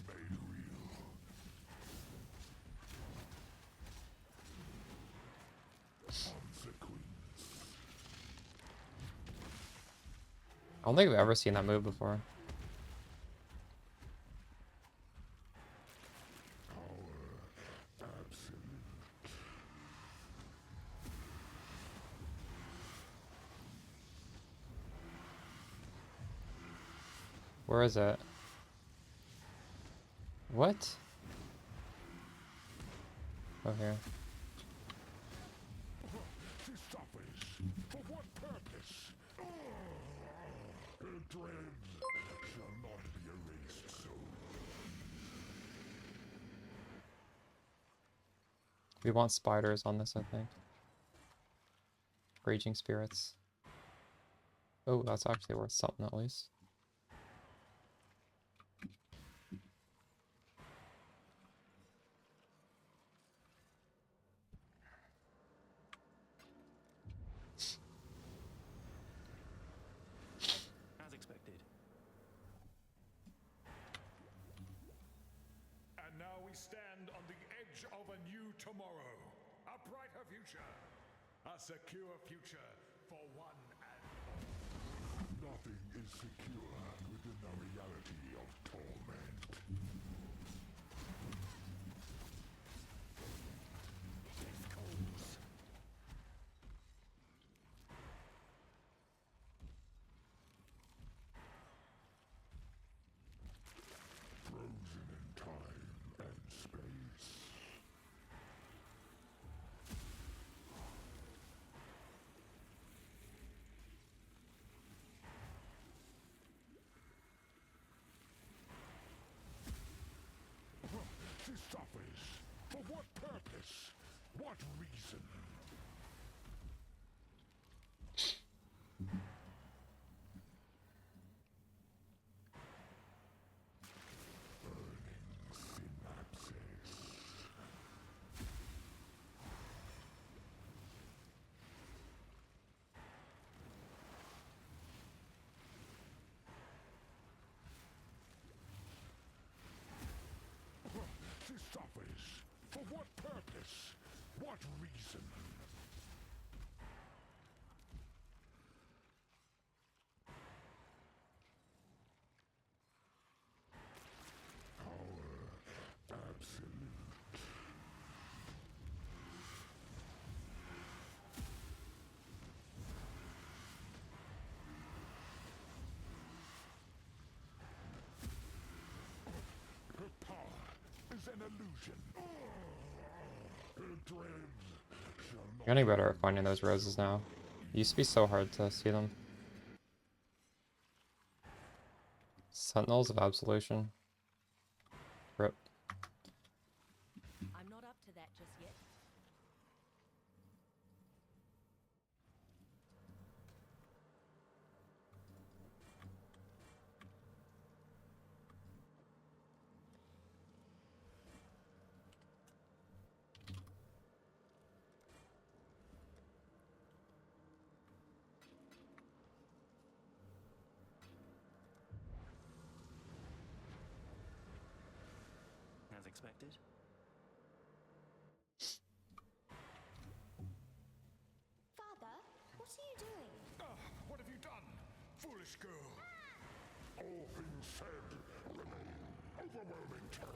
made real. Consequence. I don't think I've ever seen that move before. Absolute. Where is it? What? Oh, here. She suffers. For what purpose? Her dreams shall not be erased so. We want spiders on this, I think. Raging spirits. Oh, that's actually worth something at least. As expected. And now we stand on the edge of a new tomorrow. A brighter future. A secure future for one and all. Nothing is secure within the reality of torment. Death calls. Frozen in time and space. She suffers. For what purpose? What reason? Burning synapses. She suffers. For what purpose? What reason? Power absolute. Her power is an illusion. Her dreams shall not. You're getting better at finding those roses now. It used to be so hard to see them. Sentinels of Absolution. Rip. I'm not up to that just yet. As expected. Father, what are you doing? What have you done, foolish girl? All things said remain overwhelming terror.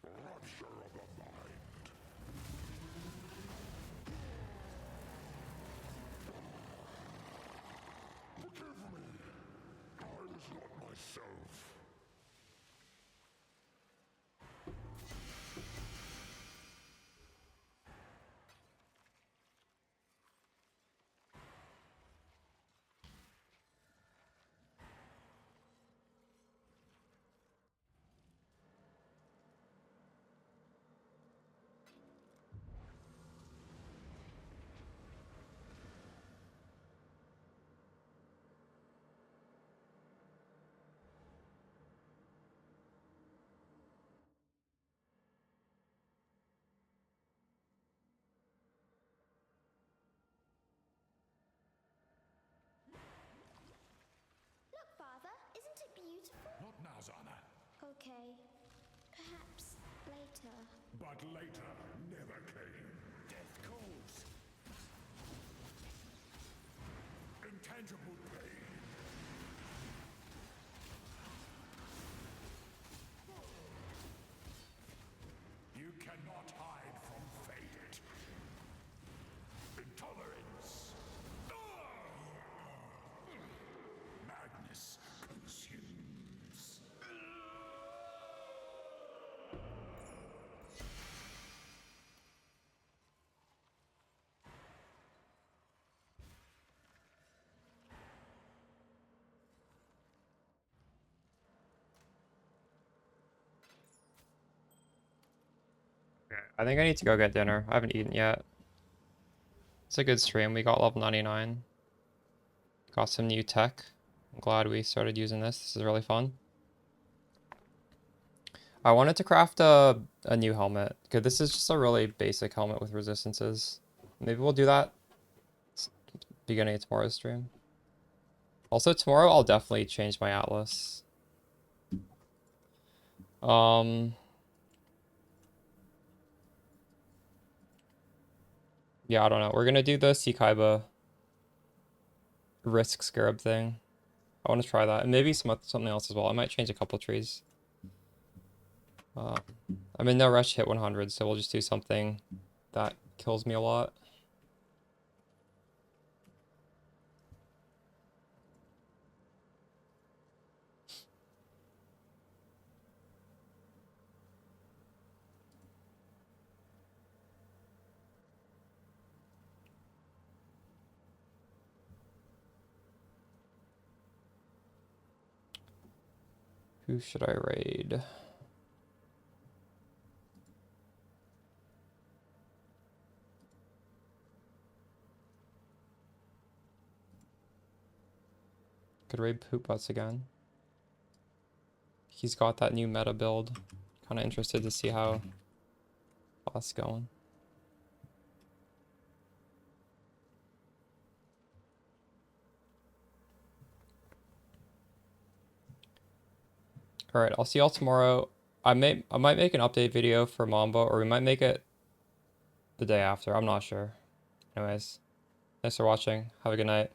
Rupture of the mind. Forgive me. I was not myself. Okay. Perhaps later. But later never came. Death calls. Intangible pain. You cannot hide from fate. Intolerance. Madness consumes. Okay, I think I need to go get dinner. I haven't eaten yet. It's a good stream. We got level 99. Got some new tech. I'm glad we started using this. This is really fun. I wanted to craft a new helmet, because this is just a really basic helmet with resistances. Maybe we'll do that beginning of tomorrow's stream. Also, tomorrow I'll definitely change my atlas. Yeah, I don't know. We're gonna do the Seakaiba Risk Scarab thing. I want to try that, and maybe something else as well. I might change a couple trees. I'm in no rush to hit 100, so we'll just do something that kills me a lot. Who should I raid? Could raid Poop Butts again. He's got that new meta build. Kind of interested to see how that's going. All right, I'll see y'all tomorrow. I might make an update video for Mamba, or we might make it the day after. I'm not sure. Anyways, thanks for watching. Have a good night.